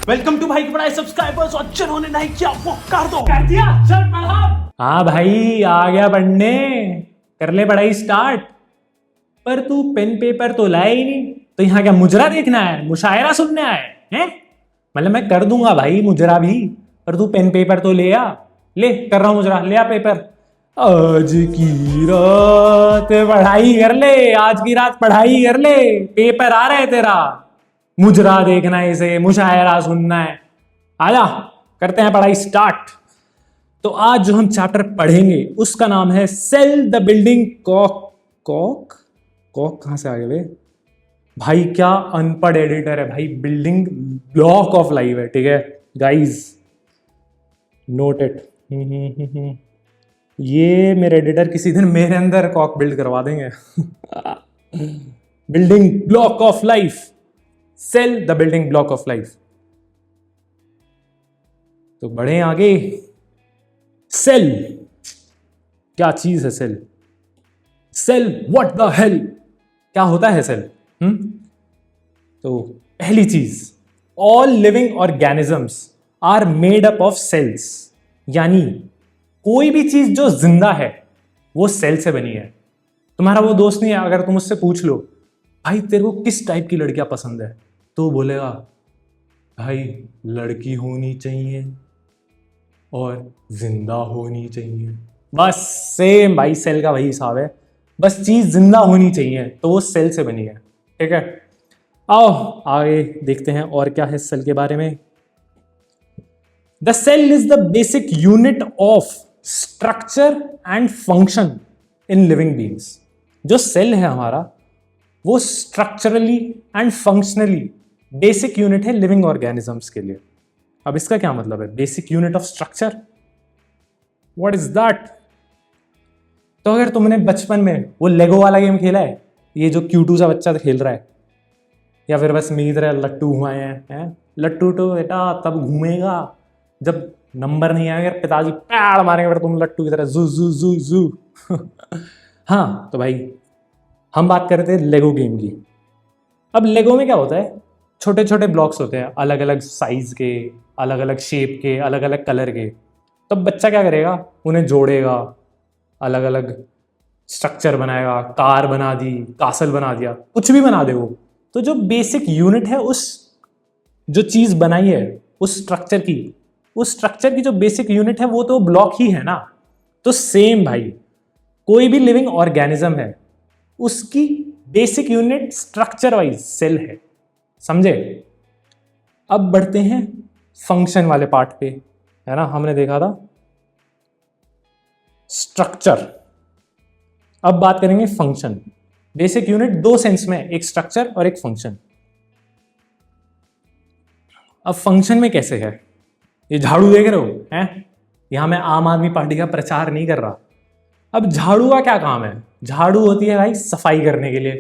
Welcome to भाई की पढ़ाई सब्सक्राइबर्स और जिन्होंने नहीं किया वो कर दो। कर दिया, चल पढ़ा। हाँ भाई आ गया पढ़ने, कर ले पढ़ाई स्टार्ट। पर तू पेन पेपर तो लाया ही नहीं, तो यहाँ क्या मुजरा देखना है, मुशायरा सुनने आए हैं? मतलब मैं कर दूंगा भाई मुजरा भी, पर तू पेन पेपर तो ले आ। ले कर रहा हूँ मुजरा, ले आ पेपर। आज की रात पढ़ाई कर ले, आज की रात पढ़ाई कर ले, पेपर आ रहा है तेरा। मुजरा देखना है, इसे मुशायरा सुनना है। आजा करते हैं पढ़ाई स्टार्ट। तो आज जो हम चैप्टर पढ़ेंगे उसका नाम है cell the building cock. Cock cock कहां से आ गए वे भाई? क्या अनपढ़ एडिटर है भाई। बिल्डिंग ब्लॉक ऑफ लाइफ है, ठीक है गाइस, नोट इट। ये मेरे एडिटर किसी दिन मेरे अंदर कॉक बिल्ड करवा देंगे। Building block of life, cell the building block of life. तो बढ़े आगे। सेल क्या चीज है? Cell, cell what the hell, क्या होता है सेल? तो पहली चीज, all living organisms are made up of cells. यानी कोई भी चीज जो जिंदा है वो सेल से बनी है। तुम्हारा वो दोस्त नहीं है, अगर तुम उससे पूछ लो भाई तेरे को किस टाइप की लड़कियां पसंद है, तो बोलेगा भाई लड़की होनी चाहिए और जिंदा होनी चाहिए। बस सेम भाई, सेल का वही हिसाब है, बस चीज जिंदा होनी चाहिए तो वो सेल से बनी है, ठीक है। आओ आगे देखते हैं और क्या है सेल के बारे में। The cell is the basic unit of structure and function in living beings. जो सेल है हमारा वो structurally and functionally basic unit है लिविंग ऑर्गेनिजम्स के लिए। अब इसका क्या मतलब है basic unit of structure? What is that? तो अगर तुमने बचपन में वो लेगो वाला गेम खेला है, ये जो क्यूटू सा बच्चा खेल रहा है, या फिर बस मेरी तरह लट्टू हुए हैं? लट्टू तो बेटा तब घूमेगा जब नंबर नहीं आएगा, पिताजी पैड़ मारेंगे, फिर तुम लट्टू की तरह जू जू जू जू। हाँ तो भाई हम बात कर रहे थे लेगो गेम की। अब लेगो में क्या होता है, छोटे छोटे ब्लॉक्स होते हैं अलग अलग साइज के, अलग अलग शेप के, अलग अलग कलर के। तो बच्चा क्या करेगा, उन्हें जोड़ेगा, अलग अलग स्ट्रक्चर बनाएगा, कार बना दी, कासल बना दिया, कुछ भी बना दे वो। तो जो बेसिक यूनिट है उस जो चीज बनाई है उस स्ट्रक्चर की जो बेसिक यूनिट है वो तो ब्लॉक ही है ना। तो सेम भाई कोई भी लिविंग ऑर्गेनिज्म है उसकी basic unit structure wise cell है, समझे। अब बढ़ते हैं फंक्शन वाले पार्ट पे, है ना। हमने देखा था स्ट्रक्चर, अब बात करेंगे फंक्शन। बेसिक यूनिट दो सेंस में, एक स्ट्रक्चर और एक फंक्शन। अब फंक्शन में कैसे है, ये झाड़ू देख रहे हो हैं? यहां मैं आम आदमी पार्टी का प्रचार नहीं कर रहा। अब झाड़ू का क्या काम है? झाड़ू होती है भाई सफाई करने के लिए,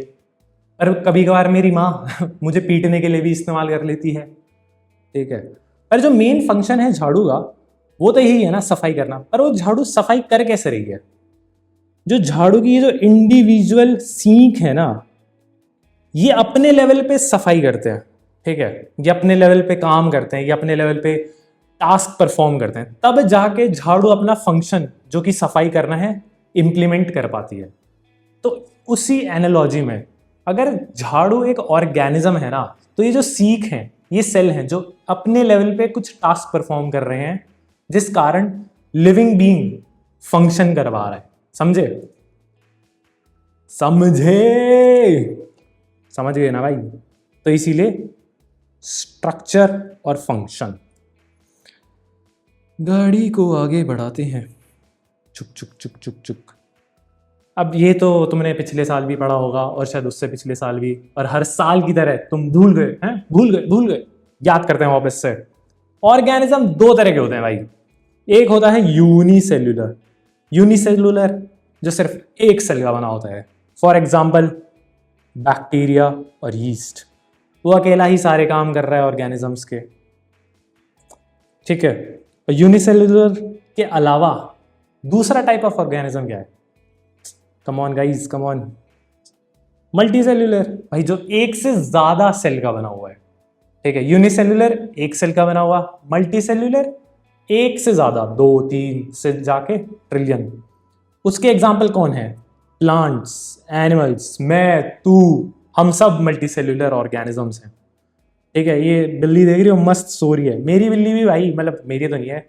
पर कभी कभार मेरी माँ मुझे पीटने के लिए भी इस्तेमाल कर लेती है, ठीक है। पर जो मेन फंक्शन है झाड़ू का वो तो यही है ना, सफाई करना। पर वो झाड़ू सफाई कर कैसे रही है? जो झाड़ू की जो इंडिविजुअल सींख है ना, ये अपने लेवल पे सफाई करते हैं, ठीक है। ये अपने लेवल पे काम करते हैं, ये अपने लेवल पे टास्क परफॉर्म करते हैं, तब जाके झाड़ू अपना फंक्शन जो कि सफाई करना है इंप्लीमेंट कर पाती है। तो उसी एनालॉजी में अगर झाड़ू एक ऑर्गेनिज्म है ना, तो ये जो सीख है ये सेल हैं जो अपने लेवल पे कुछ टास्क परफॉर्म कर रहे हैं, जिस कारण लिविंग बीइंग फंक्शन करवा रहा है, समझे? समझ गए ना भाई? तो इसीलिए स्ट्रक्चर और फंक्शन। गाड़ी को आगे बढ़ाते हैं, चुक चुक चुक चुक चुक। अब ये तो तुमने पिछले साल भी पढ़ा होगा और शायद उससे पिछले साल भी, और हर साल की तरह तुम भूल गए। याद करते हैं वापस से। ऑर्गेनिज्म दो तरह के होते हैं भाई। एक होता है यूनिसेल्युलर जो सिर्फ एक सेल का बना होता है। फॉर एग्जाम्पल बैक्टीरिया और यीस्ट, वो अकेला ही सारे काम कर रहा है ऑर्गेनिजम्स के, ठीक है। और यूनिसेल्युलर के अलावा दूसरा टाइप ऑफ ऑर्गेनिज्म क्या है? Come on guys, come on. Multicellular भाई, जो एक से ज्यादा सेल का बना हुआ है, ठीक है। यूनिसेल्युलर एक सेल का बना हुआ, मल्टी सेल्युलर एक से ज्यादा, 2-3 से जाके ट्रिलियन। उसके एग्जाम्पल कौन है? प्लांट्स, एनिमल्स, मैं, तू, हम सब मल्टी सेल्युलर ऑर्गेनिजम्स हैं। ठीक है। ये बिल्ली देख रही हो, मस्त सो रही है। मेरी बिल्ली भी भाई, मतलब मेरी तो नहीं है,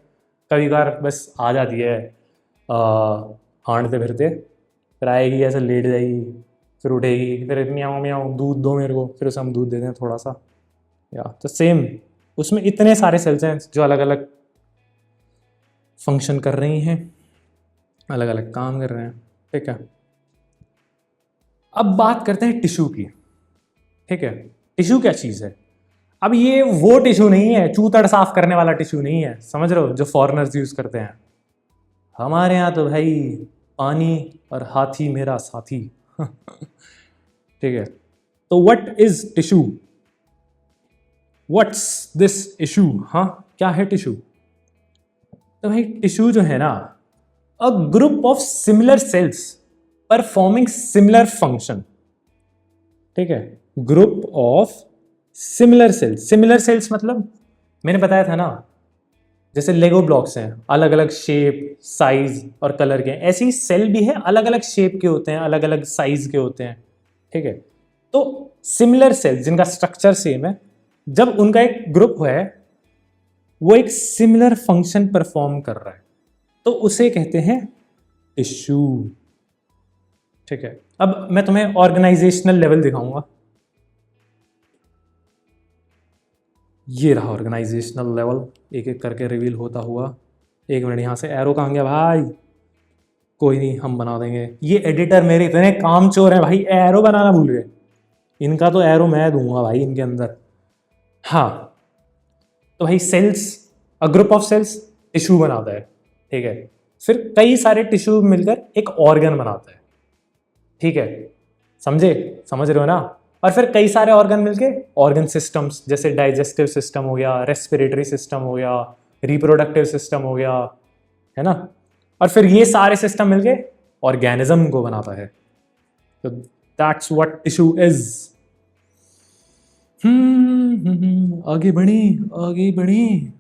कभी कभार बस आ जाती है हांडते फिरते, फिर आएगी ऐसे लेट जाएगी, फिर उठेगी, फिर म्याऊं म्याऊं दूध दो मेरे को, फिर उसे हम दूध देते हैं थोड़ा सा। या तो सेम उसमें इतने सारे सेल्स हैं जो अलग अलग फंक्शन कर रही हैं, अलग अलग काम कर रहे हैं। ठीक है। अब बात करते हैं टिश्यू की। ठीक है। टिश्यू क्या चीज़ है? अब ये वो टिश्यू नहीं है, चूतड़ साफ करने वाला टिश्यू नहीं है, समझ रहे हो, जो फॉरेनर्स यूज करते हैं। हमारे यहाँ तो भाई पानी और हाथी मेरा साथी। ठीक है। तो what is tissue? What's this issue? हाँ, क्या है टिश्यू? तो भाई टिश्यू जो है ना, अ group of similar sales performing similar function. ठीक है। Group of similar sales. Similar sales मतलब मैंने बताया था ना, जैसे लेगो ब्लॉक्स हैं, अलग अलग शेप, साइज और कलर के, ऐसे ही सेल भी है, अलग अलग शेप के होते हैं, अलग अलग साइज के होते हैं। ठीक है। तो सिमिलर सेल्स जिनका स्ट्रक्चर सेम है, जब उनका एक ग्रुप है, वो एक सिमिलर फंक्शन परफॉर्म कर रहा है, तो उसे कहते हैं टिश्यू। ठीक है। अब मैं तुम्हें ऑर्गेनाइजेशनल लेवल दिखाऊंगा। ये रहा ऑर्गेनाइजेशनल लेवल, एक एक करके रिवील होता हुआ। एक मिनट, यहाँ से एरो कहाँ गया भाई? कोई नहीं, हम बना देंगे। ये एडिटर मेरे इतने कामचोर हैं भाई, एरो बनाना भूल गए। इनका तो एरो मैं दूंगा भाई इनके अंदर। हाँ, तो भाई cells, a group of cells tissue बनाता है। ठीक है। फिर कई सारे टिश्यू मिलकर एक ऑर्गन बनाता है। ठीक है, समझे? समझ रहे हो ना? और फिर कई सारे ऑर्गन मिलके ऑर्गन सिस्टम्स, जैसे डाइजेस्टिव सिस्टम हो गया, रेस्पिरेटरी सिस्टम हो गया, रिप्रोडक्टिव सिस्टम हो गया, है ना? और फिर ये सारे सिस्टम मिलके ऑर्गेनिज्म को बनाता है। तो दैट्स व्हाट टिश्यू इज। आगे बढ़ी, आगे बढ़ी।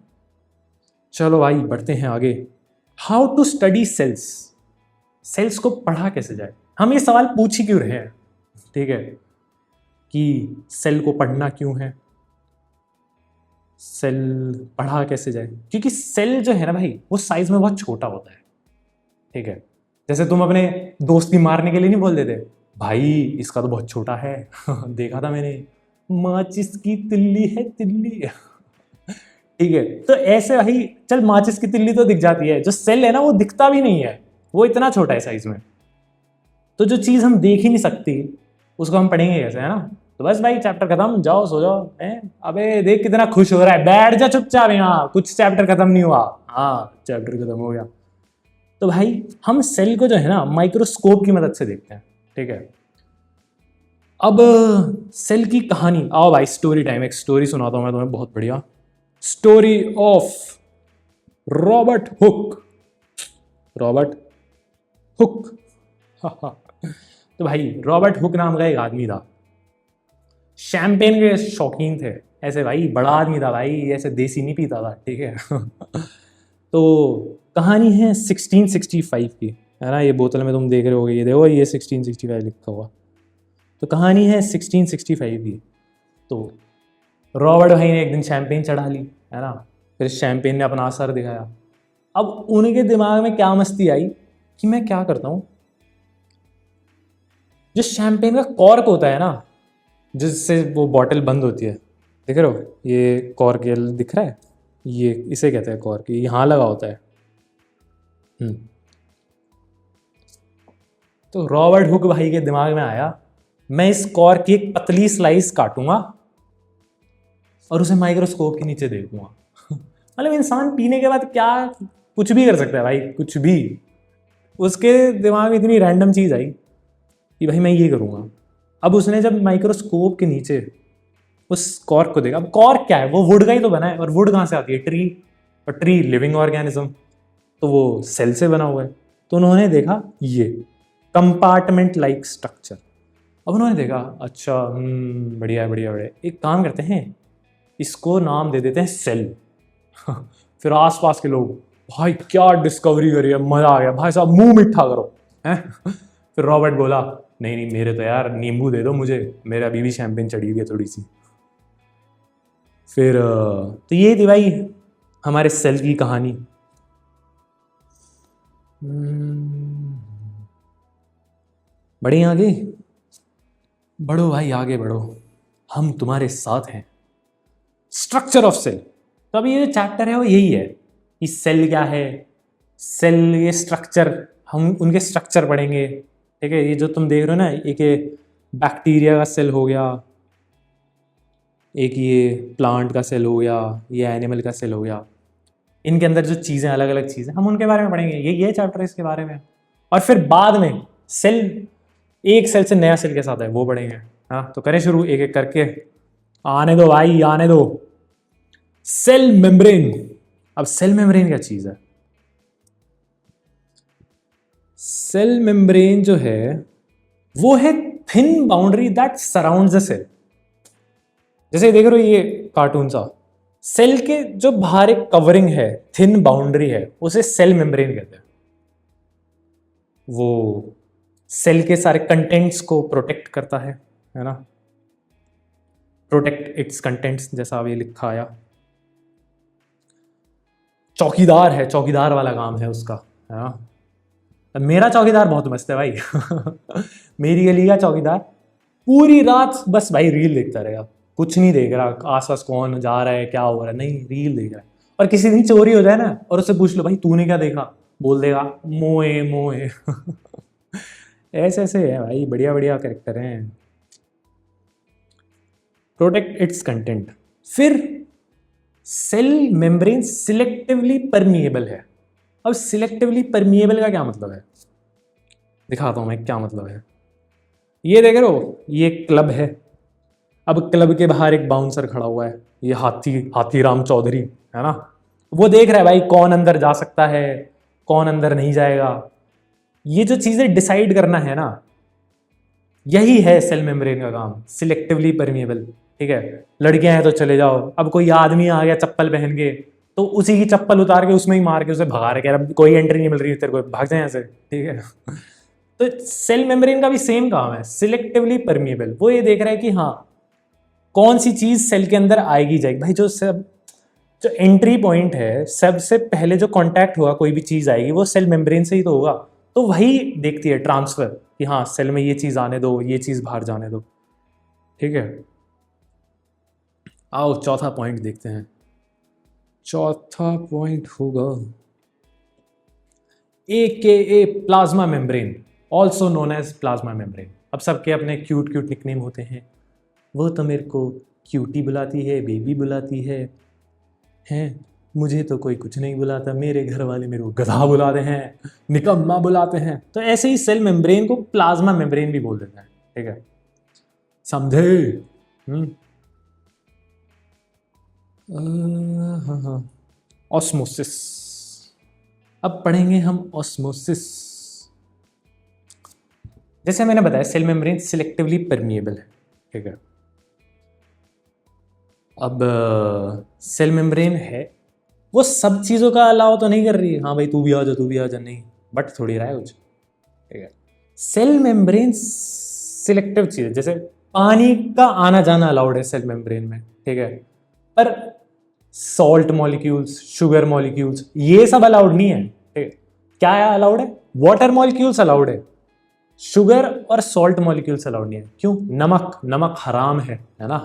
चलो भाई बढ़ते हैं आगे। How to study cells. Cells को पढ़ा कैसे जाए? हम ये सवाल पूछ ही क्यों रहे हैं? ठीक है, कि सेल को पढ़ना क्यों है, सेल पढ़ा कैसे जाए? क्योंकि सेल जो है ना भाई, वो साइज में बहुत छोटा होता है। ठीक है। जैसे तुम अपने दोस्ती मारने के लिए नहीं बोल देते, भाई इसका तो बहुत छोटा है। देखा था मैंने, माचिस की तिल्ली है तिल्ली। ठीक है। तो ऐसे भाई, चल माचिस की तिल्ली तो दिख जाती है, जो सेल है ना वो दिखता भी नहीं है, वो इतना छोटा है साइज में। तो जो चीज हम देख ही नहीं सकती, उसको हम पढ़ेंगे कैसे, है ना? तो बस भाई चैप्टर खत्म, जाओ सो जाओ। अबे देख कितना खुश हो रहा है, बैठ जा चुपचाप, यहाँ कुछ चैप्टर खत्म नहीं हुआ। हाँ, चैप्टर खत्म हो गया। तो भाई हम सेल को जो है ना माइक्रोस्कोप की मदद से देखते हैं। ठीक है। अब सेल की कहानी, आओ भाई स्टोरी टाइम। एक स्टोरी सुनाता हूं मैं तुम्हें, बहुत बढ़िया story of Robert Hooke. Robert Hooke. तो भाई रॉबर्ट हुक नाम का एक आदमी था, शैंपेन के शौकीन थे। ऐसे भाई बड़ा आदमी था भाई, ऐसे देसी नहीं पीता था। ठीक है। तो कहानी है 1665 की, है ना? ये बोतल में तुम देख रहे होगे, ये देखो, ये 1665 लिखा हुआ। तो कहानी है 1665 की। तो रॉबर्ट भाई ने एक दिन शैंपेन चढ़ा ली, है ना? फिर शैंपेन ने अपना असर दिखाया। अब उनके दिमाग में क्या मस्ती आई कि मैं क्या करता हूँ, जो शैंपेन का कॉर्क होता है ना, जिससे वो बॉटल बंद होती है, देख रहे हो ये कॉर्क, ये दिख रहा है, ये इसे कहते हैं कॉर्क, ये यहाँ लगा होता है। तो रॉबर्ट हुक भाई के दिमाग में आया, मैं इस कॉर्क की एक पतली स्लाइस काटूंगा और उसे माइक्रोस्कोप के नीचे देखूंगा। मतलब इंसान पीने के बाद क्या कुछ भी कर सकता है भाई, कुछ भी। उसके दिमाग में इतनी रैंडम चीज आई कि भाई मैं ये करूंगा। अब उसने जब माइक्रोस्कोप के नीचे उस कॉर्क को देखा, अब कॉर्क क्या है, वो वुड का ही तो बना है, और वुड कहाँ से आती है? ट्री, और ट्री लिविंग ऑर्गेनिज्म, तो वो सेल से बना हुआ है। तो उन्होंने देखा ये कंपार्टमेंट लाइक स्ट्रक्चर। अब उन्होंने देखा, अच्छा बढ़िया बढ़िया बढ़िया, एक काम करते हैं, इसको नाम दे देते हैं सेल। फिर आसपास के लोग, भाई क्या डिस्कवरी करी है, मजा आ गया भाई साहब, मुंह मीठा करो हैं। फिर रॉबर्ट बोला नहीं नहीं मेरे तो यार नींबू दे दो मुझे, मेरे अभी भी शैंपेन चढ़ी हुई है थोड़ी सी। फिर तो ये थी भाई हमारे सेल की कहानी। बढ़े आगे, बढ़ो भाई आगे बढ़ो, हम तुम्हारे साथ हैं। स्ट्रक्चर ऑफ सेल, तो अभी ये जो चैप्टर है वो यही है कि सेल क्या है, सेल ये स्ट्रक्चर, हम उनके स्ट्रक्चर पढ़ेंगे। ठीक है, ये जो तुम देख रहे हो ना, एक ये बैक्टीरिया का सेल हो गया, एक ये प्लांट का सेल हो गया, ये एनिमल का सेल हो गया, इनके अंदर जो चीज़ें अलग अलग चीज़ें, हम उनके बारे में पढ़ेंगे। ये चैप्टर है इसके बारे में। और फिर बाद में सेल, एक सेल से नया सेल के साथ है वो पढ़ेंगे। हाँ तो करें शुरू एक एक करके, आने दो भाई आने दो। Cell membrane. अब सेल मेम्ब्रेन क्या चीज़ है? सेल मेम्ब्रेन जो है वो है thin boundary that surrounds the cell. जैसे देख रहे हो ये कार्टून सा, सेल के जो बाहर एक कवरिंग है, थिन बाउंड्री है, उसे सेल मेम्ब्रेन कहते हैं। वो सेल के सारे कंटेंट्स को प्रोटेक्ट करता है ना, प्रोटेक्ट इट्स कंटेंट्स, जैसा अभी लिखा आया। चौकीदार है, चौकीदार वाला काम है उसका, है ना। मेरा चौकीदार बहुत मस्त है भाई। मेरी गली का चौकीदार पूरी रात बस भाई रील देखता रहेगा, कुछ नहीं देख रहा आसपास कौन जा रहा है क्या हो रहा है, नहीं रील देख रहा है। और किसी दिन चोरी हो जाए ना और उससे पूछ लो भाई तूने क्या देखा, बोल देगा मोए मोए। ऐसे ऐसे है भाई, बढ़िया बढ़िया कैरेक्टर हैं। Protect it's content. फिर सेल मेम्ब्रेन सिलेक्टिवली परमिएबल है। अब सिलेक्टिवली परमिएबल का क्या मतलब है, दिखाता हूं मैं क्या मतलब है। ये देख रहे हो, ये क्लब है। अब क्लब के बाहर एक बाउंसर खड़ा हुआ है, ये हाथीराम चौधरी है ना। वो देख रहा है भाई कौन अंदर जा सकता है कौन अंदर नहीं जाएगा। ये जो चीजें डिसाइड करना है ना, यही है सेल मेम्ब्रेन का काम, सिलेक्टिवली परमिएबल। ठीक है, लड़कियां हैं तो चले जाओ, अब कोई आदमी आ गया चप्पल पहन के तो उसी की चप्पल उतार के उसमें ही मार के उसे भगा रहे, अब कोई एंट्री नहीं मिल रही तेरे को, भाग जाए यहाँ से। ठीक है। तो सेल मेम्ब्रेन का भी सेम काम है, सिलेक्टिवली परमिएबल। वो ये देख रहा है कि हाँ कौन सी चीज सेल के अंदर आएगी जाएगी। भाई जो एंट्री पॉइंट है, सबसे पहले जो कांटेक्ट होगा कोई भी चीज आएगी वो सेल मेम्ब्रेन से ही तो होगा। तो वही देखती है ट्रांसफर कि हाँ सेल में ये चीज आने दो, ये चीज बाहर जाने दो। ठीक है, आओ चौथा पॉइंट देखते हैं। चौथा पॉइंट होगा AKA plasma membrane, also known as plasma membrane. अब सबके अपने क्यूट क्यूट निकनेम होते हैं। वो तो मेरे को क्यूटी बुलाती है, बेबी बुलाती है मुझे तो कोई कुछ नहीं बुलाता, मेरे घर वाले मेरे को गधा बुलाते हैं, निकम्मा बुलाते हैं। तो ऐसे ही सेल मेम्ब्रेन को प्लाज्मा मेम्ब्रेन भी बोल देते हैं। ठीक है, समझे? हाँ, ऑस्मोसिस। अब पढ़ेंगे हम ऑस्मोसिस। जैसे मैंने बताया सेल मेम्ब्रेन सिलेक्टिवली परमिएबल है। ठीक है, अब सेल मेम्ब्रेन है वो सब चीज़ों का अलाउ तो नहीं कर रही है, हाँ भाई तू भी आ जा तू भी आ जा, नहीं, बट थोड़ी रहा है कुछ। ठीक है, सेल मेम्ब्रेन सिलेक्टिव चीज़ है। जैसे पानी का आना जाना अलाउड है सेल मेम्ब्रेन में। ठीक है, पर सॉल्ट मॉलिक्यूल्स, शुगर मॉलिक्यूल्स, ये सब अलाउड नहीं है। ठीक है, क्या अलाउड है? वाटर मॉलिक्यूल्स अलाउड है, शुगर और सॉल्ट मॉलिक्यूल्स अलाउड नहीं है। क्यों? नमक हराम है ना।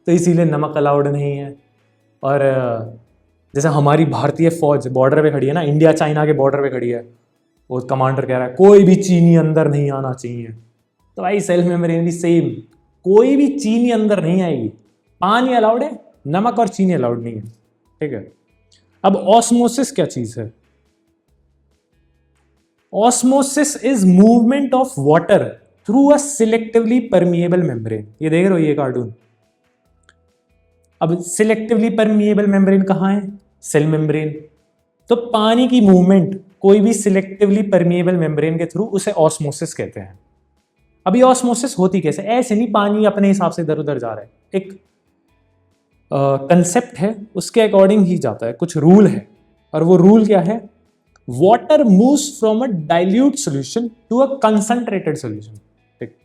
तो इसीलिए नमक अलाउड नहीं है। और जैसे हमारी भारतीय फौज बॉर्डर पे खड़ी है ना, इंडिया चाइना के बॉर्डर पे खड़ी है, वो कमांडर कह रहा है कोई भी चीनी अंदर नहीं आना चाहिए। तो भाई सेल मेम्ब्रेन भी सेम, कोई भी चीनी अंदर नहीं आएगी। पानी अलाउड है, नमक और चीनी अलाउड नहीं है। ठीक है, अब ऑस्मोसिस क्या चीज है? Osmosis is movement of water through a selectively permeable membrane. ये देख रहे हो ये कार्टून। अब सिलेक्टिवली परमिएबल मेम्ब्रेन कहाँ है? Cell membrane. तो पानी की मूवमेंट कोई भी सिलेक्टिवली परमिएबल मेम्ब्रेन के थ्रू, उसे ऑस्मोसिस कहते हैं। अभी ऑस्मोसिस होती कैसे? ऐसे नहीं पानी अपने हिसाब से इधर उधर जा रहा है। एक कंसेप्ट है उसके अकॉर्डिंग ही जाता है, कुछ रूल है, और वो रूल क्या है? Water moves from a dilute solution to a concentrated solution. ठीक,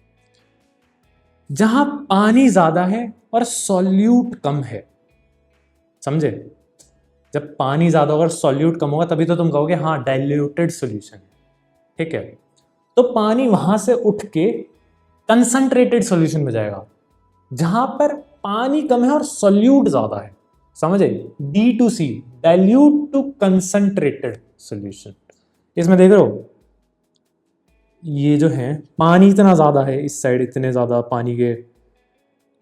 जहां पानी ज्यादा है और सॉल्यूट कम है, समझे? जब पानी ज्यादा होगा और सॉल्यूट कम होगा तभी तो तुम कहोगे हाँ डाइल्यूटेड सोल्यूशन है, ठीक है? तो पानी वहां से उठ के कंसंट्रेटेड सोल्यूशन में जाएगा जहां पर पानी कम है और सॉल्यूट ज्यादा है, समझे? D2C, dilute to concentrated solution. इसमें देख रहे हो ये जो है पानी इतना ज्यादा है, इस साइड इतने ज्यादा पानी के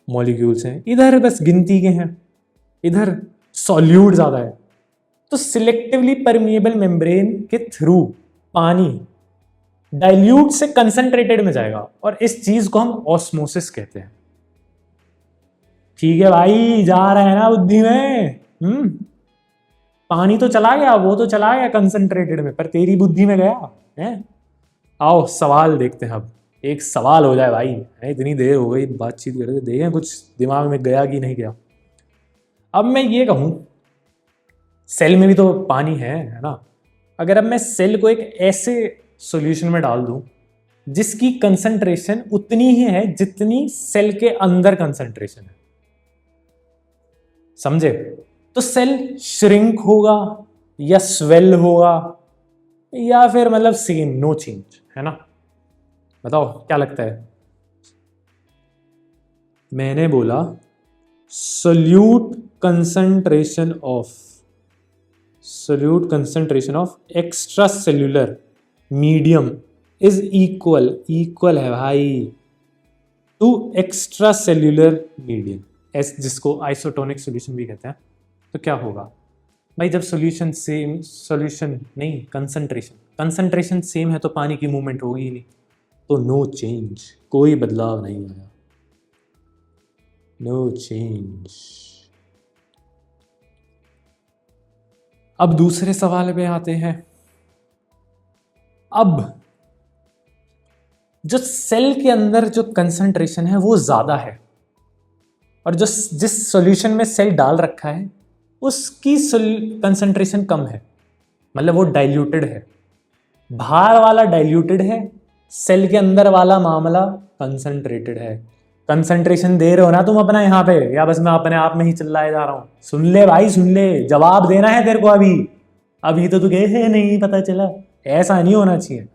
मॉलिक्यूल्स हैं, इधर बस गिनती के हैं, इधर सॉल्यूट ज्यादा है। तो सिलेक्टिवली परमिएबल मेम्ब्रेन के थ्रू पानी डाइल्यूट से कंसंट्रेटेड में जाएगा और इस चीज को हम ऑस्मोसिस कहते हैं। ठीक है भाई, जा रहा है ना बुद्धि में? पानी तो चला गया, वो तो चला गया कंसंट्रेटेड में, पर तेरी बुद्धि में गया है? आओ सवाल देखते हैं अब, एक सवाल हो जाए भाई, इतनी देर हो गई बातचीत कर रहे थे, देखें कुछ दिमाग में गया कि नहीं गया। अब मैं ये कहूं सेल में भी तो पानी है ना? अगर अब मैं सेल को एक ऐसे सॉल्यूशन में डाल दूं जिसकी कंसंट्रेशन उतनी ही है जितनी सेल के अंदर कंसंट्रेशन है, समझे? तो सेल श्रिंक होगा या स्वेल होगा या फिर मतलब सेम, नो चेंज, है ना? बताओ क्या लगता है? मैंने बोला solute concentration of extra cellular medium is equal है भाई टू एक्स्ट्रा सेल्यूलर मीडियम, जिसको आइसोटोनिक सॉल्यूशन भी कहते हैं। तो क्या होगा भाई जब कंसंट्रेशन सेम है तो पानी की मूवमेंट होगी ही नहीं, तो नो चेंज, कोई बदलाव नहीं आया, नो चेंज। अब दूसरे सवाल पे आते हैं। अब जो सेल के अंदर जो कंसंट्रेशन है वो ज्यादा है और जो जिस सॉल्यूशन में सेल डाल रखा है उसकी कंसंट्रेशन कम है, मतलब वो डाइल्यूटेड है। बाहर वाला डाइल्यूटेड है, सेल के अंदर वाला मामला कंसंट्रेटेड है। कंसंट्रेशन दे रहे हो ना तुम अपना यहाँ पे, या बस मैं अपने आप में ही चिल्लाए जा रहा हूं? सुन ले भाई सुन ले, जवाब देना है तेरे को। अभी तो तू कहे नहीं पता चला, ऐसा नहीं होना चाहिए।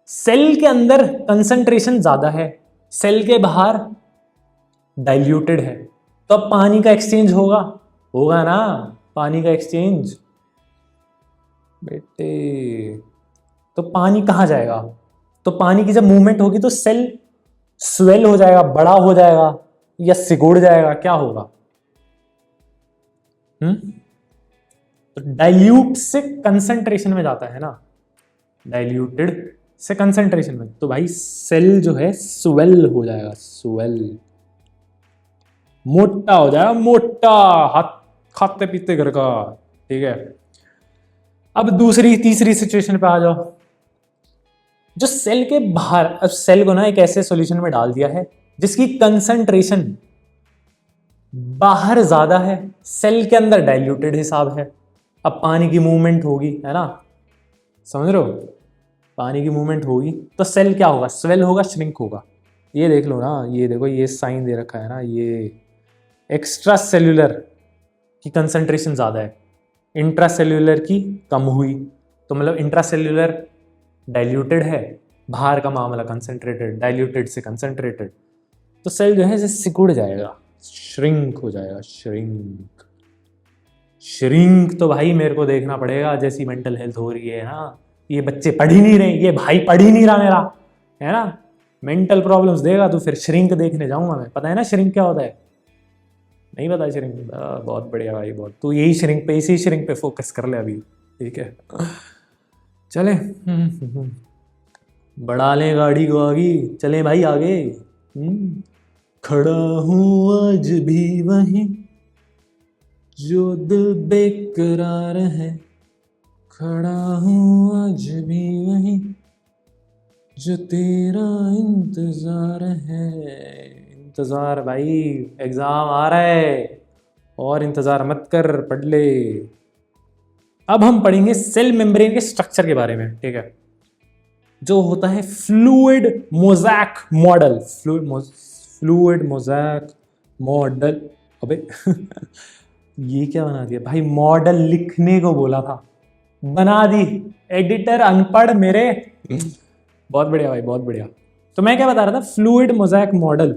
सेल के अंदर कंसंट्रेशन ज्यादा है, सेल के बाहर डाइल्यूटेड है, तो अब पानी का एक्सचेंज होगा ना? पानी का एक्सचेंज बेटे, तो पानी कहां जाएगा? तो पानी की जब मूवमेंट होगी तो सेल स्वेल हो जाएगा, बड़ा हो जाएगा या सिकुड़ जाएगा, क्या होगा? तो डाइल्यूट से कंसंट्रेशन में जाता है ना, डाइल्यूटेड से कंसंट्रेशन में, तो भाई सेल जो है स्वेल हो जाएगा, स्वेल, मोटा हो जाएगा, मोटा, हाथ खाते पीते घर का। ठीक है, अब तीसरी सिचुएशन पे आ जाओ। जो सेल के बाहर, अब सेल को ना एक ऐसे सॉल्यूशन में डाल दिया है जिसकी कंसंट्रेशन बाहर ज्यादा है, सेल के अंदर डाइल्यूटेड हिसाब है। अब पानी की मूवमेंट होगी, है ना? समझ रहे हो? पानी की मूवमेंट होगी तो सेल क्या होगा? स्वेल होगा, श्रिंक होगा। ये देख लो ना, ये देखो, ये साइन दे रखा है ना, ये एक्स्ट्रा सेल्यूलर की कंसंट्रेशन ज़्यादा है, इंट्रा सेल्यूलर की कम हुई, तो मतलब इंट्रा सेल्यूलर डाइल्यूटेड है, बाहर का मामला कंसंट्रेटेड, डाइल्यूटेड से कंसंट्रेटेड, तो सेल जो है इसे सिकुड़ जाएगा, श्रिंक हो जाएगा। श्रिंक तो भाई मेरे को देखना पड़ेगा, जैसी मेंटल हेल्थ हो रही है ना, ये बच्चे पढ़ ही नहीं रहे, ये भाई पढ़ ही नहीं रहा मेरा, है ना? मेंटल प्रॉब्लम्स देगा तो फिर श्रिंक देखने जाऊंगा मैं। पता है ना श्रिंक क्या होता है? नहीं पता श्रिंक? बहुत बढ़िया भाई, बहुत। तू यही श्रिंक पे, इसी श्रिंक पे फोकस कर ले अभी, ठीक है? चले बढ़ा लें गाड़ी को आगे, चले भाई आगे। खड़ा हूँ आज भी वहीं जो दिल बेकरार है, खड़ा हूँ आज भी वहीं जो तेरा इंतजार है। इंतजार भाई, एग्जाम आ रहा है, और इंतजार मत कर, पढ़ ले। अब हम पढ़ेंगे सेल मेम्ब्रेन के स्ट्रक्चर के बारे में, ठीक है, जो होता है fluid mosaic model. Fluid mosaic model, अबे ये क्या बना दिया भाई, मॉडल लिखने को बोला था, बना दी, एडिटर अनपढ़ मेरे। बहुत बढ़िया भाई, बहुत बढ़िया। तो मैं क्या बता रहा था, फ्लूइड मोज़ैक मॉडल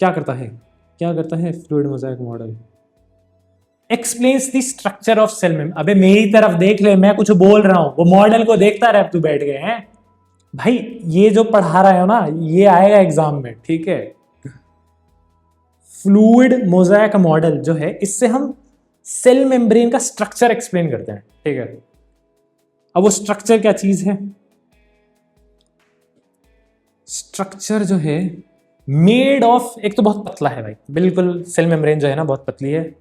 क्या करता है, क्या करता है fluid mosaic model? Explains the structure of cell membrane. अबे मेरी तरफ देख ले, मैं कुछ बोल रहा हूं, वो मॉडल को देखता रह, तू बैठ गए हैं भाई। ये जो पढ़ा रहा है ना, ये आएगा एग्जाम में, ठीक है। फ्लूइड मोज़ैक मॉडल जो है, इससे हम सेल मेम्ब्रेन का स्ट्रक्चर एक्सप्लेन करते हैं, ठीक है। अब वो स्ट्रक्चर क्या चीज है? स्ट्रक्चर जो है मेड ऑफ, एक तो बहुत पतला है भाई, बिल्कुल सेल मेम्ब्रेन जो है ना बहुत पतली है,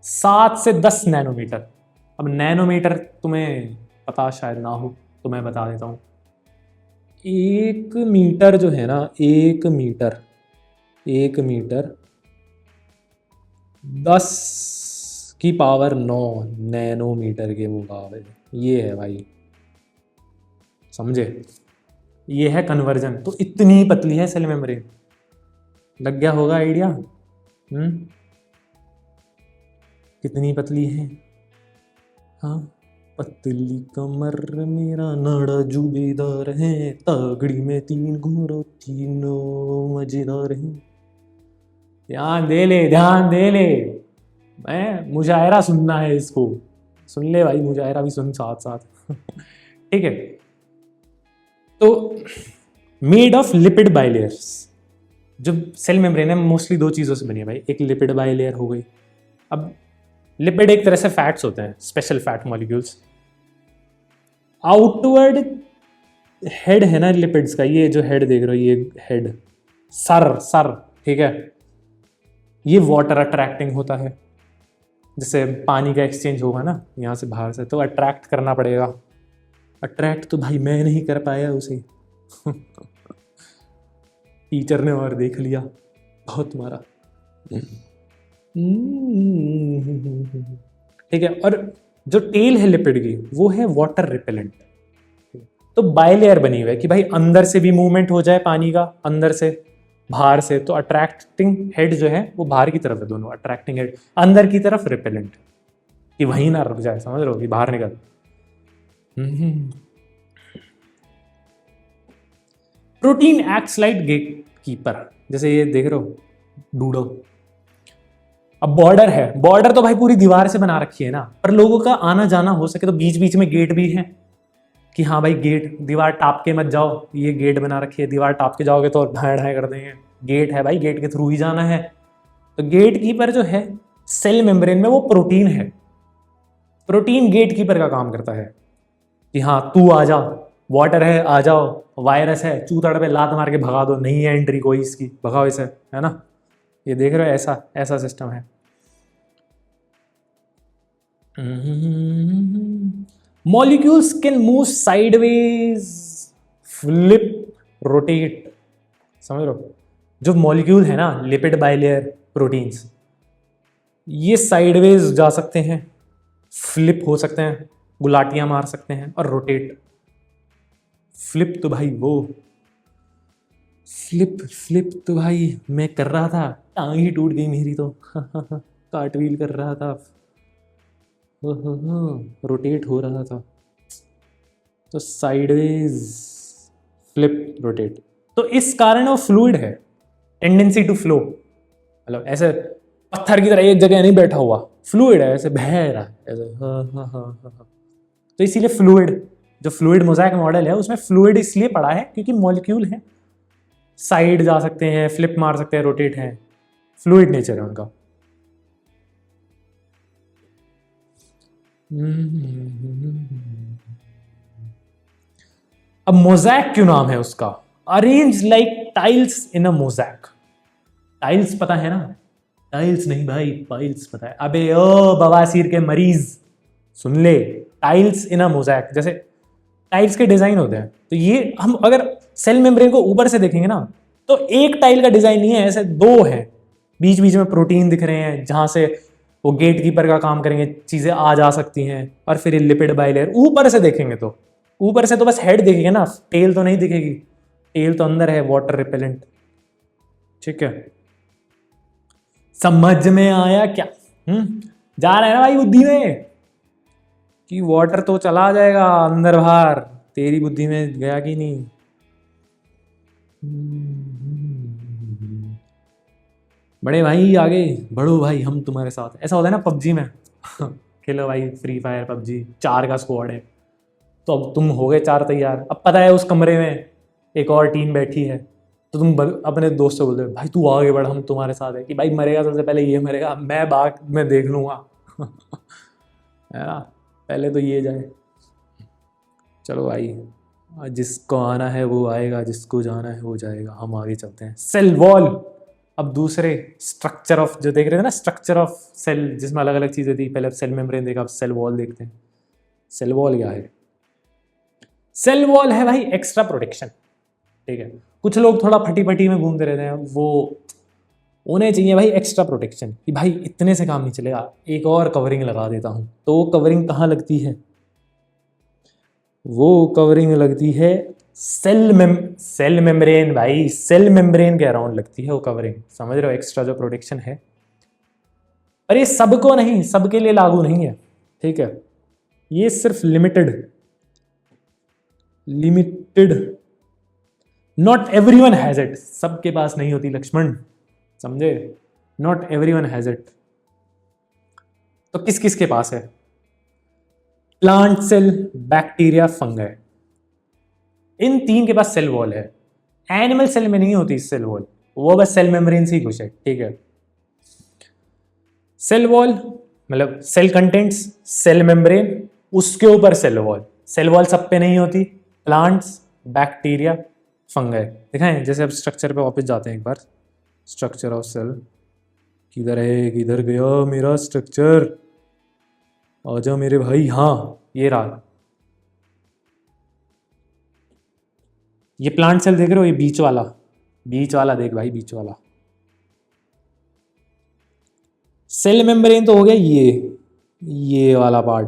7 से 10 नैनोमीटर। अब नैनोमीटर तुम्हें पता शायद ना हो, तो मैं बता देता हूं। 1 मीटर जो है ना, 1 मीटर 10 की पावर 9 नैनोमीटर के मुकाबले, ये है भाई, समझे? ये है कन्वर्जन। तो इतनी पतली है सेल मेम्ब्रेन, लग गया होगा आइडिया? कितनी पतली है? हाँ, पतली कमर मेरा नाड़ा जुबेदार है, तागड़ी में 3 घुंघरू तीनों मजेदार है। ध्यान दे ले, ध्यान दे ले, मैं मुशायरा सुनना है इसको, सुन ले भाई, मुशायरा भी सुन साथ साथ। ठीक है। तो मेड ऑफ लिपिड बाइलेयर्स, जो सेल मेम्ब्रेन है मोस्टली 2 चीज़ों से बनी है भाई, एक लिपिड बाइलेयर हो गई। अब लिपिड एक तरह से फैट्स होते हैं, special fat molecules. Outward head है ना लिपिड्स का, ये जो हेड देख रहे हो, ये हेड, सर, ठीक है, ये वाटर अट्रैक्टिंग होता है। जैसे पानी का एक्सचेंज होगा ना यहाँ से बाहर से, तो अट्रैक्ट करना पड़ेगा। अट्रैक्ट तो भाई मैं नहीं कर पाया उसे। टीचर ने और देख लिया, बहुत मारा। ठीक है। और जो टेल है लिपिड की, वो है वाटर रिपेलेंट। तो बाइलेयर बनी हुई है कि भाई अंदर से भी मूवमेंट हो जाए पानी का, अंदर से बाहर से। तो अट्रैक्टिंग हेड जो है वो बाहर की तरफ है, दोनों अट्रैक्टिंग हेड, अंदर की तरफ रिपेलेंट, कि वहीं ना रुक जाए, समझ रहे हो, कि बाहर निकल। Protein acts like get keeper, जैसे ये देख रहे हो डूडो। अब बॉर्डर है, बॉर्डर तो भाई पूरी दीवार से बना रखी है ना, पर लोगों का आना जाना हो सके तो बीच बीच में गेट भी है, कि हाँ भाई गेट, दीवार टाप के मत जाओ, ये गेट बना रखी है, दीवार टाप के जाओगे तो ढाई ढाई कर देंगे। गेट है भाई, गेट के थ्रू ही जाना है। तो गेट कीपर जो है सेल मेम्ब्रेन में, वो प्रोटीन है। प्रोटीन गेट कीपर का काम करता है कि हाँ तू आ जा, वाटर है आ जाओ, वायरस है चूतड़ पे लात मार के भगा दो, नहीं है एंट्री कोई इसकी, भगाओ इसे, है ना। ये देख रहे हो, ऐसा ऐसा सिस्टम है। Molecules can move sideways, flip, rotate. समझ लो, जो मॉलिक्यूल है ना, लिपिड बाइलेयर प्रोटीन्स, ये साइडवेज जा सकते हैं, फ्लिप हो सकते हैं, गुलाटियां मार सकते हैं, और रोटेट। फ्लिप तो भाई वो फ्लिप तो भाई मैं कर रहा था, टांग ही टूट गई मेरी तो। कार्टव्हील कर रहा था, रोटेट हो रहा था। तो साइडवेज, फ्लिप, रोटेट। तो इस कारण वो फ्लूइड है, टेंडेंसी टू फ्लो, मतलब ऐसे पत्थर की तरह एक जगह नहीं बैठा हुआ, फ्लूइड है, ऐसे बह रहा है ऐसे। तो इसीलिए फ्लूइड, जो फ्लूइड मोज़ैक मॉडल है उसमें फ्लूइड इसलिए पड़ा है क्योंकि मॉलिक्यूल है, साइड जा सकते हैं, फ्लिप मार सकते हैं, रोटेट हैं, फ्लूइड नेचर है उनका। अब मोज़ैक क्यों नाम है उसका? अरेंज लाइक टाइल्स इन अ मोज़ैक। टाइल्स पता है ना? टाइल्स नहीं भाई, पाइल्स पता है। अबे ओ बवासीर के मरीज, सुन ले, टाइल्स इन अ मोज़ैक, जैसे टाइल्स के डिजाइन होते हैं। तो ये हम अगर सेल मेम्ब्रेन को ऊपर से देखेंगे ना, तो एक टाइल का डिजाइन नहीं है, ऐसे 2 है, बीच बीच में प्रोटीन दिख रहे हैं जहां से वो गेट कीपर का काम करेंगे, चीजें आ जा सकती हैं। और फिर लिपिड बाइलेयर ऊपर से देखेंगे तो, ऊपर से तो बस हेड दिखेगा ना, टेल तो नहीं दिखेगी, टेल तो अंदर है, वाटर रिपेलेंट। ठीक है, समझ में आया क्या? जा रहा है ना भाई बुद्धि में कि वाटर तो चला जाएगा अंदर बाहर, तेरी बुद्धि में गया कि नहीं? बड़े भाई आगे बढ़ो भाई, हम तुम्हारे साथ। ऐसा होता है ना पबजी में खेलो भाई फ्री फायर पबजी, 4 का स्क्वाड है, तो अब तुम हो गए 4 तैयार। अब पता है उस कमरे में एक और टीम बैठी है, तो तुम अपने दोस्त से बोलते हो भाई तू आगे बढ़, हम तुम्हारे साथ है, कि भाई मरेगा सबसे पहले ये मरेगा, मैं बाद में देख लूंगा है ना, पहले तो ये जाए। चलो भाई, जिसको आना है वो आएगा, जिसको जाना है वो जाएगा, हम आगे चलते हैं। सेल वॉल, अब दूसरे स्ट्रक्चर ऑफ जो देख रहे थे ना, स्ट्रक्चर ऑफ सेल जिसमें अलग अलग चीजें थी, पहले सेल मेम्ब्रेन देखा, अब सेल वॉल देखते हैं। सेल वॉल क्या है? सेल वॉल है भाई एक्स्ट्रा प्रोटेक्शन। ठीक है, कुछ लोग थोड़ा फटी फटी में घूमते रहते हैं, वो उन्हें चाहिए भाई एक्स्ट्रा प्रोटेक्शन कि भाई इतने से काम नहीं चलेगा, एक और कवरिंग लगा देता हूं। तो वो कवरिंग कहाँ लगती है? वो कवरिंग लगती है सेल मेम्ब्रेन भाई, सेल मेम्ब्रेन के अराउंड लगती है वो कवरिंग। समझ रहे हो, एक्स्ट्रा जो प्रोटेक्शन है। और ये सबको नहीं, सबके लिए लागू नहीं है। ठीक है, ये सिर्फ limited not everyone has it, सबके पास नहीं होती लक्ष्मण, समझे? Not everyone has it. तो किस किस के पास है? प्लांट सेल, बैक्टीरिया, फंगाई, इन 3 के पास सेल वॉल है। एनिमल सेल में नहीं होती सेल वॉल, वो बस सेल मेम्ब्रेन से ही खुश है। ठीक है, सेल वॉल मतलब सेल कंटेंट्स, सेल मेम्ब्रेन, उसके ऊपर सेल वॉल। सेल वॉल सब पे नहीं होती, प्लांट्स, बैक्टीरिया, फंगाई। दिखाएं जैसे अब स्ट्रक्चर पे वापस जाते हैं एक बार। स्ट्रक्चर ऑफ सेल किधर है, किधर गया मेरा स्ट्रक्चर? आजा मेरे भाई, हाँ ये रहा। ये प्लांट सेल देख रहे हो, ये बीच वाला देख भाई, बीच वाला। सेल मेम्ब्रेन तो हो गया ये वाला पार्ट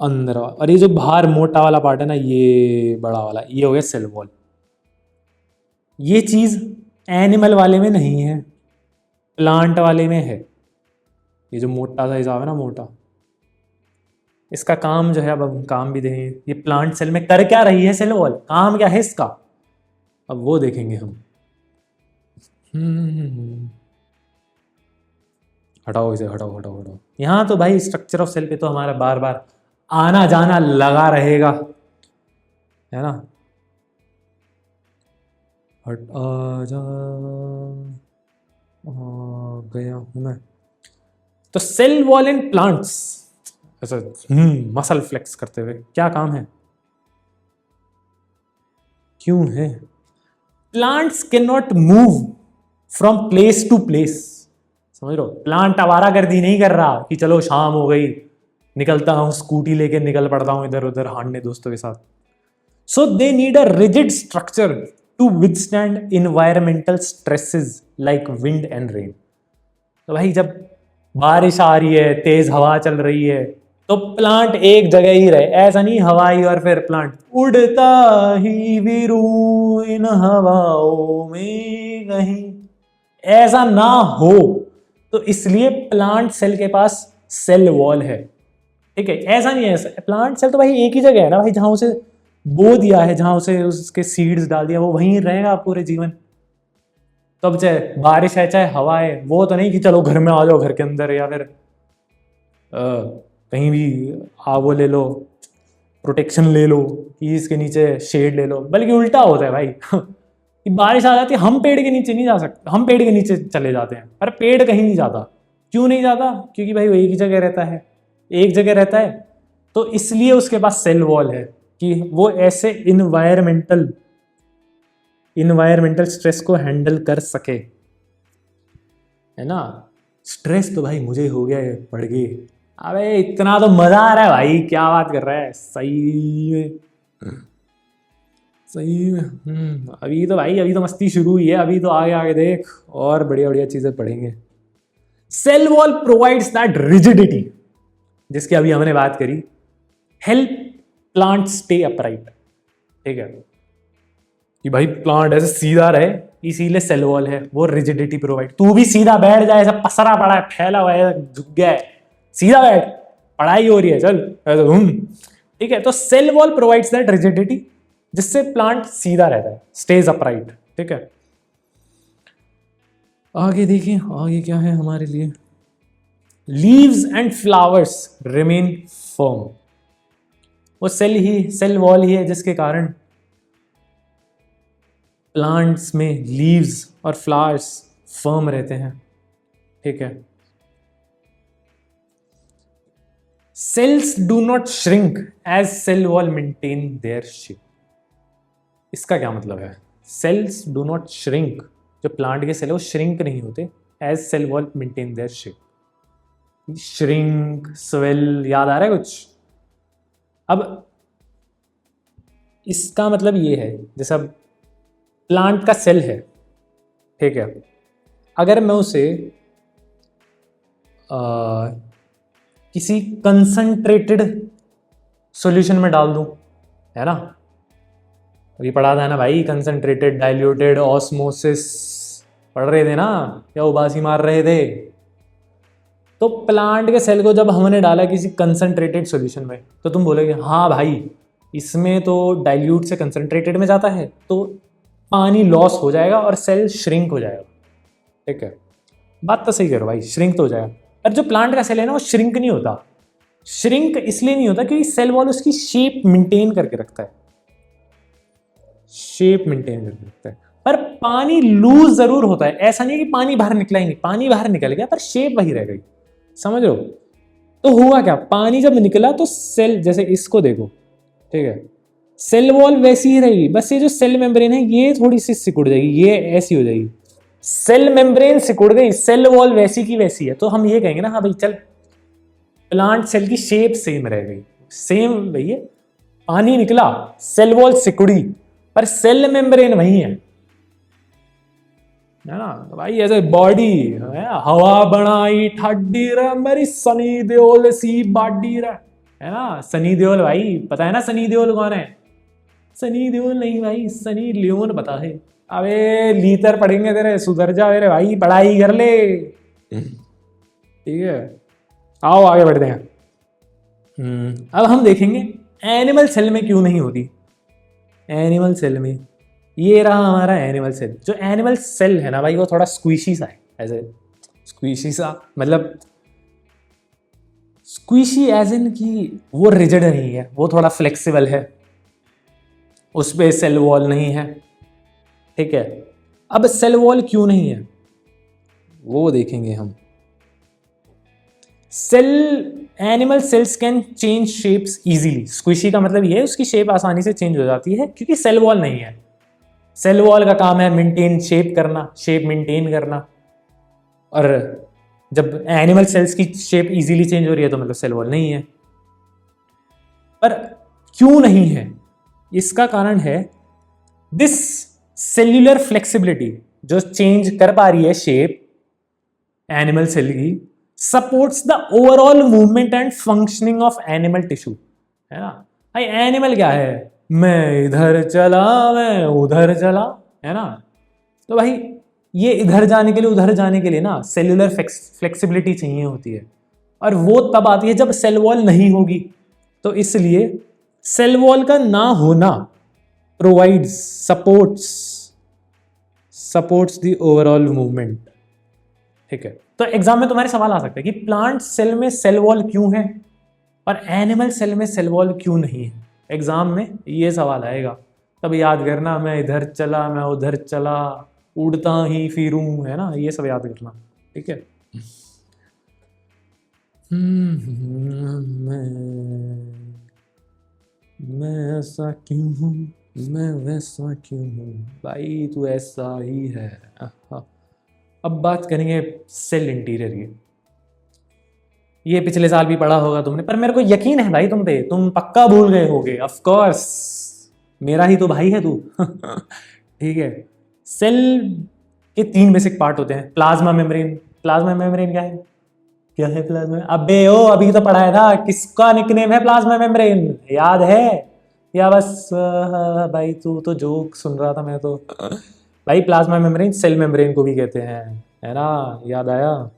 अंदर, और ये जो बाहर मोटा वाला पार्ट है ना, ये बड़ा वाला, ये हो गया सेल वॉल। ये चीज एनिमल वाले में नहीं है, प्लांट वाले में है। ये जो मोटा सा हिसाब है ना, मोटा, इसका काम जो है, अब हम काम भी देखेंगे। ये प्लांट सेल में कर क्या रही है सेल वॉल, काम क्या है इसका, अब वो देखेंगे हम। हटाओ इसे, हटाओ। यहाँ तो भाई स्ट्रक्चर ऑफ सेल पे तो हमारा बार बार आना जाना लगा रहेगा, है ना। हट आजा, गया हूं मैं। तो सेल वॉल इन प्लांट्स, ऐसा मसल फ्लेक्स करते हुए, क्या काम है, क्यों है? Plants can not move from place to place. समझ लो, प्लांट आवारागर्दी नहीं कर रहा कि चलो शाम हो गई, निकलता हूं स्कूटी लेके, निकल पड़ता हूं इधर उधर हांडने दोस्तों के साथ। So they need a rigid structure to withstand environmental stresses like wind and rain. तो भाई जब बारिश आ रही है, तेज हवा चल रही है, तो प्लांट एक जगह ही रहे, ऐसा नहीं हवाई और फिर प्लांट उड़ता ही विरू इन हवाओं में कहीं, ऐसा ना हो। तो इसलिए प्लांट सेल के पास सेल वॉल है। ठीक है, ऐसा नहीं है, प्लांट सेल तो भाई एक ही जगह है ना भाई, जहां उसे बो दिया है, जहां उसे उसके सीड्स डाल दिया, वो वहीं रहेगा पूरे जीवन। तो अब चाहे बारिश है चाहे हवा है, वो तो नहीं कि चलो घर में आ जाओ, घर के अंदर, या फिर कहीं भी वो ले लो, प्रोटेक्शन ले लो कि इसके नीचे शेड ले लो, बल्कि उल्टा होता है भाई कि बारिश आ जाती है, हम पेड़ के नीचे नहीं जा सकते, हम पेड़ के नीचे चले जाते हैं, पर पेड़ कहीं नहीं जाता। क्यों नहीं जाता? क्योंकि भाई वो एक ही जगह रहता है, एक जगह रहता है, तो इसलिए उसके पास सेल वॉल है कि वो ऐसे इन्वायरमेंटल स्ट्रेस को हैंडल कर सके, है ना। स्ट्रेस तो भाई मुझे हो गया है, बढ़ गई। अबे इतना तो मजा आ रहा है भाई, क्या बात कर रहा है, सही में सही में अभी तो भाई अभी तो मस्ती शुरू हुई है, अभी तो आगे आगे देख और बढ़िया बढ़िया चीजें पढ़ेंगे। Cell wall provides that rigidity, जिसकी अभी हमने बात करी, हेल्प प्लांट स्टे अपराइट। ठीक है कि भाई प्लांट ऐसे सीधा रहे, इसीलिए सेल वॉल है, वो रिजिडिटी प्रोवाइड। तू भी सीधा बैठ जाए, ऐसा पसरा पड़ा है, फैला हुआ है, झुक गया है, सीधा बैठ, पढ़ाई हो रही है, चल ऐसे ठीक है। तो cell wall provides that rigidity, जिससे प्लांट सीधा रहता है, स्टेज अपराइट। ठीक है, आगे देखिए आगे क्या है हमारे लिए। Leaves and flowers remain firm, वो सेल वॉल ही है जिसके कारण प्लांट्स में लीव्स और फ्लावर्स फर्म रहते हैं। ठीक है, cells do not shrink as cell wall maintain their shape. इसका क्या मतलब है? सेल्स डू नॉट श्रिंक, जो प्लांट के सेल है वो श्रिंक नहीं होते as cell wall maintain their shape. Shrink swell याद आ रहा है कुछ? अब इसका मतलब ये है, जैसा प्लांट का सेल है, ठीक है, अगर मैं उसे किसी कंसंट्रेटेड सॉल्यूशन में डाल दूं, है ना, अभी पढ़ा था ना भाई, कंसंट्रेटेड, डाइल्यूटेड, ऑस्मोसिस पढ़ रहे थे ना, या उबासी मार रहे थे। तो प्लांट के सेल को जब हमने डाला किसी कंसंट्रेटेड सॉल्यूशन में, तो तुम बोलोगे हाँ भाई इसमें तो डाइल्यूट से कंसंट्रेटेड में जाता है, तो पानी लॉस हो जाएगा और सेल श्रिंक हो जाएगा। ठीक है, बात तो सही करो भाई, श्रिंक तो हो जाएगा। पर जो प्लांट का सेल है ना, वो श्रिंक नहीं होता। श्रिंक इसलिए नहीं होता क्योंकि सेल वॉल उसकी शेप मेंटेन करके रखता है, शेप मेंटेन करके रखता है। पर पानी लूज जरूर होता है, ऐसा नहीं कि पानी बाहर निकला ही नहीं, पानी बाहर निकल गया पर शेप वही रह गई। समझ रहे हो? तो हुआ क्या, पानी जब निकला तो सेल, जैसे इसको देखो, ठीक है, सेल वॉल वैसी ही रहेगी, बस ये जो सेल मेम्ब्रेन है ये थोड़ी सी सिकुड़ जाएगी, ये ऐसी हो जाएगी। सेल मेम्ब्रेन सिकुड़ गई, सेल वॉल वैसी की वैसी है, तो हम ये कहेंगे ना हाँ भाई चल प्लांट सेल की शेप सेम रह गई, सेम वही है। पानी निकला, सेल वॉल सिकुड़ी, पर सेल मेम्ब्रेन वही है ना भाई। ऐसे बॉडी है, हवा बनाई ठाडी रे मेरी सनी देओल सी बॉडी रे, है ना। सनी देओल भाई, पता है ना सनी देओल कौन है? सनी देओल नहीं भाई, सनी लियोन पता है। अबे लीतर पढ़ेंगे तेरे, सुधर जा मेरे भाई, पढ़ाई कर ले। ठीक है, आओ आगे बढ़ते हैं। अब हम देखेंगे एनिमल सेल में क्यों नहीं होती। एनिमल सेल में ये रहा हमारा एनिमल सेल। जो एनिमल सेल है ना भाई, वो थोड़ा स्क्विशी सा है, ऐसे स्क्विशी सा, मतलब स्क्विशी एज इन की वो रिजिड नहीं है, वो थोड़ा फ्लेक्सिबल है, उस पे सेल वॉल नहीं है। ठीक है, अब सेल वॉल क्यों नहीं है वो देखेंगे हम। Cell, animal cells can change shapes easily. Squishy का मतलब ये है उसकी शेप आसानी से चेंज हो जाती है क्योंकि सेल वॉल नहीं है। सेल वॉल का काम है मेंटेन, शेप करना, शेप मेंटेन करना। और जब एनिमल सेल्स की शेप इजीली चेंज हो रही है तो मतलब सेल वॉल नहीं है। पर क्यों नहीं है, इसका कारण है दिस सेल्यूलर फ्लेक्सिबिलिटी, जो चेंज कर पा रही है शेप एनिमल सेल की, supports the overall movement and functioning of animal tissue, है ना भाई। एनिमल क्या है, मैं इधर चला मैं उधर चला, है ना। तो भाई ये इधर जाने के लिए उधर जाने के लिए ना सेल्यूलर फ्लेक्सिबिलिटी चाहिए होती है, और वो तब आती है जब सेल वॉल नहीं होगी। तो इसलिए सेल वॉल का ना होना provides supports the overall movement. ठीक है, तो एग्जाम में तुम्हारे सवाल आ सकते हैं कि प्लांट सेल में सेल वॉल क्यों है और एनिमल सेल में सेल वॉल क्यों नहीं है। एग्जाम में ये सवाल आएगा, तब याद करना, मैं इधर चला मैं उधर चला, उड़ता ही फिरूं, है ना, ये सब याद करना। ठीक है, मैं ऐसा क्यों हूं, मैं वैसा क्यों हूं, भाई तू ऐसा ही है। अब बात करेंगे सेल इंटीरियर की। ये पिछले साल भी पढ़ा होगा तुमने, पर मेरे को यकीन है भाई तुम पे, तुम पक्का भूल गए होगे। ऑफ कोर्स मेरा ही तो भाई है तू। ठीक है। सेल के 3 बेसिक पार्ट होते हैं। Plasma membrane. प्लाज्मा मेम्ब्रेन क्या है? क्या है प्लाज्मा? अबे ओ अभी तो पढ़ाया था, किसका निकनेम है प्लाज्मा मेम्ब्रेन, याद है? या बस भाई तू तो जोक सुन रहा था, मैं तो भाई प्लाज्मा मेम्ब्रेन सेल मेम्ब्रेन को भी कहते हैं, है ना? याद आया?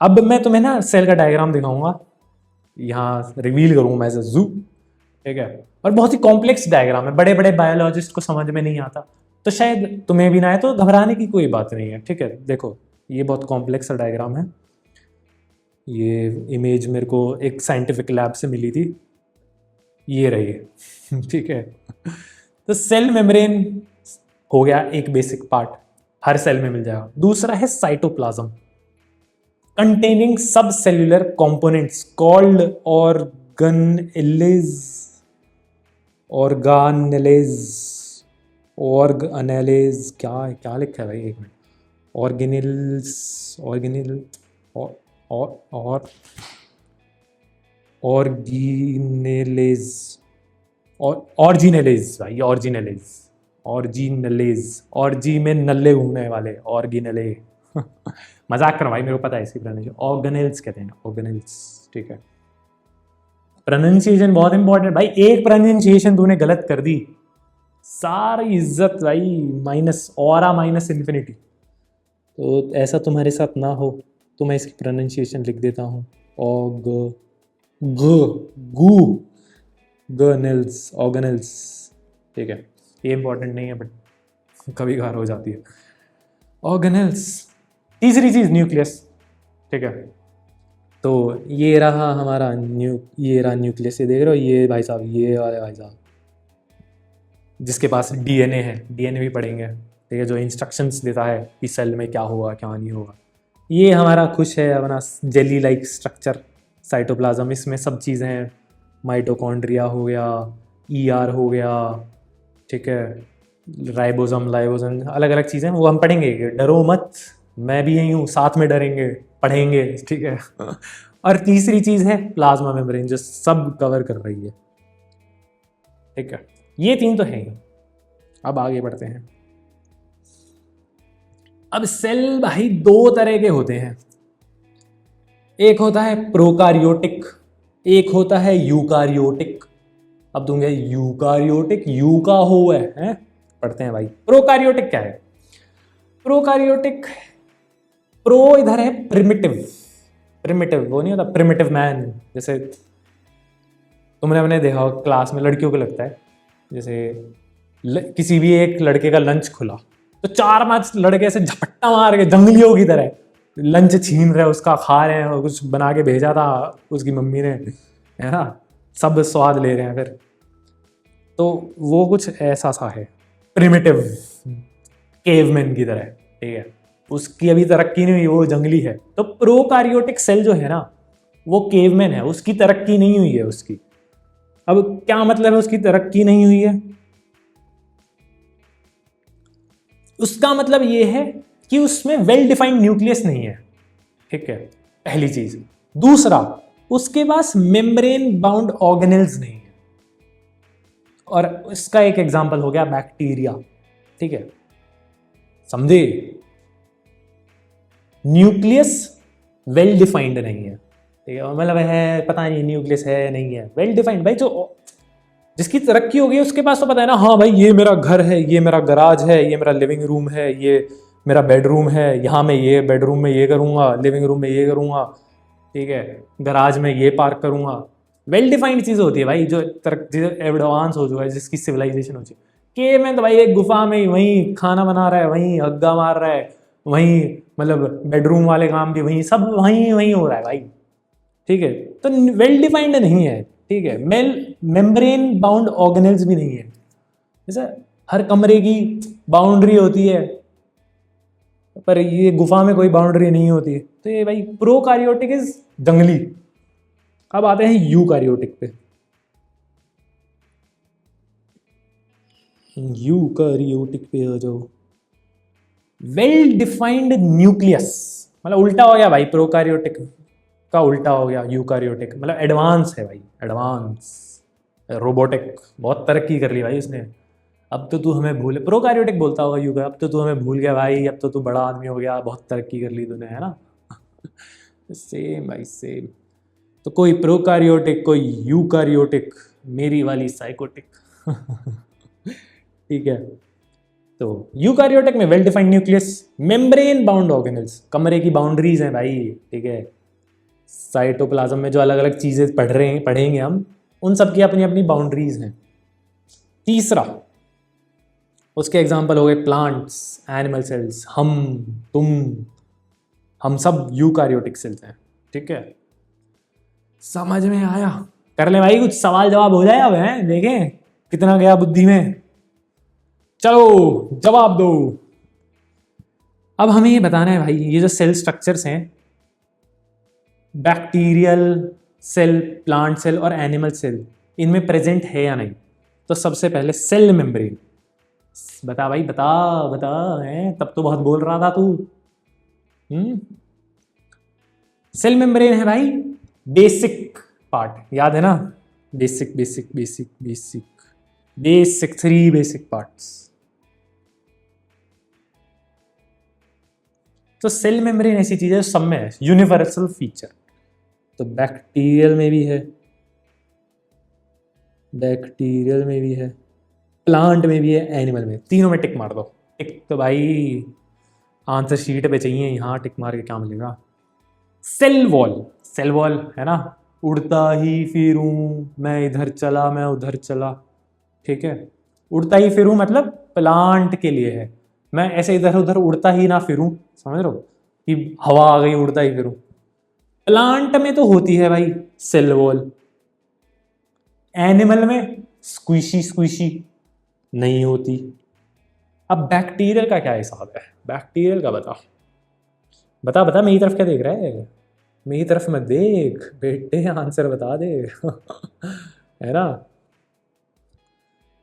अब मैं तुम्हें ना सेल का डायग्राम दिखाऊंगा, यहाँ रिवील करूंगा मैं से जू। ठीक है। और बहुत ही कॉम्प्लेक्स डायग्राम है, बड़े बड़े बायोलॉजिस्ट को समझ में नहीं आता, तो शायद तुम्हें भी ना आए, तो घबराने की कोई बात नहीं है। ठीक है, देखो ये बहुत कॉम्प्लेक्स डायग्राम है। ये इमेज मेरे को एक साइंटिफिक लैब से मिली थी, ये रही है। ठीक है। तो सेल मेम्ब्रेन हो गया एक बेसिक पार्ट, हर सेल में मिल जाएगा। दूसरा है cytoplasm, containing subcellular components called organelles, organelles, organelles, क्या क्या लिखा है भाई, एक मिनट, organelles, organelle, और organelles, और ऑर्जिनेलेज भाई, ऑर्जिनेलेज, ऑर्जिनेलेज, ऑर्जी में नल्ले घूमने वाले, ऑर्गिनले। मजाक करो भाई, मेरे को पता है इसकी प्रोनाउंसिएशन, ऑर्गेनेल्स कहते हैं, ऑर्गेनेल्स। ठीक है, प्रोनाउंसिएशन बहुत इंपॉर्टेंट भाई, एक प्रोनाउंसिएशन तूने गलत कर दी, सारी इज्जत भाई माइनस, ऑरा माइनस इन्फिनिटी। तो ऐसा तुम्हारे साथ ना हो तो मैं इसकी प्रोनाउंसिएशन लिख देता हूँ, ऑग गू गनेल्स, ऑर्गेनेल्स। ठीक है, ये इंपॉर्टेंट नहीं है बट कभी कभार हो जाती है, ऑर्गेनेल्स। तीसरी चीज न्यूक्लियस। ठीक है, तो ये रहा हमारा ये रहा न्यूक्लियस, ये देख रहे हो, ये भाई साहब, ये वाले भाई साहब जिसके पास डीएनए है, डीएनए भी पढ़ेंगे। ठीक है, जो इंस्ट्रक्शंस देता है कि सेल में क्या होगा क्या नहीं होगा। ये हमारा खुश है अपना जेली लाइक स्ट्रक्चर, साइटोप्लाज्म, इसमें सब चीज़ें हैं, माइटोकॉन्ड्रिया हो गया, ईआर हो गया, ठीक है, राइबोसोम, लाइबोसोम, अलग अलग चीज़ें, वो हम पढ़ेंगे, डरो मत, मैं भी यही हूँ, साथ में डरेंगे, पढ़ेंगे। ठीक है। और तीसरी चीज़ है प्लाज्मा मेम्ब्रेन, जो सब कवर कर रही है। ठीक है, ये 3 तो है ही। अब आगे बढ़ते हैं। अब सेल भाई 2 तरह के होते हैं, एक होता है प्रोकारियोटिक, एक होता है यूकारियोटिक। अब दूंगे यूकारियोटिक, यू का हो है, पढ़ते हैं भाई। प्रोकारियोटिक क्या है? प्रोकारियोटिक, प्रो इधर है प्रिमिटिव, प्रिमिटिव वो नहीं होता प्रिमिटिव मैन, जैसे तुमने अपने देखा हो क्लास में लड़कियों को लगता है, जैसे किसी भी एक लड़के का लंच खुला तो 4-5 लड़के ऐसे झपट्टा मार के जंगलियों की तरह लंच छीन रहे, उसका खा रहे हैं, और कुछ बना के भेजा था उसकी मम्मी ने, है ना, सब स्वाद ले रहे हैं फिर। तो वो कुछ ऐसा सा है, प्रिमिटिव केवमैन की तरह। ठीक है, उसकी अभी तरक्की नहीं हुई, वो जंगली है। तो प्रोकारियोटिक सेल जो है ना, वो केवमैन है, उसकी तरक्की नहीं हुई है उसकी। अब क्या मतलब है उसकी तरक्की नहीं हुई है? उसका मतलब ये है कि उसमें वेल डिफाइंड न्यूक्लियस नहीं है। ठीक है, पहली चीज। दूसरा, उसके पास मेम्ब्रेन बाउंड ऑर्गेनेल्स नहीं है, और इसका एक एग्जांपल हो गया बैक्टीरिया। ठीक है, समझे? न्यूक्लियस वेल डिफाइंड नहीं है। ठीक है, मतलब है पता नहीं न्यूक्लियस है नहीं है, वेल डिफाइंड भाई, जो जिसकी तरक्की हो गई उसके पास तो पता है ना, हाँ भाई ये मेरा घर है, ये मेरा गराज है, ये मेरा लिविंग रूम है, ये मेरा बेडरूम है, यहाँ मैं ये बेडरूम में ये करूँगा, लिविंग रूम में ये करूँगा, ठीक है, गराज में ये पार्क करूँगा। वेल डिफाइंड चीज़ होती है भाई, जो एडवांस हो चुका है, जिसकी सिविलाइजेशन हो चुकी है। के में तो भाई एक गुफा में वहीं खाना बना रहा है, वहीं हग्गा मार रहा है, वहीं मतलब बेडरूम वाले काम भी वहीं, सब वहीं वहीं हो रहा है भाई। ठीक है, तो वेल डिफाइंड नहीं है। ठीक है, मेम्ब्रेन बाउंड ऑर्गेनेल्स भी नहीं है, जैसे हर कमरे की बाउंड्री होती है, पर ये गुफा में कोई बाउंड्री नहीं होती है। तो ये भाई प्रोकारियोटिक इज जंगली। अब आते हैं यूकारियोटिक पे। यूकारियोटिक पे आ जाओ। वेल डिफाइंड न्यूक्लियस, मतलब उल्टा हो गया भाई, प्रोकारियोटिक का उल्टा हो गया यूकारियोटिक, मतलब एडवांस है भाई, एडवांस। रोबोटिक, बहुत तरक्की कर ली भाई उसने। अब तो तू हमें भूल, प्रोकार्योटिक बोलता होगा यूगा, अब तो तू हमें भूल गया भाई, अब तो तू बड़ा आदमी हो गया, बहुत तरक्की कर ली तूने, है ना। सेम भाई सेम। तो कोई प्रोकार्योटिक, कोई यूकार्योटिक, मेरी वाली साइकोटिक। ठीक है। तो यूकार्योटिक में well defined nucleus, membrane bound organelles, कमरे की बाउंड्रीज हैं भाई, ठीक है। साइटोप्लाज्म में जो अलग अलग चीजें पढ़ेंगे हम, उन सब की अपनी अपनी बाउंड्रीज हैं। तीसरा, उसके एग्जाम्पल हो गए प्लांट्स, एनिमल सेल्स, तुम, हम सब यूकार्योटिक सेल्स हैं, ठीक है। समझ में आया? कर ले भाई, कुछ सवाल जवाब हो जाए अब, हैं देखें कितना गया बुद्धि में। चलो जवाब दो। अब हमें ये बताना है भाई, ये जो सेल स्ट्रक्चर्स हैं, बैक्टीरियल सेल, प्लांट सेल और एनिमल सेल, इनमें प्रेजेंट है या नहीं। तो सबसे पहले सेल मेम्ब्रेन, बता भाई बता बता, है तब तो बहुत बोल रहा था तू। सेल मेम्ब्रेन है भाई बेसिक पार्ट, याद है ना, basic basic basic basic basic, 3 basic parts. तो सेल मेम्ब्रेन ऐसी चीज है सब में है, यूनिवर्सल फीचर। तो बैक्टीरियल में भी है, बैक्टीरियल में भी है, प्लांट में भी है, एनिमल में, तीनों में टिक मार दो। टिक तो भाई आंसर शीट पे चाहिए, यहाँ टिक मार के क्या मिलेगा। सेल वॉल, सेल वॉल है ना, उड़ता ही फिरूं मैं, इधर चला मैं उधर चला, ठीक है। उड़ता ही फिरूं मतलब प्लांट के लिए है, मैं ऐसे इधर उधर उड़ता ही ना फिरूं, समझ रहे हो कि हवा आ गई उड़ता ही फिरूं। प्लांट में तो होती है भाई सेल वॉल, एनिमल में स्क्विशी स्क्विशी नहीं होती। अब बैक्टीरियल का क्या हिसाब है, बैक्टीरियल का बता बता बता, मेरी तरफ क्या देख रहा है, मेरी तरफ मत देख बेटे, आंसर बता दे। है ना,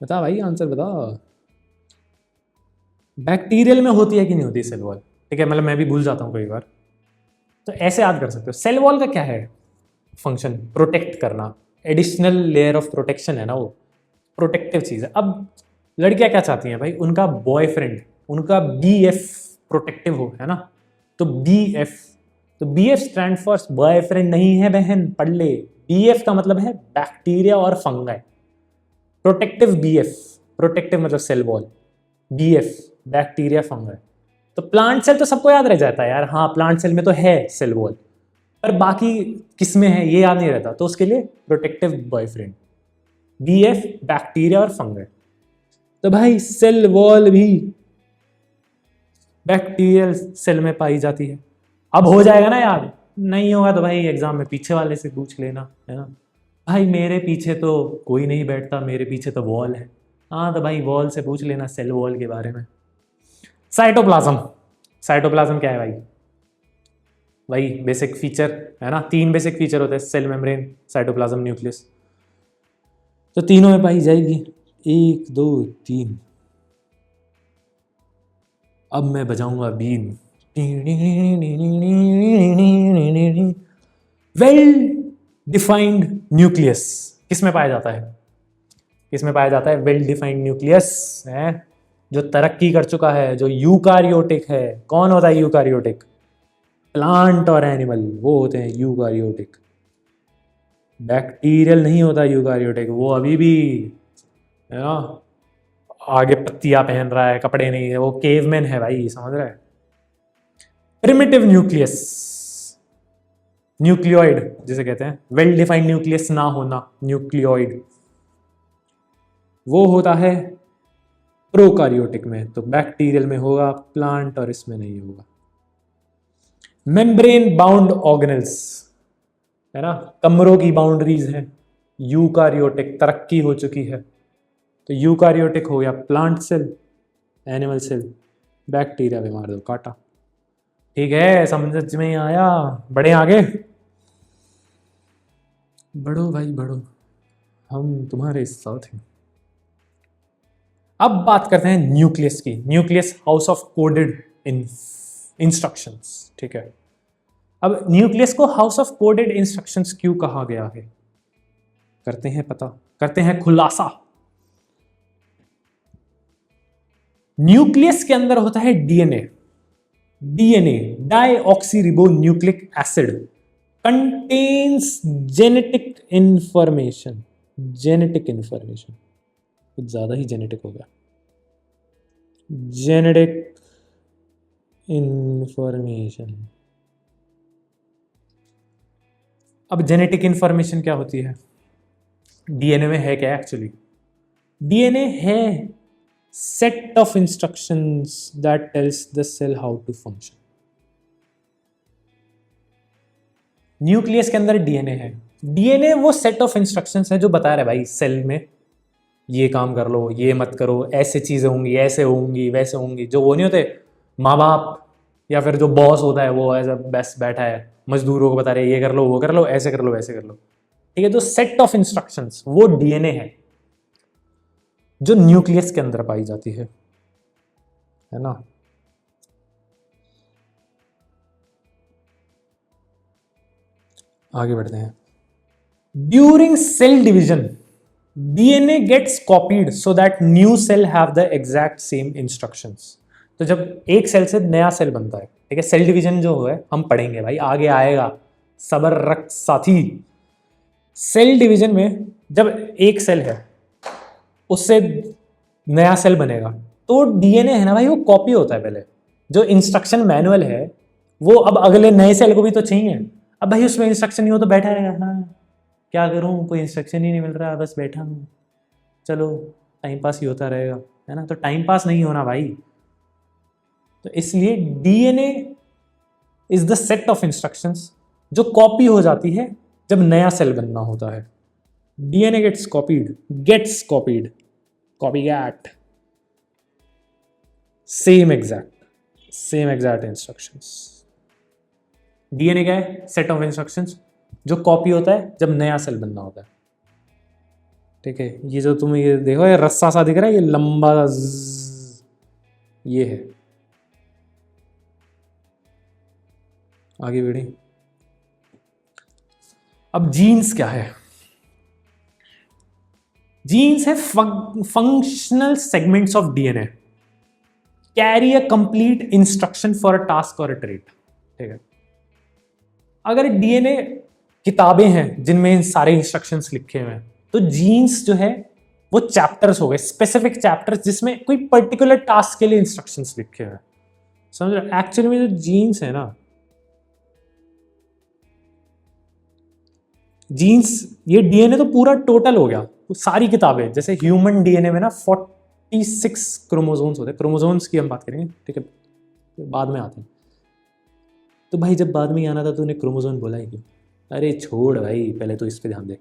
बता भाई आंसर बता। बैक्टीरियल में होती है कि नहीं होती सेल वॉल, ठीक है, मतलब मैं भी भूल जाता हूँ कई बार। तो ऐसे याद कर सकते हो, सेल वॉल का क्या है फंक्शन, प्रोटेक्ट करना, एडिशनल लेयर ऑफ प्रोटेक्शन है ना, वो प्रोटेक्टिव चीज है। अब लड़कियां क्या चाहती हैं भाई, उनका बॉयफ्रेंड, उनका BF प्रोटेक्टिव हो, है ना। तो BF, तो BF स्टैंड फॉर बॉयफ्रेंड नहीं है बहन, पढ़ ले। BF का मतलब है बैक्टीरिया और फंगाई, प्रोटेक्टिव BF, प्रोटेक्टिव मतलब cell wall, BF bacteria fungi. तो प्लांट सेल तो सबको याद रह जाता है यार, हाँ प्लांट सेल में तो है सेल वॉल, पर बाकी किसमें है ये याद नहीं रहता, तो उसके लिए प्रोटेक्टिव बॉयफ्रेंड, BF बैक्टीरिया और फंगाई। तो भाई सेल वॉल भी बैक्टीरियल सेल में पाई जाती है। अब हो जाएगा ना याद, नहीं होगा तो भाई एग्जाम में पीछे वाले से पूछ लेना, है ना। भाई मेरे पीछे तो कोई नहीं बैठता, मेरे पीछे तो वॉल है, हाँ तो भाई वॉल से पूछ लेना सेल वॉल के बारे में। साइटोप्लाज्म, साइटोप्लाज्म क्या है भाई, वही बेसिक फीचर है ना, 3 बेसिक फीचर होते हैं, सेल मेम्ब्रेन, साइटोप्लाज्म, न्यूक्लियस। तो तीनों में पाई जाएगी, 1 2 3। अब मैं बजाऊंगा बीन। वेल डिफाइंड न्यूक्लियस किस में पाया जाता है, किस में पाया जाता है वेल डिफाइंड न्यूक्लियस है, जो तरक्की कर चुका है, जो यूकारियोटिक है। कौन होता है यूकारियोटिक, प्लांट और एनिमल, वो होते हैं यूकारियोटिक। बैक्टीरियल नहीं होता यूकारियोटिक, वो अभी भी है ना आगे पत्तियां पहन रहा है, कपड़े नहीं है, वो केवमैन है भाई, समझ रहा है। प्रिमिटिव न्यूक्लियस, न्यूक्लियोइड जिसे कहते हैं, वेल डिफाइंड न्यूक्लियस ना होना, न्यूक्लियोइड, वो होता है प्रोकारियोटिक में, तो बैक्टीरियल में होगा, प्लांट और इसमें नहीं होगा। मेम्ब्रेन बाउंड ऑर्गेनल्स है ना, कमरों की बाउंड्रीज है, यूकारियोटिक तरक्की हो चुकी है, तो यूकारियोटिक हो गया plant cell, animal cell, bacteria पे मार दो काटा। ठीक है, समझ में आया, बढ़े आगे, बढ़ो भाई बढ़ो, हम तुम्हारे साथ हैं। अब बात करते हैं न्यूक्लियस की, nucleus house of coded instructions, ठीक है। अब न्यूक्लियस को हाउस ऑफ कोडेड इंस्ट्रक्शंस क्यों कहा गया है, करते हैं पता, करते हैं खुलासा। न्यूक्लियस के अंदर होता है DNA. DNA deoxyribonucleic acid contains genetic information. Genetic information कुछ ज्यादा ही जेनेटिक हो गया। Genetic information. अब जेनेटिक इंफॉर्मेशन क्या होती है? डीएनए में है क्या एक्चुअली? डीएनए है set of instructions that tells the cell how to function. Nucleus के अंदर डीएनए है। डीएनए वो सेट ऑफ इंस्ट्रक्शंस है जो बता रहा है भाई सेल में ये काम कर लो, ये मत करो, ऐसे चीजें होंगी, ऐसे होंगी, वैसे होंगी। जो वो नहीं होते माँ बाप या फिर जो बॉस होता है वो एज अ बेस्ट बैठा है मजदूरों को बता रहे ये कर लो, वो कर लो, ऐसे कर लो, वैसे कर लो। ठीक है, तो सेट ऑफ इंस्ट्रक्शंस वो डीएनए है जो न्यूक्लियस के अंदर पाई जाती है ना। आगे बढ़ते हैं। During cell division DNA gets copied so that new cell have the exact same instructions. तो जब एक सेल से नया सेल बनता है, ठीक है, सेल डिवीजन जो है हम पढ़ेंगे भाई, आगे आएगा, सबर रख साथी। सेल डिवीजन में जब एक सेल है उससे नया सेल बनेगा तो डीएनए है ना भाई वो कॉपी होता है। पहले जो इंस्ट्रक्शन मैनुअल है वो अब अगले नए सेल को भी तो चाहिए। अब भाई उसमें इंस्ट्रक्शन नहीं हो तो बैठा रहेगा, हाँ क्या करूं, कोई इंस्ट्रक्शन ही नहीं मिल रहा, बस बैठा हूं, चलो टाइम पास ही होता रहेगा, है ना। तो टाइम पास नहीं होना भाई। तो इसलिए DNA is the set of instructions जो कॉपी हो जाती है जब नया सेल बनना होता है। DNA gets copied, copycat, same exact instructions. DNA क्या है? सेट ऑफ इंस्ट्रक्शंस जो कॉपी होता है जब नया सेल बनना होता है। ठीक है, ये जो तुम ये देखो ये रस्सा सा दिख रहा है, ये लंबा ये है। आगे बढ़े। अब जीन्स क्या है? जीन्स है functional segments of DNA carry a complete instruction for a task और अ ट्रेट। ठीक है, अगर डीएनए किताबें हैं जिनमें इन सारे इंस्ट्रक्शंस लिखे हुए हैं तो जीन्स जो है वो चैप्टर्स हो गए, स्पेसिफिक चैप्टर्स जिसमें कोई पर्टिकुलर टास्क के लिए इंस्ट्रक्शंस लिखे हुए हैं। समझ रहे? एक्चुअली में जो जीन्स है ना, जीन्स ये डीएनए तो पूरा टोटल हो गया, वो सारी किताबें। जैसे ह्यूमन डीएनए में ना 46 क्रोमोसोम्स होते हैं। क्रोमोसोम्स की हम बात करेंगे, ठीक है, बाद में आते हैं। तो भाई जब बाद में ही आना था तो उन्हें क्रोमोसोम बोला ही क्यों? अरे छोड़ भाई, पहले तो इस पे ध्यान दे।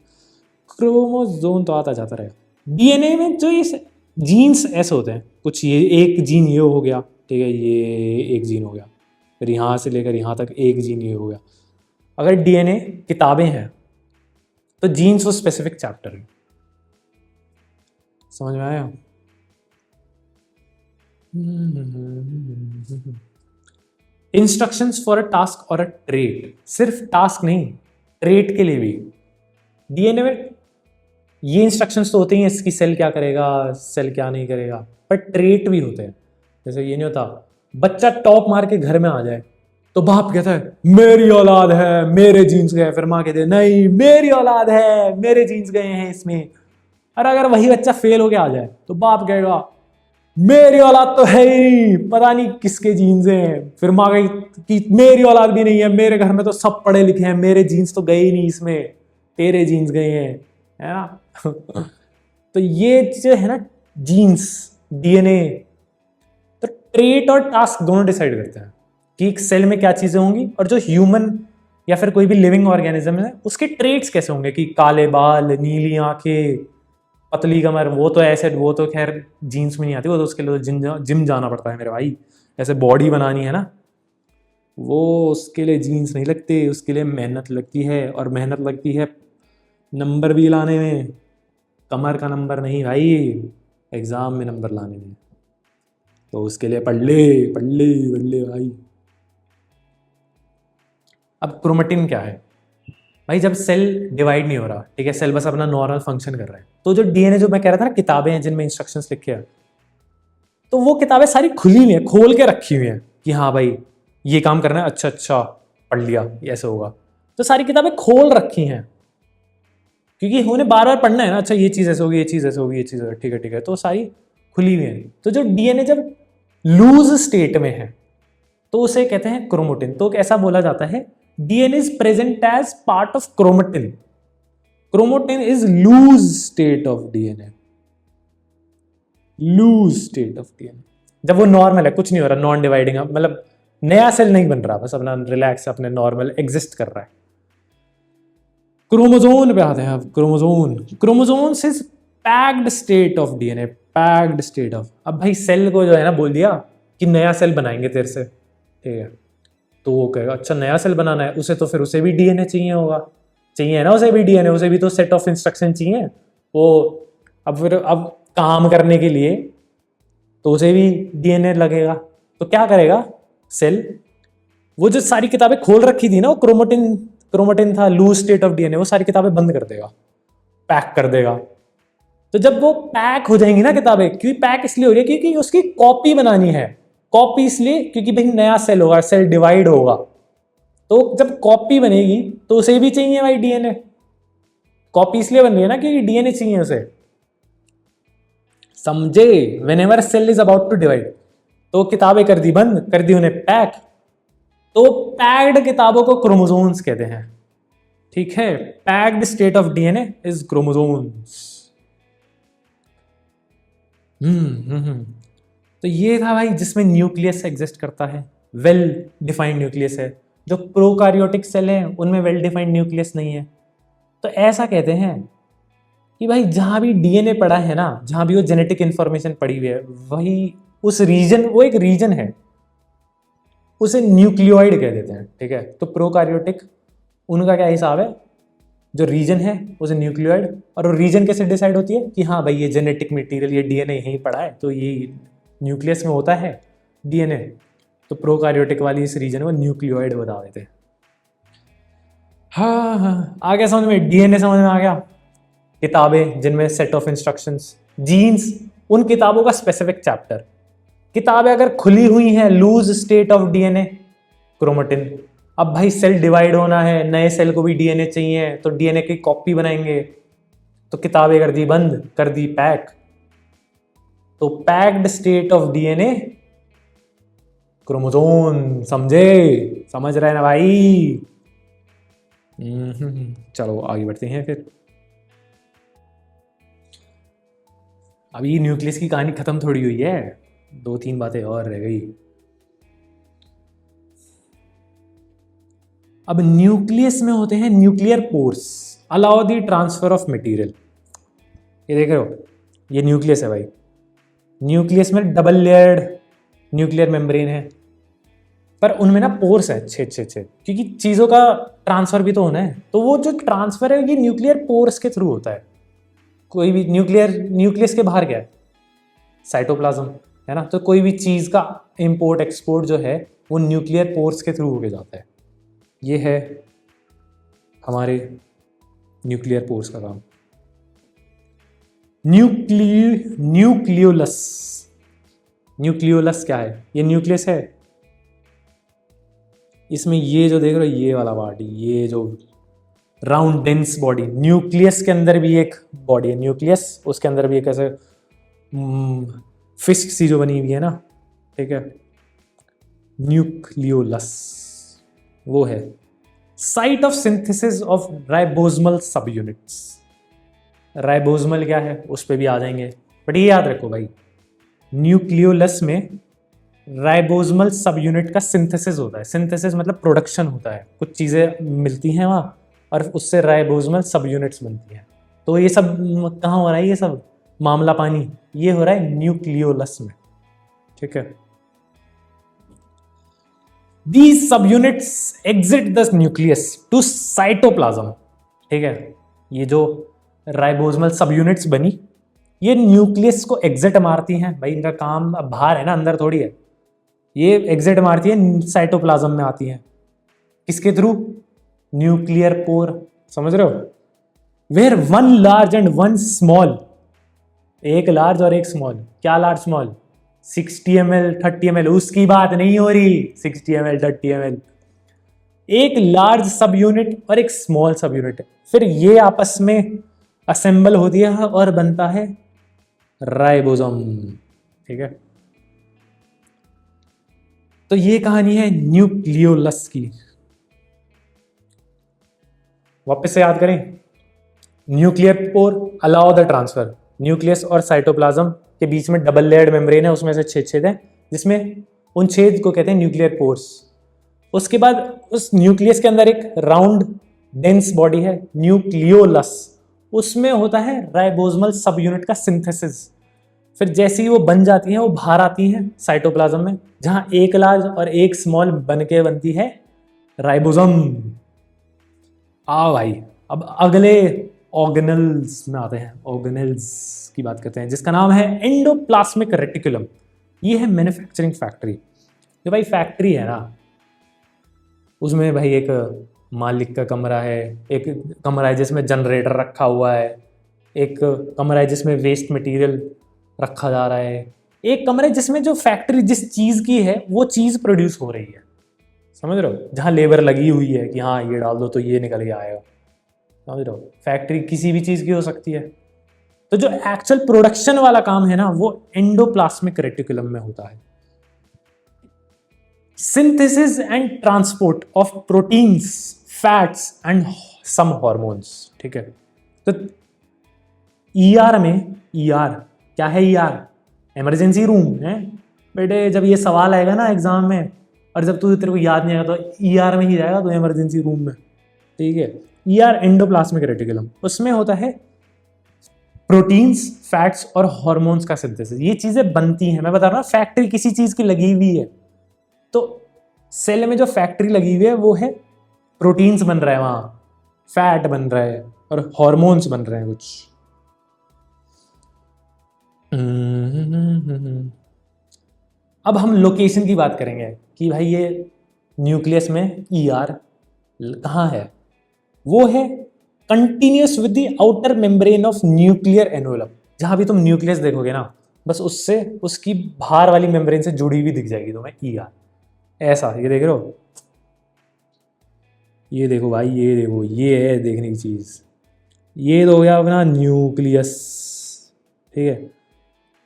क्रोमोसोम तो आता जाता रहेगा। डीएनए में जो ये जीन्स ऐसे होते हैं, कुछ ये एक जीन ये हो गया, ठीक है, ये एक जीन हो गया, फिर यहाँ से लेकर यहाँ तक एक जीन ये हो गया। अगर डीएनए किताबें हैं तो जीन्स वो स्पेसिफिक चैप्टर है। समझ में आया? इंस्ट्रक्शंस फॉर अ टास्क और अ ट्रेट, सिर्फ टास्क नहीं, ट्रेट के लिए भी डीएनए में ये इंस्ट्रक्शंस तो होते ही हैं, इसकी सेल क्या करेगा, सेल क्या नहीं करेगा, पर ट्रेट भी होते हैं। जैसे ये नहीं होता बच्चा टॉप मार के घर में आ जाए तो बाप कहता है मेरी औलाद है, मेरे जीन्स गए, फिर माँ कहते हैं नहीं मेरी औलाद है, मेरे जीन्स गए हैं इसमें। और अगर वही बच्चा फेल होके आ जाए तो बाप कहेगा मेरी औलाद तो है ही, पता नहीं किसके जीन्स हैं। फिर माँ कही कि मेरी औलाद भी नहीं है, मेरे घर में तो सब पढ़े लिखे हैं, मेरे जीन्स तो गए ही नहीं इसमें, तेरे जीन्स गए हैं, है ना। तो ये जो है ना जीन्स, डीएनए, तो ट्रेट और टास्क दोनों डिसाइड करते हैं कि एक सेल में क्या चीजें होंगी, और जो ह्यूमन या फिर कोई भी लिविंग ऑर्गेनिज्म है उसके ट्रेट्स कैसे होंगे, कि काले बाल, नीली आंखें, पतली कमर। वो तो ऐसे, वो तो खैर जीन्स में नहीं आती, वो तो उसके लिए जिम जाना पड़ता है मेरे भाई। ऐसे बॉडी बनानी है ना, वो उसके लिए जीन्स नहीं लगती, उसके लिए मेहनत लगती है, और मेहनत लगती है नंबर भी लाने में। कमर का नंबर नहीं भाई, एग्जाम में नंबर लाने में। तो उसके लिए पढ़ ले भाई। अब क्रोमेटिन क्या है? भाई जब सेल डिवाइड नहीं हो रहा, ठीक है, सेल बस अपना नॉर्मल फंक्शन कर रहा है, तो जो डीएनए जो मैं कह रहा था ना किताबें हैं जिनमें इंस्ट्रक्शंस लिखे हैं, तो वो किताबें सारी खुली हुई हैं, खोल के रखी हुई हैं कि हाँ भाई ये काम करना है, अच्छा अच्छा पढ़ लिया ये ऐसे होगा। तो सारी किताबें खोल रखी हैं क्योंकि उन्हें बार बार पढ़ना है ना, अच्छा ये चीज़ ऐसे होगी, ये चीज़ ऐसे होगी, ये चीज़ ठीक है ठीक है, तो सारी खुली हुई है। तो जो डीएनए जब लूज स्टेट में है तो उसे कहते हैं क्रोमोटिन। तो ऐसा बोला जाता है DNA is present as part of chromatin, chromatin is loose state of DNA, loose state of DNA. जब वो नॉर्मल है, कुछ नहीं हो रहा, नॉन डिवाइडिंग, मतलब नया सेल नहीं बन रहा, बस अपना रिलैक्स अपने नॉर्मल एग्जिस्ट कर रहा है। क्रोमोजोन पे आते हैं अब। Chromosome, chromosome is packed state of DNA, packed state of. अब भाई सेल को जो है ना बोल दिया कि नया सेल बनाएंगे तेरे से, ठीक है, तो वो कहेगा अच्छा नया सेल बनाना है, उसे तो फिर उसे भी डीएनए चाहिए होगा, चाहिए ना उसे भी डीएनए, उसे भी तो सेट ऑफ इंस्ट्रक्शन चाहिए वो। अब फिर अब काम करने के लिए तो उसे भी डीएनए लगेगा, तो क्या करेगा सेल, वो जो सारी किताबें खोल रखी थी ना, वो क्रोमोटिन, क्रोमोटिन था लूज स्टेट ऑफ डीएनए, वो सारी किताबें बंद कर देगा, पैक कर देगा। तो जब वो पैक हो जाएंगी ना किताबें, क्योंकि पैक इसलिए हो रही है क्योंकि उसकी कॉपी बनानी है, कॉपी इसलिए क्योंकि भाई नया सेल होगा, सेल डिवाइड होगा, तो जब कॉपी बनेगी तो उसे भी चाहिए भाई डीएनए। कॉपी इसलिए बन रही है ना क्योंकि डीएनए चाहिए उसे, समझे। Whenever cell is about to divide, तो किताबें कर दी बंद, कर दी उन्हें पैक, तो पैक्ड किताबों को क्रोमोसोम्स कहते हैं, ठीक है। Packed state of DNA is chromosomes. तो ये था भाई जिसमें न्यूक्लियस एग्जिस्ट करता है, वेल डिफाइंड न्यूक्लियस है। जो प्रोकार्योटिक सेल है उनमें वेल डिफाइंड न्यूक्लियस नहीं है। तो ऐसा कहते हैं कि भाई जहां भी डीएनए पड़ा है ना, जहां भी वो जेनेटिक इंफॉर्मेशन पड़ी हुई है, वही उस रीजन, वो एक रीजन है, उसे न्यूक्लियोइड कह देते हैं, ठीक है। तो प्रोकार्योटिक उनका क्या हिसाब है, जो रीजन है उसे न्यूक्लियोइड, और वो रीजन कैसे डिसाइड होती है कि हाँ भाई ये जेनेटिक मटेरियल, ये डीएनए यहीं पड़ा है तो ये न्यूक्लियस में होता है डीएनए, तो प्रोकार्योटिक वाली इस रीजन को न्यूक्लियोइड बता देते हैं। हाँ हाँ, आ गया समझ में, डीएनए समझ में आ गया। किताबें जिनमें सेट ऑफ इंस्ट्रक्शंस, जीन्स, उन किताबों का स्पेसिफिक चैप्टर। किताबें अगर खुली हुई हैं, लूज स्टेट ऑफ डीएनए, क्रोमोटिन। अब भाई सेल डिवाइड होना है, नए सेल को भी डीएनए चाहिए, तो डीएनए की कॉपी बनाएंगे, तो किताबें कर दी बंद, कर दी पैक, तो packed state of DNA chromosome. समझे, समझ रहे हैं ना भाई। चलो आगे बढ़ते हैं फिर। अभी न्यूक्लियस की कहानी खत्म थोड़ी हुई है, 2-3 बातें और रह गई। अब न्यूक्लियस में होते हैं nuclear pores, allow the transfer of material. ये देख रहे हो, ये न्यूक्लियस है भाई। न्यूक्लियस में डबल लेयर्ड न्यूक्लियर मेम्ब्रेन है, पर उनमें ना पोर्स है, छेद, क्योंकि चीज़ों का ट्रांसफर भी तो होना है। तो वो जो ट्रांसफर है ये न्यूक्लियर पोर्स के थ्रू होता है। कोई भी न्यूक्लियस के बाहर क्या है, साइटोप्लाज्म है ना, तो कोई भी चीज़ का इंपोर्ट एक्सपोर्ट जो है वो न्यूक्लियर पोर्स के थ्रू होके जाता है। ये है हमारे न्यूक्लियर पोर्स का काम। न्यूक्लियोलस, न्यूक्लियोलस क्या है, ये न्यूक्लियस है, इसमें ये जो देख रहे हो ये वाला पार्ट, ये जो राउंड डेंस बॉडी, न्यूक्लियस के अंदर भी एक बॉडी है, न्यूक्लियस, उसके अंदर भी एक ऐसे फिस्ट सी जो बनी हुई है ना, ठीक है, न्यूक्लियोलस वो है साइट ऑफ सिंथेसिस ऑफ राइबोसमल सब यूनिट्स। राइबोसमल क्या है उस पर भी आ जाएंगे, बट ये याद रखो भाई, न्यूक्लियोलस में राइबोसमल सब यूनिट का सिंथेसिस होता है। सिंथेसिस मतलब प्रोडक्शन होता है, कुछ चीज़ें मिलती हैं वहाँ और उससे राइबोसमल सब यूनिट्स बनती हैं। तो ये सब कहाँ हो रहा है, ये सब मामला पानी ये हो रहा है न्यूक्लियोलस में, ठीक है। These subunits exit the nucleus to cytoplasm, ठीक है। ये जो राइबोसमल सब यूनिट्स बनी ये न्यूक्लियस को एग्जिट मारती हैं भाई, इनका काम अब बाहर है ना, अंदर थोड़ी है। ये एग्जिट मारती है, साइटोप्लाज्म में आती हैं, किसके थ्रू, न्यूक्लियर पोर समझ रहे हो? Where one large and one small, एक लार्ज और एक स्मॉल। क्या लार्ज स्मॉल? 60 ml 30 ml, उसकी बात नहीं हो रही। 60 ml 30 ml, एक लार्ज सब यूनिट और एक स्मॉल सब यूनिट, फिर ये आपस में असेंबल होती है और बनता है राइबोसोम। ठीक है, तो ये कहानी है न्यूक्लियोलस की। वापस से याद करें, nuclear pore allow the transfer, nucleus और साइटोप्लाज्म के बीच में डबल लेयर्ड मेम्ब्रेन है, उसमें से छेद छेद है, जिसमें उन छेद को कहते हैं न्यूक्लियर पोर्स। उसके बाद उस न्यूक्लियस के अंदर एक राउंड डेंस बॉडी है न्यूक्लियोलस, उसमें होता है राइबोसोमल सब यूनिट का सिंथेसिस। फिर जैसे ही वो बन जाती हैं वो बाहर आती हैं साइटोप्लाज्म में, जहां एक लार्ज और एक स्मॉल बन के बनती है राइबोसोम। भाई अब अगले ऑर्गेनल्स में आते हैं, ऑर्गेनल्स की बात करते हैं, जिसका नाम है एंडोप्लाज्मिक रेटिकुलम। ये है मैन्युफैक्चरिंग फैक्ट्री। जो भाई फैक्ट्री है ना, उसमें भाई एक मालिक का कमरा है, एक कमरा है जिसमें जनरेटर रखा हुआ है, एक कमरा है जिसमें वेस्ट मटेरियल रखा जा रहा है, एक कमरा है जिसमें जो फैक्ट्री जिस चीज़ की है वो चीज़ प्रोड्यूस हो रही है। समझ रहे हो? जहाँ लेबर लगी हुई है कि हाँ ये डाल दो तो ये निकल के आएगा। समझ रहे हो? फैक्ट्री किसी भी चीज़ की हो सकती है। तो जो एक्चुअल प्रोडक्शन वाला काम है ना, वो एंडोप्लाज्मिक रेटिकुलम में होता है। Synthesis and transport of proteins, fats and some hormones. ठीक है, तो ईआर में, ईआर क्या है? ईआर इमरजेंसी रूम है बेटे। जब ये सवाल आएगा ना एग्जाम में, और जब तेरे को याद नहीं आएगा तो ईआर में ही जाएगा तो इमरजेंसी रूम में। ठीक है, ईआर एंडोप्लाज्मिक रेटिकुलम, उसमें होता है प्रोटीन्स, फैट्स और हॉर्मोन्स का सिंथेसिस। ये चीजें बनती हैं। मैं बता रहा हूँ फैक्ट्री किसी चीज की लगी हुई है, तो सेल में जो फैक्ट्री लगी हुई है वो है प्रोटीन्स बन रहा है, वहां फैट बन रहा है और हॉर्मोन्स बन रहे हैं कुछ। अब हम लोकेशन की बात करेंगे कि भाई ये न्यूक्लियस में ईआर कहाँ है। वो है continuous with the outer membrane of nuclear envelope. जहां भी तुम न्यूक्लियस देखोगे ना, बस उससे उसकी बाहर वाली मेम्ब्रेन से जुड़ी हुई दिख जाएगी तुम्हें ईआर। ऐसा ये देख रहे हो, ये देखो भाई, ये देखो, ये है देखने की चीज़। ये तो हो गया अपना न्यूक्लियस। ठीक है,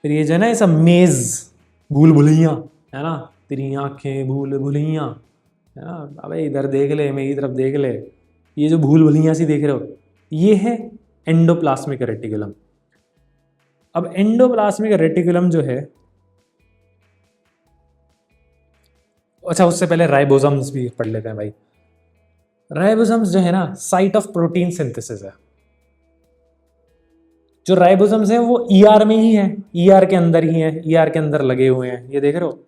फिर ये जो है ना, ये सब मेज, भूल भुलैया है ना, तेरी आंखें भूल भुलैया है ना, अबे इधर देख ले, मेरी तरफ देख ले, ये जो भूल भुलैया सी देख रहे हो, ये है एंडोप्लाज्मिक रेटिकुलम। अब एंडोप्लाज्मिक रेटिकुलम जो है, अच्छा उससे पहले राइबोसोम्स भी पढ़ लेते हैं भाई। राइबोसोम्स जो है ना, साइट ऑफ प्रोटीन सिंथेसिस है। जो राइबोसोम्स है वो ईआर में ही है, ईआर के अंदर ही है, ईआर के अंदर लगे हुए हैं। ये देख रहे हो,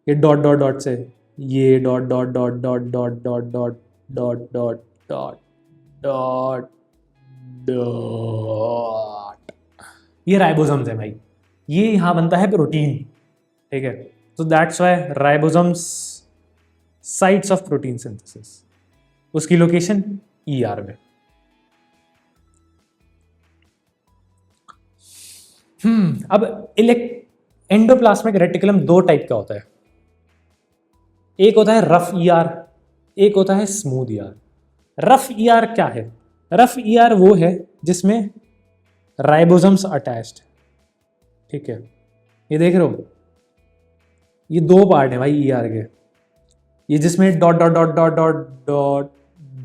ये डॉट डॉट डॉट से, ये dot dot dot dot dot dot dot dot dot dot dot dot, ये राइबोसोम्स है भाई। ये यहाँ बनता है प्रोटीन। ठीक है, तो that's why ribosomes sites of protein synthesis, उसकी लोकेशन ईआर में। अब एंडोप्लाज्मिक रेटिकुलम दो टाइप का होता है, एक होता है रफ ईआर, एक होता है स्मूथ ईआर। रफ ईआर क्या है? रफ ईआर वो है जिसमें राइबोसोम्स अटैच्ड। ठीक है, ये देख रहे हो, ये दो पार्ट है भाई ईआर के, ये जिसमें dot dot dot dot dot dot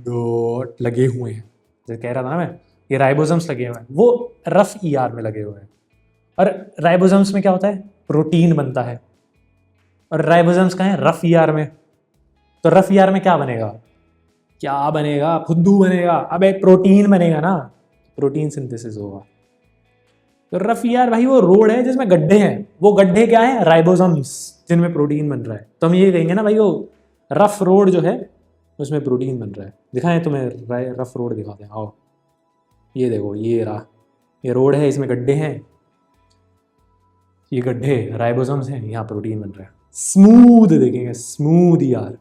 dot लगे हुए हैं, जैसे कह रहा था ना मैं, ये राइबोसोम्स लगे हुए हैं, वो रफ ईआर में लगे हुए हैं। और राइबोसोम्स में क्या होता है? प्रोटीन बनता है। और राइबोसोम्स कहाँ है? रफ ईआर में। तो रफ ईआर में क्या बनेगा? क्या बनेगा? फुद्दू बनेगा। अब एक प्रोटीन बनेगा ना, प्रोटीन सिंथेसिस होगा। तो रफ ईआर भाई वो रोड है जिसमें गड्ढे हैं, वो गड्ढे क्या है? राइबोसोम्स, जिनमें प्रोटीन बन रहा है। तो हम ये कहेंगे ना भाई, वो रफ रोड जो है उसमें प्रोटीन बन रहा है। दिखाएं तुम्हें रफ रोड दिखाते हैं, आओ। ये देखो, ये रहा, ये रोड है, इसमें गड्ढे हैं, ये गड्ढे राइबोसोम्स हैं, यहाँ प्रोटीन बन रहा है। स्मूथ देखेंगे, स्मूथ ईआर।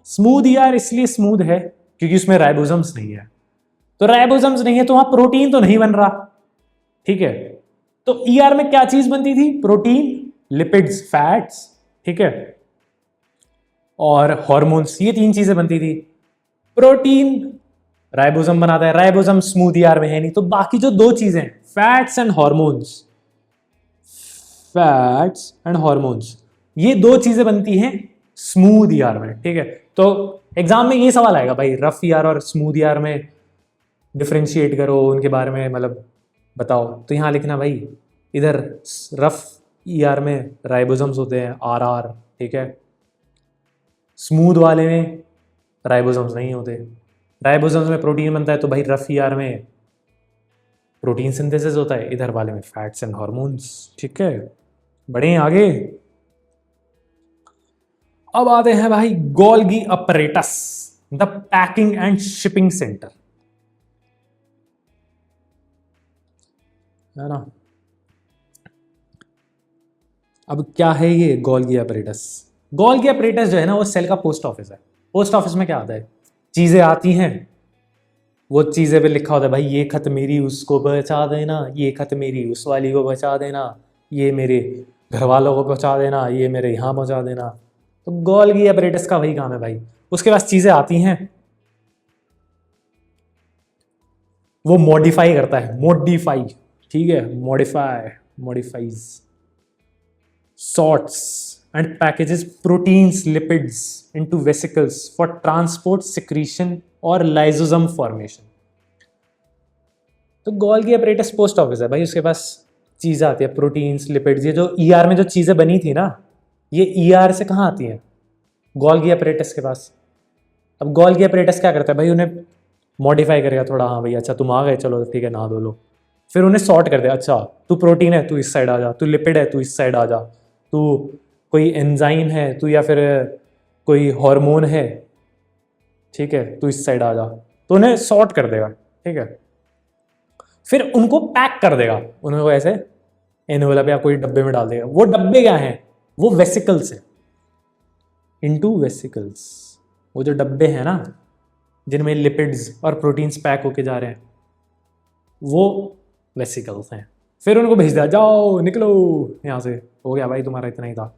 स्मूथ ईआर इसलिए स्मूथ है क्योंकि उसमें राइबोसोम्स नहीं है। तो राइबोसम्स नहीं है तो वहां प्रोटीन तो नहीं बन रहा, ठीक है। तो ईआर में क्या चीज बनती थी? प्रोटीन, लिपिड्स, फैट्स, ठीक है, और हार्मोन्स, ये तीन चीजें बनती थी। प्रोटीन राइबोसम बनाता है, राइबोसम स्मूथ ईआर में है नहीं, तो बाकी जो दो चीजें हैं, fats and hormones, fats and hormones, ये दो चीजें बनती हैं स्मूथ ईआर में, ठीक है। तो एग्जाम में ये सवाल आएगा भाई, रफ ईआर और स्मूथ ईआर में डिफ्रेंशिएट करो, उनके बारे में मतलब बताओ। तो यहां लिखना भाई, इधर रफ ईआर में राइबोसम्स होते हैं, आर, ठीक है। स्मूथ वाले में राइबोसोम्स नहीं होते। राइबोसोम्स में प्रोटीन बनता है, तो भाई रफ ईआर में प्रोटीन सिंथेसिस होता है, इधर वाले में फैट्स एंड हार्मोन्स, ठीक है। बढ़े आगे। अब आते हैं भाई Golgi apparatus, the packing and shipping centre, है ना। अब क्या है ये गोल्गी अपरेटस? गोल्गी अपरेटस जो है ना, वो सेल का पोस्ट ऑफिस है। पोस्ट ऑफिस में क्या आता है? चीजें आती हैं, वो चीजें पे लिखा होता है भाई, ये खत मेरी उसको पहुंचा देना, ये खत मेरी उस वाली को पहुंचा देना, ये मेरे घर वालों को पहुंचा देना, ये मेरे यहाँ पहुंचा देना। तो गोल्गी अपरेटस का वही काम है भाई। उसके पास चीजें आती हैं, वो मॉडिफाई करता है, मॉडिफाई, ठीक है, modifies, sorts and packages proteins, lipids into vesicles for transport, secretion और lysosome formation। तो गोल्गी अपरेटस पोस्ट ऑफिस है भाई, उसके पास चीजें आती है, प्रोटीन्स, लिपिड्स, ये जो ईआर में जो चीजें बनी थी ना, ये ईआर से कहाँ आती हैं? गोल्गी अपरेटस के पास। अब गोल्गी अपरेटस क्या करता है भाई, उन्हें मॉडिफाई करेगा थोड़ा, हाँ भाई अच्छा तुम आ गए, चलो ठीक है नहा धो लो। फिर उन्हें सॉर्ट कर दे, अच्छा तू प्रोटीन है तू इस साइड आ जा, तू लिपिड है तू इस साइड आ जा, तू कोई एंजाइम है तू, या फिर कोई हार्मोन है, ठीक है, तू इस साइड आ जा। तो उन्हें सॉर्ट कर देगा, ठीक है। फिर उनको पैक कर देगा, उनको ऐसे एनवेलप या कोई डब्बे में डाल देगा। वो डब्बे क्या हैं? वो वेसिकल्स है, इनटू वेसिकल्स। वो जो डब्बे हैं ना, जिनमें लिपिड्स और प्रोटीन्स पैक होके जा रहे हैं, वो वेसिकल्स हैं। फिर उनको भेज दिया, जाओ निकलो यहाँ से, हो गया भाई तुम्हारा इतना ही था।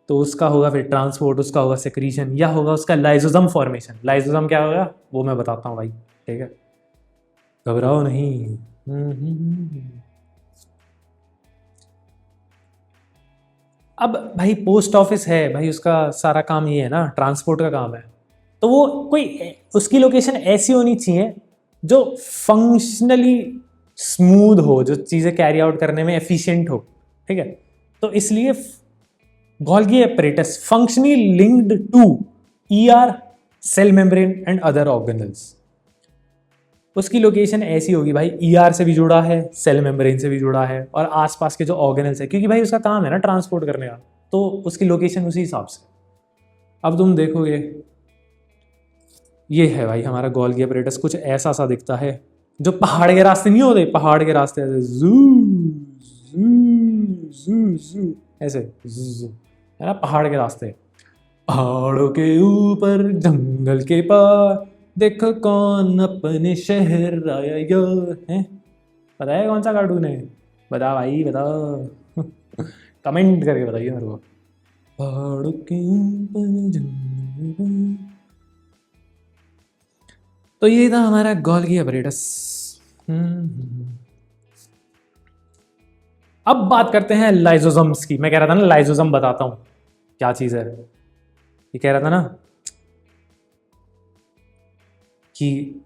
तो उसका होगा फिर ट्रांसपोर्ट, उसका होगा सेक्रीशन, या होगा उसका लाइसोसोम फॉर्मेशन। लाइसोसोम क्या होगा वो मैं बताता हूँ भाई, ठीक है, घबराओ नहीं। अब भाई पोस्ट ऑफिस है भाई, उसका सारा काम ये है ना, ट्रांसपोर्ट का काम है। तो वो कोई उसकी लोकेशन ऐसी होनी चाहिए जो फंक्शनली स्मूथ हो, जो चीजें कैरी आउट करने में एफिशिएंट हो, ठीक है। तो इसलिए Golgi apparatus functionally linked to ER, cell membrane and other organelles. उसकी लोकेशन ऐसी होगी भाई, ईआर से भी जुड़ा है, सेल मेम्ब्रेन से भी जुड़ा है, और आसपास के जो ऑर्गेनल्स है, क्योंकि भाई उसका काम है ना ट्रांसपोर्ट करने का, तो उसकी लोकेशन उसी हिसाब से। अब तुम देखोगे, ये है भाई हमारा गोल्गी अपरेटस, कुछ ऐसा सा दिखता है, जो पहाड़ के रास्ते नहीं होते, पहाड़ के रास्ते ऐसे जू जू जू जू ऐसे जू, है ना, पहाड़ के रास्ते। पहाड़ों के ऊपर जंगल के पार, देखो कौन अपने शहर आया यो, है पता है कौन सा कार्टून है? बता भाई बता, कमेंट करके बताइए मेरे को। पहाड़ों के ऊपर जंगल के। तो ये था हमारा गोल्गी अपरेटस। अब बात करते हैं लाइसोसोम्स की। मैं कह रहा था ना लाइसोसोम बताता हूं क्या चीज है, ये कह रहा था ना कि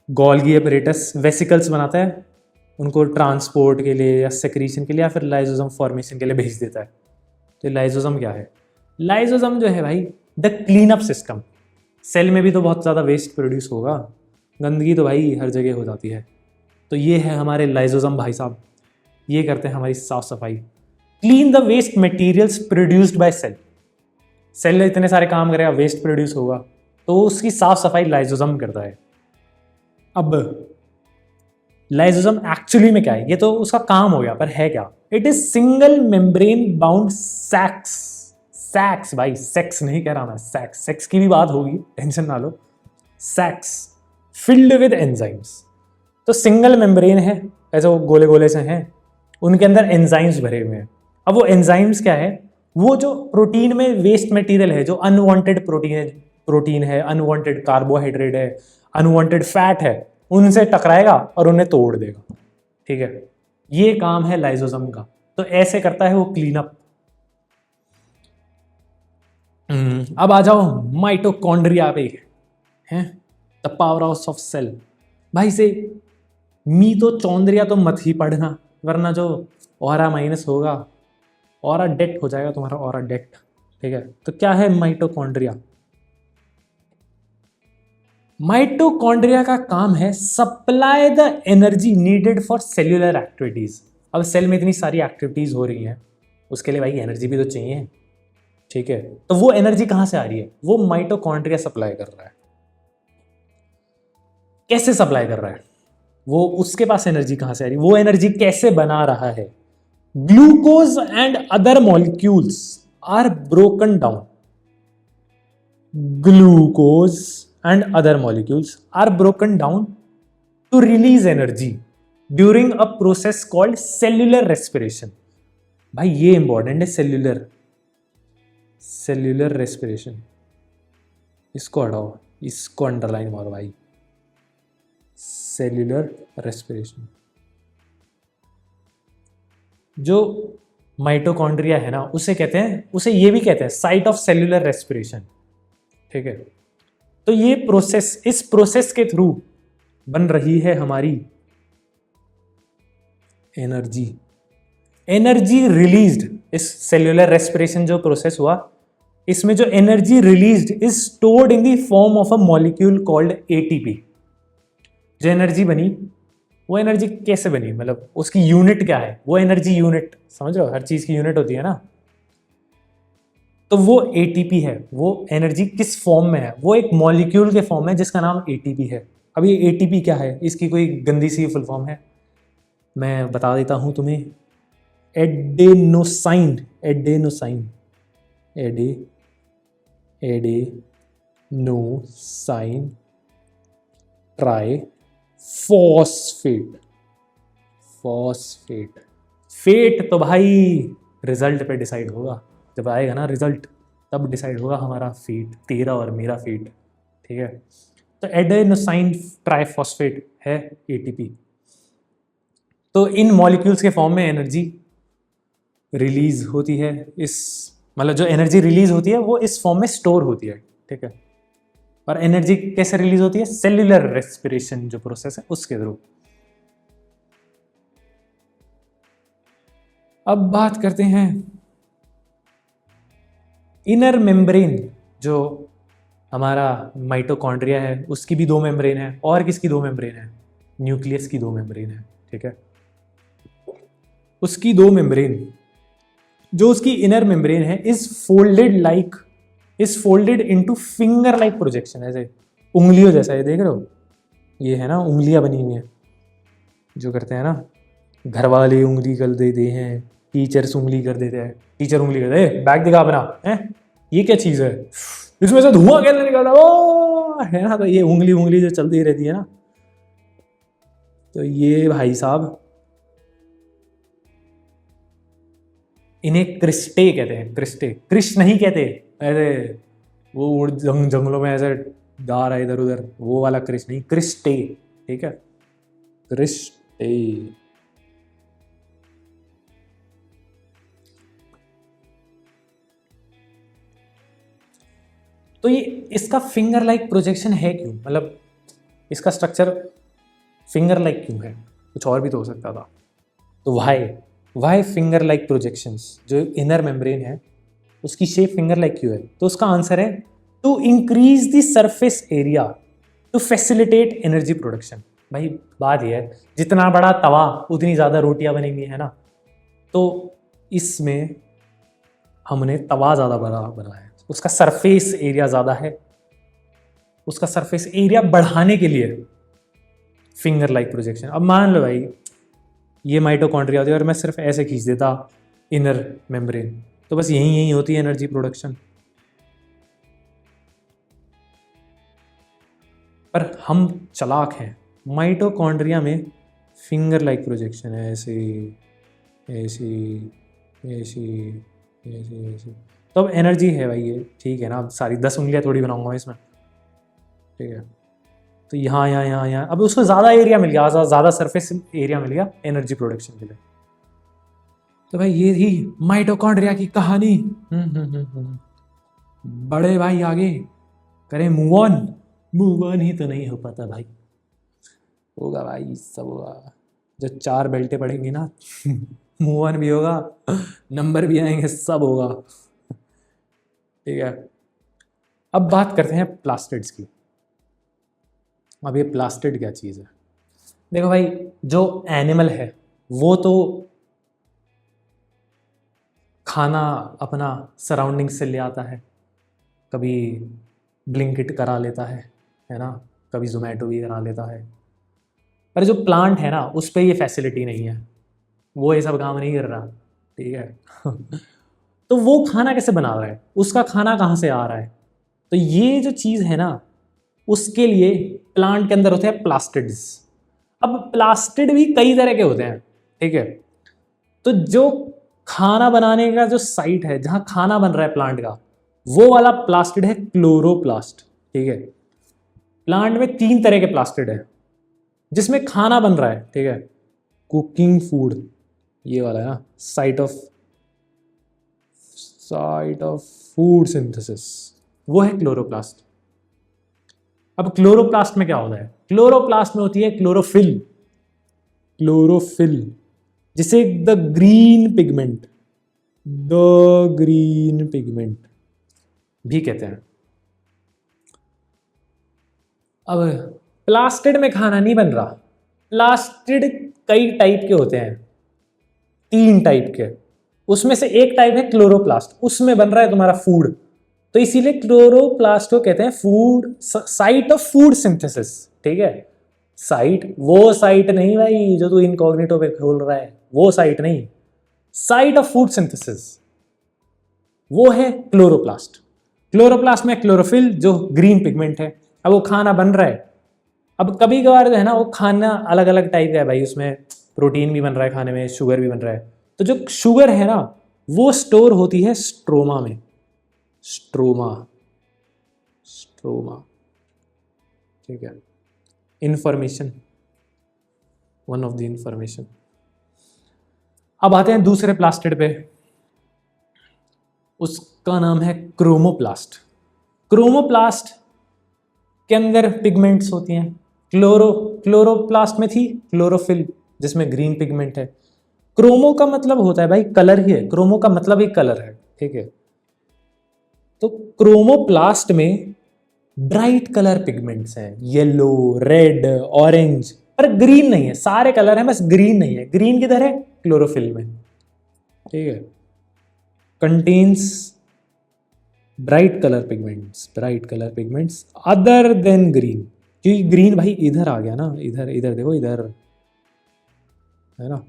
गोल्गी अपरेटस वेसिकल्स बनाता है, उनको ट्रांसपोर्ट के लिए या सेक्रीशन के लिए या फिर लाइसोसोम फॉर्मेशन के लिए भेज देता है। तो लाइसोसोम क्या है? लाइसोसोम जो है भाई, the clean up system. Cell में भी तो बहुत ज़्यादा वेस्ट प्रोड्यूस होगा, गंदगी तो भाई हर जगह हो जाती है। तो ये है हमारे लाइसोसोम भाई साहब, ये करते हैं हमारी साफ सफाई। Clean the waste materials produced by cell. Cell इतने सारे काम करेगा, वेस्ट प्रोड्यूस होगा, तो उसकी साफ सफाई लाइसोसोम करता है। अब लाइसोसोम एक्चुअली में क्या है, ये तो उसका काम हो गया, पर है क्या? It is single membrane bound sacs. भाई सेक्स नहीं कह रहा मैं, सैक्स, सेक्स की भी बात होगी, टेंशन ना लो। सैक्स फिल्ड विद एंजाइम्स। तो सिंगल मेम्ब्रेन है, ऐसे वो गोले गोले से हैं, उनके अंदर एंजाइम्स भरे हुए हैं। अब वो एंजाइम्स क्या है, वो जो प्रोटीन में वेस्ट मटेरियल है, जो अनवांटेड प्रोटीन है, अनवांटेड कार्बोहाइड्रेट है, अनवांटेड फैट है, उनसे टकराएगा और उन्हें तोड़ देगा। ठीक है, ये काम है लाइसोसोम का। तो ऐसे करता है वो क्लीन अप। अब आ जाओ माइटोकॉन्ड्रिया पे, हैं the power house of cell. भाई से मीटोचॉन्ड्रिया तो मत ही पढ़ना, वरना जो ऑरा माइनस होगा, ऑरा डेट हो जाएगा तुम्हारा, ऑरा डेट। ठीक है, तो क्या है माइटोकॉन्ड्रिया? माइटोकॉन्ड्रिया का काम है supply the energy needed for cellular activities. अब सेल में इतनी सारी एक्टिविटीज हो रही हैं, उसके लिए भाई एनर्जी भी तो चाहिए। ठीक है, तो वो एनर्जी कहां से आ रही है? वो माइटोकॉन्ड्रिया सप्लाई कर रहा है। कैसे सप्लाई कर रहा है वो? उसके पास एनर्जी कहां से आ रही है? वो एनर्जी कैसे बना रहा है? Glucose and other molecules are broken down. Glucose and other molecules are broken down to release energy during a process called cellular respiration। भाई ये इंपॉर्टेंट है, सेल्यूलर रेस्पिरेशन। इसको हटाओ, इसको अंडरलाइन मारो भाई, सेल्यूलर रेस्पिरेशन। जो माइटोकॉन्ड्रिया है ना, उसे कहते हैं, उसे ये भी कहते हैं साइट ऑफ सेल्यूलर रेस्पिरेशन। ठीक है, तो ये प्रोसेस, इस प्रोसेस के थ्रू बन रही है हमारी एनर्जी रिलीज्ड। इस सेल्यूलर रेस्पिरेशन जो प्रोसेस हुआ, इसमें जो energy released is stored in the form of a molecule called ATP. जो एनर्जी बनी, वो एनर्जी कैसे बनी, मतलब उसकी यूनिट क्या है? वो एनर्जी यूनिट, समझ रहे हो, हर चीज की यूनिट होती है ना। तो वो एटीपी है। वो एनर्जी किस फॉर्म में है? वो एक मॉलिक्यूल के फॉर्म में जिसका नाम एटीपी है। अब ये एटीपी क्या है? इसकी कोई गंदी सी फुल फॉर्म है, मैं बता देता हूं तुम्हें। Adenosine triphosphate. फेट तो भाई रिजल्ट पे डिसाइड होगा, जब आएगा ना रिजल्ट तब डिसाइड होगा हमारा फेट, तेरा और मेरा फेट। ठीक है, तो एडेनोसाइन ट्राइफॉस्फेट है एटीपी। तो इन मॉलिक्यूल्स के फॉर्म में एनर्जी रिलीज होती है। इस मतलब जो एनर्जी रिलीज होती है वो इस फॉर्म में स्टोर होती है। ठीक है, और एनर्जी कैसे रिलीज होती है? सेल्यूलर रेस्पिरेशन जो प्रोसेस है उसके थ्रू। अब बात करते हैं इनर मेम्ब्रेन। जो हमारा माइटोकॉन्ड्रिया है उसकी भी 2 मेम्ब्रेन है, और किसकी 2 मेम्ब्रेन है? न्यूक्लियस की 2 मेम्ब्रेन है। ठीक है, उसकी 2 मेम्ब्रेन, जो उसकी इनर मेम्ब्रेन है, is folded into finger like projection. ऐसे उंगलियों जैसा, ये देख रहे हो, ये है ना उंगलियां बनी हुई हैं, जो करते हैं ना, घर वाले उंगली कर देते हैं, टीचर्स उंगली कर देते हैं, टीचर उंगली कर दे, बैग दिखा अपना, है ये क्या चीज है, इसमें से धुआं कैसे निकलता ओ है ना। तो ये उंगली जो चलती रहती है ना, तो ये भाई साहब इन्हें क्रिस्टे कहते हैं। क्रिस्ट नहीं कहते, ऐसे वो जंगलों में ऐसे गा रहा है इधर उधर, वो वाला क्रिस्ट नहीं, क्रिस्टे। ठीक है, क्रिस्टे। तो ये इसका फिंगर लाइक प्रोजेक्शन है क्यों? मतलब इसका स्ट्रक्चर फिंगर लाइक क्यों है? कुछ और भी तो हो सकता था। तो वाई फिंगर लाइक प्रोजेक्शंस, जो इनर मेम्ब्रेन है उसकी शेप फिंगर लाइक क्यों है? तो उसका आंसर है to increase the surface area to facilitate energy production. भाई बात यह है, जितना बड़ा तवा उतनी ज़्यादा रोटियां बनेंगी, है ना। तो इसमें हमने तवा ज़्यादा बड़ा बनाया है, उसका सरफेस एरिया ज़्यादा है, उसका सरफेस एरिया बढ़ाने के लिए फिंगर लाइक प्रोजेक्शन। अब मान लो भाई ये माइटोकॉन्ड्रिया होती है और मैं सिर्फ ऐसे खींच देता इनर मेम्ब्रेन, तो बस यही होती है एनर्जी प्रोडक्शन। पर हम चालाक हैं। माइटोकॉन्ड्रिया में फिंगर लाइक प्रोजेक्शन है, ऐसे ऐसे ऐसे ऐसे ऐसे। तो अब एनर्जी है भाई, ये ठीक है ना। अब सारी 10 उंगलियां थोड़ी बनाऊंगा मैं इसमें, ठीक है। तो यहाँ यहाँ यहाँ यहाँ अब उसको ज़्यादा एरिया मिल गया, ज़्यादा सरफेस एरिया मिल गया एनर्जी प्रोडक्शन के लिए। तो भाई ये थी माइटोकॉन्ड्रिया की कहानी। बड़े भाई आगे करें मूव ऑन। मूव ऑन ही तो नहीं हो पाता भाई, होगा भाई, सब होगा। जब 4 बेल्टें पड़ेंगी ना मूव ऑन भी होगा, नंबर भी आएंगे, सब होगा, ठीक है। अब बात करते हैं प्लास्टिड्स की। अब ये प्लास्टिड क्या चीज़ है? देखो भाई, जो एनिमल है वो तो खाना अपना सराउंडिंग से ले आता है, कभी ब्लिंकिट करा लेता है ना, कभी जोमेटो भी करा लेता है। पर जो प्लांट है ना, उस पर ये फैसिलिटी नहीं है, वो ये सब काम नहीं कर रहा, ठीक है। तो वो खाना कैसे बना रहा है, उसका खाना कहाँ से आ रहा है? तो ये जो चीज़ है ना, उसके लिए प्लांट के अंदर होते हैं प्लास्टिड्स। अब प्लास्टिड भी कई तरह के होते हैं, ठीक है। तो जो खाना बनाने का जो साइट है, जहाँ खाना बन रहा है प्लांट का, वो वाला प्लास्टिड है क्लोरोप्लास्ट, ठीक है। प्लांट में 3 तरह के प्लास्टिड है जिसमें खाना बन रहा है, ठीक है, कुकिंग फूड, ये वाला है ना, साइट ऑफ फूड सिंथेसिस, वो है क्लोरोप्लास्ट। अब क्लोरोप्लास्ट में क्या होता है? क्लोरोप्लास्ट में होती है क्लोरोफिल, जिसे द ग्रीन पिगमेंट भी कहते हैं। अब प्लास्टिड में खाना नहीं बन रहा। प्लास्टिड कई टाइप के होते हैं, 3 टाइप के। उसमें से एक टाइप है क्लोरोप्लास्ट, उसमें बन रहा है तुम्हारा फूड। तो इसीलिए क्लोरोप्लास्ट को कहते हैं food, site of food synthesis, ठीक है। साइट, वो साइट नहीं भाई जो तू इनकॉग्निटो पे खोल रहा है, वो साइट नहीं, साइट ऑफ फूड सिंथेसिस, वो है क्लोरोप्लास्ट। क्लोरोप्लास्ट में क्लोरोफिल जो ग्रीन पिगमेंट है। अब वो खाना बन रहा है। अब कभी कभार जो है ना, वो खाना अलग अलग टाइप का है भाई, उसमें प्रोटीन भी बन रहा है खाने में, शुगर भी बन रहा है। तो जो शुगर है ना, वो स्टोर होती है स्ट्रोमा में, स्ट्रोमा, ठीक है। Information, one of the information. अब आते हैं दूसरे प्लास्टिड पे, उसका नाम है क्रोमोप्लास्ट। क्रोमोप्लास्ट के अंदर पिगमेंट्स होती हैं। क्लोरोप्लास्ट में थी क्लोरोफिल, जिसमें ग्रीन पिगमेंट है। क्रोमो का मतलब होता है भाई कलर ही है, क्रोमो का मतलब ही कलर है, ठीक है। तो क्रोमोप्लास्ट में ब्राइट कलर पिगमेंट्स हैं, येलो, रेड, ऑरेंज, पर ग्रीन नहीं है। सारे कलर हैं, बस ग्रीन नहीं है। ग्रीन किधर है? क्लोरोफिल में, ठीक है। Contains bright colour pigments other than green, क्योंकि ग्रीन भाई इधर आ गया ना, इधर देखो, इधर है ना।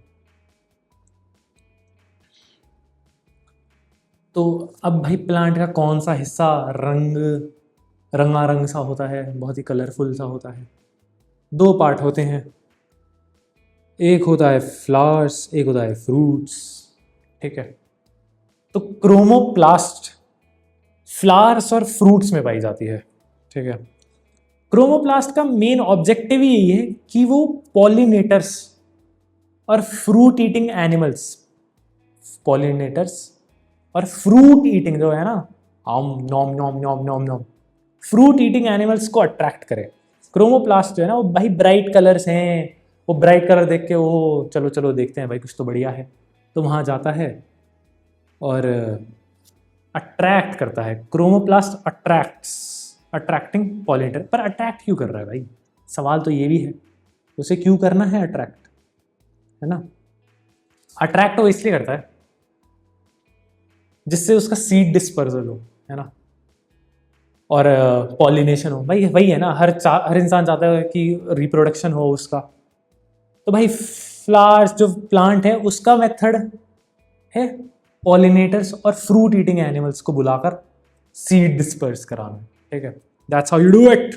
तो अब भाई प्लांट का कौन सा हिस्सा रंगारंग सा होता है, बहुत ही कलरफुल सा होता है? 2 पार्ट होते हैं, एक होता है फ्लावर्स, एक होता है फ्रूट्स, ठीक है। तो क्रोमोप्लास्ट फ्लावर्स और फ्रूट्स में पाई जाती है, ठीक है। क्रोमोप्लास्ट का मेन ऑब्जेक्टिव ही यही है कि वो पॉलिनेटर्स और फ्रूट ईटिंग एनिमल्स, और फ्रूट ईटिंग जो है ना, नॉम नॉम नॉम नॉम नॉम, फ्रूट ईटिंग एनिमल्स को अट्रैक्ट करे। क्रोमोप्लास्ट जो है ना, वो भाई ब्राइट कलर्स हैं, वो ब्राइट कलर देख के वो चलो देखते हैं भाई कुछ तो बढ़िया है, तो वहाँ जाता है और अट्रैक्ट करता है। Chromoplast attracting pollinator. पर अट्रैक्ट क्यों कर रहा है भाई? सवाल तो ये भी है, उसे क्यों करना है अट्रैक्ट, है ना। अट्रैक्ट वो इसलिए करता है जिससे उसका सीड डिस्पर्सल हो, है ना, और पॉलिनेशन हो। भाई वही है ना, हर इंसान चाहता है कि रिप्रोडक्शन हो उसका। तो भाई फ्लावर्स जो प्लांट है, उसका मेथड है पॉलिनेटर्स और फ्रूट ईटिंग एनिमल्स को बुलाकर सीड डिस्पर्स कराना, ठीक है। That's how you do it.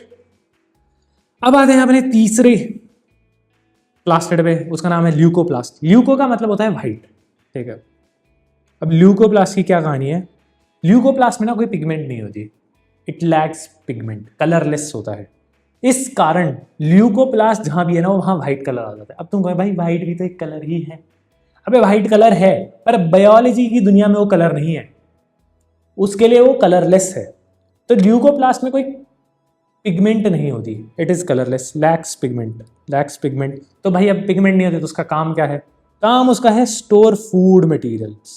अब आते हैं अपने तीसरे प्लास्टिड पे, उसका नाम है ल्यूकोप्लास्ट। ल्यूको का मतलब होता है वाइट, ठीक है। अब ल्यूकोप्लास्ट की क्या कहानी है? ल्यूकोप्लास्ट में ना कोई पिगमेंट नहीं होती, इट लैक्स पिगमेंट, कलरलेस होता है। इस कारण ल्यूकोप्लास्ट जहां भी है ना वहां व्हाइट कलर आ जाता है। अब तुम कहो भाई व्हाइट भी तो एक कलर ही है। अबे व्हाइट कलर है, पर बायोलॉजी की दुनिया में वो कलर नहीं है, उसके लिए वो कलरलेस है। तो ल्यूकोप्लास्ट में कोई पिगमेंट नहीं होती, it is colourless, lakhs pigment, lakhs pigment. तो भाई अब पिगमेंट नहीं होती तो उसका काम क्या है? काम उसका है स्टोर फूड मटेरियल्स,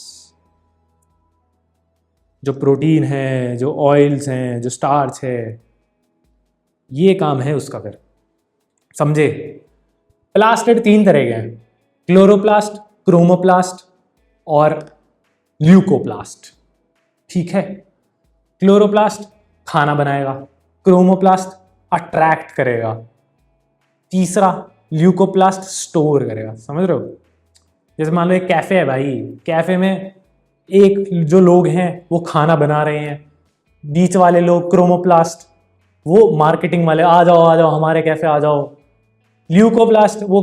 जो प्रोटीन है, जो ऑयल्स हैं, जो स्टार्च है, ये काम है उसका। फिर समझे? प्लास्टिड 3 तरह के हैं, क्लोरोप्लास्ट, क्रोमोप्लास्ट और ल्यूकोप्लास्ट, ठीक है। क्लोरोप्लास्ट खाना बनाएगा, क्रोमोप्लास्ट अट्रैक्ट करेगा, तीसरा ल्यूकोप्लास्ट स्टोर करेगा। समझ रहे हो? जैसे मान लो एक कैफे है भाई, कैफे में एक जो लोग हैं वो खाना बना रहे हैं, बीच वाले लोग क्रोमोप्लास्ट, वो मार्केटिंग वाले, आ जाओ आ जाओ हमारे कैफे आ जाओ। ल्यूकोप्लास्ट वो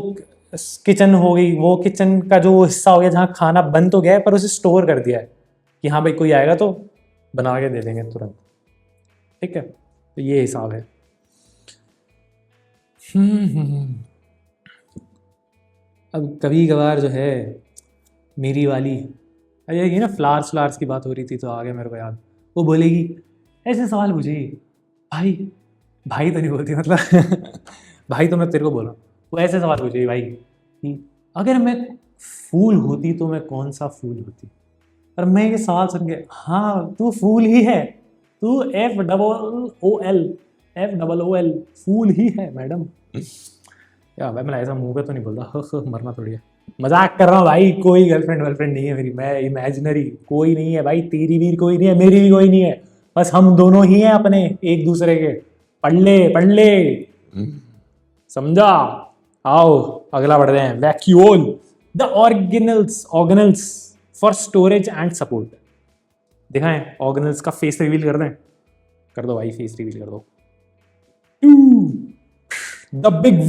किचन हो गई, वो किचन का जो हिस्सा हो गया जहाँ खाना बन तो गया है पर उसे स्टोर कर दिया है कि हाँ भाई कोई आएगा तो बना के दे देंगे तुरंत, ठीक है। तो ये हिसाब है। अब कभी कभार जो है मेरी वाली, अरे ये ना फ्लावर्स फ्लावर्स की बात हो रही थी तो आ गया मेरे को याद, वो बोलेगी ऐसे सवाल पूछेगी, भाई भाई तो नहीं बोलती मतलब भाई तो मैं तेरे को बोल रहा हूँ, वो ऐसे सवाल पूछेगी भाई कि अगर मैं फूल होती तो मैं कौन सा फूल होती। और मैं ये सवाल सुन के, हाँ तू फूल ही है, तू FOOL फूल ही है मैडम। या भाई मैं ऐसा मुंह पे तो नहीं बोलता, मरना थोड़ी है, मजाक कर रहा हूँ भाई। कोई गर्लफ्रेंड वर्लफ्रेंड नहीं है मेरी, मैं इमेजिनरी, कोई नहीं है भाई, तेरी भी कोई नहीं है, मेरी भी कोई नहीं है, बस हम दोनों ही हैं अपने एक दूसरे के। पढ़ ले समझा? आओ अगला बढ़ते हैं। Vacuole, the organelles for storage and support. दिखाएं ऑर्गेनल्स का फेस रिवील कर दें? कर दो भाई, फेस रिवील कर दो। द बिग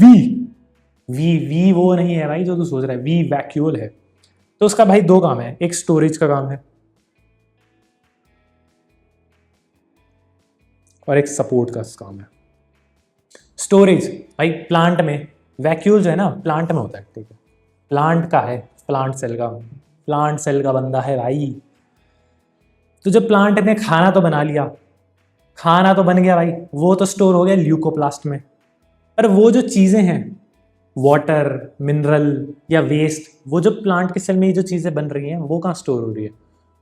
वी वो नहीं है भाई जो तू सोच रहा है, वी वैक्यूल है। तो उसका भाई 2 काम है, एक स्टोरेज का काम है और एक सपोर्ट का काम है। स्टोरेज भाई प्लांट में, वैक्यूल जो है ना प्लांट में होता है, ठीक है, प्लांट का है, प्लांट सेल का बंदा है भाई। तो जब प्लांट ने खाना तो बना लिया, खाना तो बन गया भाई, वो तो स्टोर हो गया ल्यूकोप्लास्ट में। पर वो जो चीजें हैं, वाटर, मिनरल या वेस्ट, वो जो प्लांट के सेल में ये जो चीजें बन रही हैं वो कहाँ स्टोर हो रही है?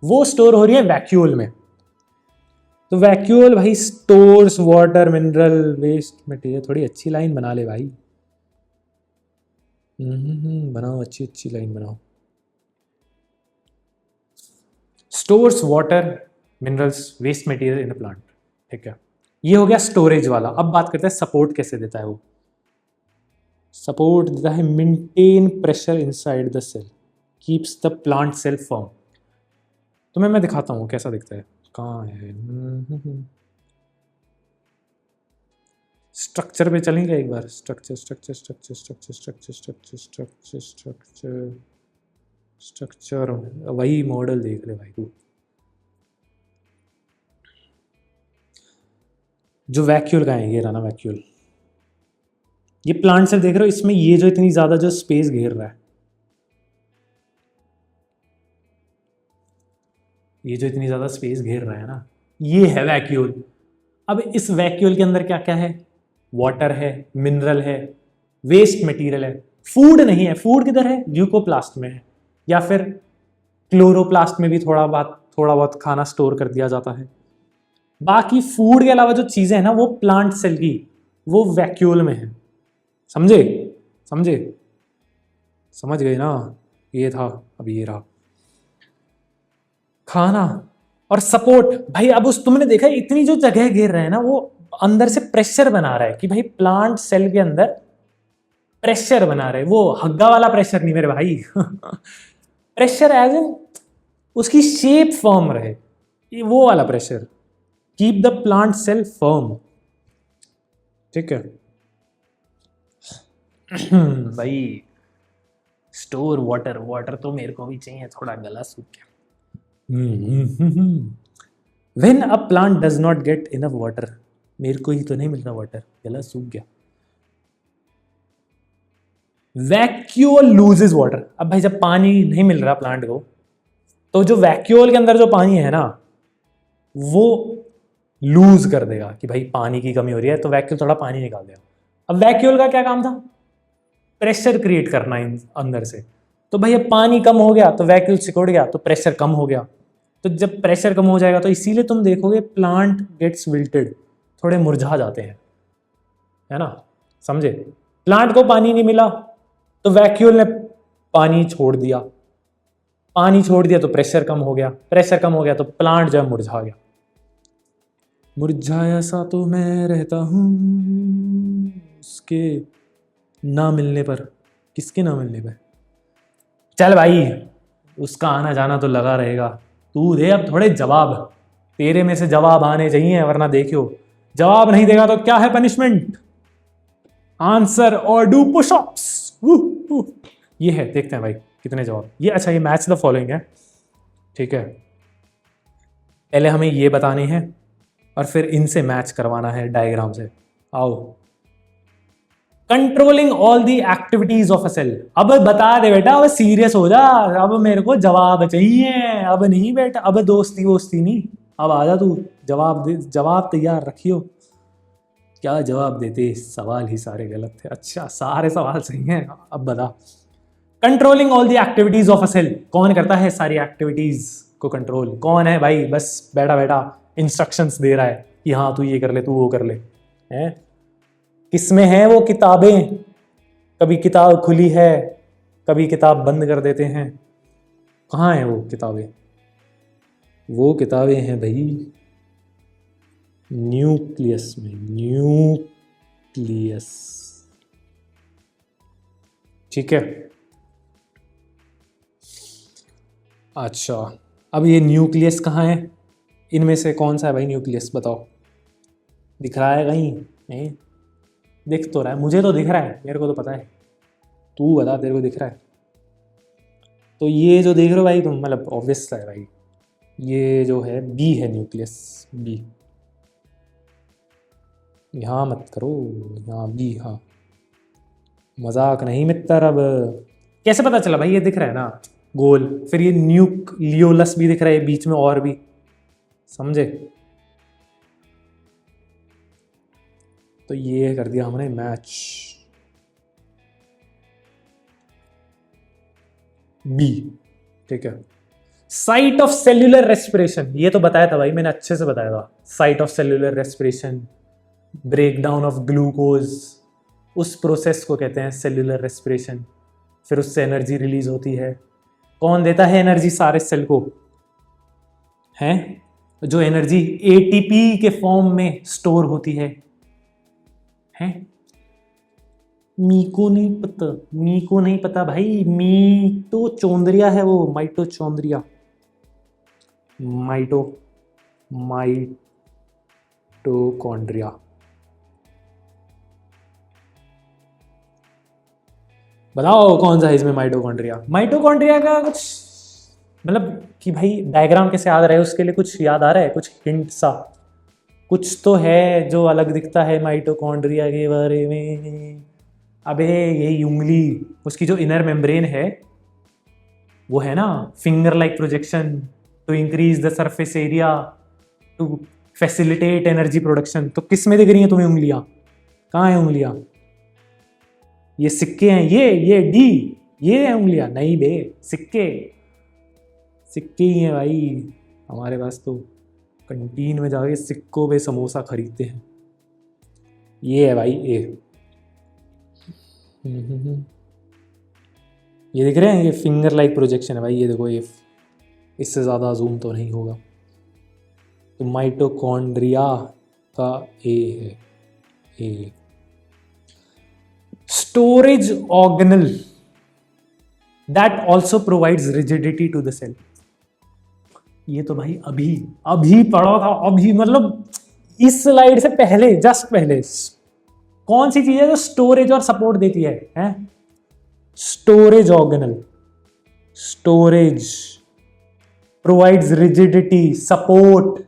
वो स्टोर हो रही है वैक्यूल में। तो वैक्यूल भाई stores water, mineral, waste material. थोड़ी अच्छी लाइन बना ले भाई, बनाओ अच्छी लाइन बनाओ। Stores water, minerals, waste material in a plant, ठीक है। ये हो गया स्टोरेज वाला। अब बात करते हैं सपोर्ट कैसे देता है वो। सपोर्ट देता है maintain pressure inside the cell, keeps the plant cell firm. तुम्हें मैं दिखाता हूँ कैसा दिखता है, कहाँ है। स्ट्रक्चर पे चलेंगे एक बार। स्ट्रक्चर वही मॉडल देख ले भाई तू। जो वैक्यूल का है, ये रहा ना वैक्यूल, ये प्लांट सेल देख रहे हो, इसमें ये जो इतनी ज्यादा जो स्पेस घेर रहा है, ये जो इतनी ज्यादा स्पेस घेर रहा है ना, ये है वैक्यूल। अब इस वैक्यूल के अंदर क्या क्या है? वाटर है, मिनरल है, वेस्ट मटेरियल है। फूड नहीं है, फूड किधर है? ल्यूकोप्लास्ट में है, या फिर क्लोरोप्लास्ट में भी थोड़ा बहुत खाना स्टोर कर दिया जाता है। बाकी फूड के अलावा जो चीजें हैं ना वो प्लांट सेल की, वो वैक्यूल में है। समझे? समझ गए ना? ये था, अब ये रहा खाना और सपोर्ट। भाई अब उस तुमने देखा इतनी जो जगह घेर रहे हैं ना, वो अंदर से प्रेशर बना रहा है कि भाई प्लांट सेल के अंदर प्रेशर बना रहे, वो हग्गा वाला प्रेशर नहीं मेरे भाई प्रेशर एज इन उसकी शेप फॉर्म रहे, ये वो वाला pressure, keep the plant cell firm, ठीक है। भाई स्टोर वाटर, वाटर तो मेरे को भी चाहिए, थोड़ा गला सूख गया। When a plant does not get enough water, मेरे को ही तो नहीं मिल रहा वाटर, गला सूख गया। वैक्यूल लूजेस वाटर, अब भाई जब पानी नहीं मिल रहा प्लांट को, तो जो वैक्यूल के अंदर जो पानी है ना, वो लूज कर देगा कि भाई पानी की कमी हो रही है, तो वैक्यूल थोड़ा पानी निकाल देगा। अब वैक्यूल का क्या काम था? प्रेशर क्रिएट करना अंदर से। तो भाई अब पानी कम हो गया तो वैक्यूल सिकुड़ गया, तो प्रेशर कम हो गया। तो जब प्रेशर कम हो जाएगा तो इसीलिए तुम देखोगे प्लांट गेट्स विल्टेड, थोड़े मुरझा जाते हैं, है ना, समझे? प्लांट को पानी नहीं मिला तो वैक्यूल ने पानी छोड़ दिया, पानी छोड़ दिया तो प्रेशर कम हो गया, प्रेशर कम हो गया तो प्लांट जो है मुरझा गया। मुरझाया सा तो मैं रहता हूँ उसके ना मिलने पर, किसके ना मिलने पर? चल भाई, उसका आना जाना तो लगा रहेगा, तू दे अब थोड़े जवाब, तेरे में से जवाब आने चाहिए, वरना देखियो जवाब नहीं देगा तो क्या है पनिशमेंट। आंसर और डू पुशअप्स। ये है, देखते हैं भाई कितने जवाब। ये अच्छा, ये मैच द फॉलोइंग है, ठीक है। पहले हमें ये बताने हैं और फिर इनसे मैच करवाना है डायग्राम से। आओ। Controlling all the activities of a cell. अब बता दे बेटा, अब सीरियस हो जा, अब मेरे को जवाब चाहिए, अब नहीं बेटा, अब दोस्ती वोस्ती नहीं, अब आजा तू, जवाब दे, जवाब तैयार रखियो। क्या जवाब देते, सवाल ही सारे गलत थे। अच्छा, सारे सवाल सही हैं, अब बता। Controlling all the activities of a cell, कौन करता है सारी एक्टिविटीज को कंट्रोल? कौन है भाई? बस बैठा बैठा इंस्ट्रक्शंस दे रहा है कि हाँ तू ये कर ले, तू वो कर ले, हैं? किसमें है वो किताबें? कभी किताब खुली है, कभी किताब बंद कर देते हैं। कहाँ है वो किताबें? वो किताबें हैं भाई न्यूक्लियस में, न्यूक्लियस, ठीक है। अच्छा, अब ये न्यूक्लियस कहाँ है? इनमें से कौन सा है भाई न्यूक्लियस, बताओ। दिख रहा है कहीं? नहीं दिख तो रहा है, मुझे तो दिख रहा है, मेरे को तो पता है, तू बता तेरे को दिख रहा है? तो ये जो देख रहे हो भाई तुम, मतलब ऑब्वियस है भाई, ये जो है बी है, न्यूक्लियस बी। यहाँ मत करो, यहाँ बी, हाँ मजाक नहीं मित्र। अब कैसे पता चला भाई? ये दिख रहा है ना गोल, फिर ये न्यूक्लियोलस भी दिख रहा है बीच में, और भी, समझे? तो ये कर दिया हमने मैच, बी, ठीक है। साइट ऑफ सेल्यूलर रेस्पिरेशन, ये तो बताया था भाई मैंने, अच्छे से बताया था। Site of cellular respiration, break down of glucose, उस प्रोसेस को कहते हैं सेल्यूलर रेस्पिरेशन। फिर उससे एनर्जी रिलीज होती है। कौन देता है एनर्जी सारे सेल को? हैं जो एनर्जी एटीपी के फॉर्म में स्टोर होती है, हैं? मीको नहीं पता, मीको नहीं पता भाई, माइटोचोंड्रिया है वो, माइटोचोंड्रिया, माइटोकॉन्ड्रिया। बताओ कौन सा है इसमें माइटोकॉन्ड्रिया? माइटोकॉन्ड्रिया का कुछ मतलब कि भाई डायग्राम कैसे याद रहे, उसके लिए कुछ याद आ रहा है, कुछ हिंट सा कुछ तो है जो अलग दिखता है माइटोकॉन्ड्रिया के बारे में? अबे यही उंगली, उसकी जो इनर मेम्ब्रेन है वो है ना, finger like projection to increase the surface area to facilitate energy production. तो किस में दिख रही हैं तुम्हें उंगलियां? कहाँ है उंगलियां? ये सिक्के हैं, ये डी, ये है उंगलियां? नहीं बे, सिक्के, सिक्के ही हैं भाई हमारे पास, तो कंटीन में जाके सिक्कों पे समोसा खरीदते हैं। ये है भाई ए। ये दिख रहे हैं, ये फिंगर लाइक प्रोजेक्शन है भाई, ये देखो, ये इससे ज़्यादा जूम तो नहीं होगा। तो माइटोकॉन्ड्रिया का ए है, ए। Storage organelle that also provides rigidity to the cell. ये तो भाई अभी अभी पढ़ा था, अभी मतलब इस स्लाइड से पहले, जस्ट पहले। कौन सी चीज है जो स्टोरेज और सपोर्ट देती है, हैं? Storage organelle, storage, provides rigidity, support.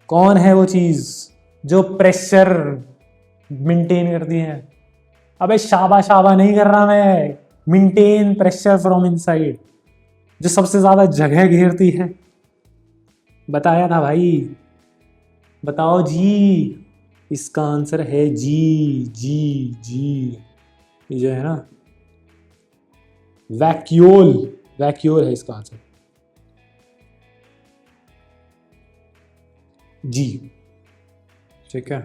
कौन है वो चीज जो प्रेशर मेंटेन करती है? अबे शाबा शाबा नहीं कर रहा मैं, मेंटेन प्रेशर फ्रॉम इनसाइड, जो सबसे ज्यादा जगह घेरती है। बताया था भाई, बताओ जी। इसका आंसर है जी, जी जी। ये जो है ना वैक्यूल, वैक्यूल है इसका आंसर, जी। ठीक है,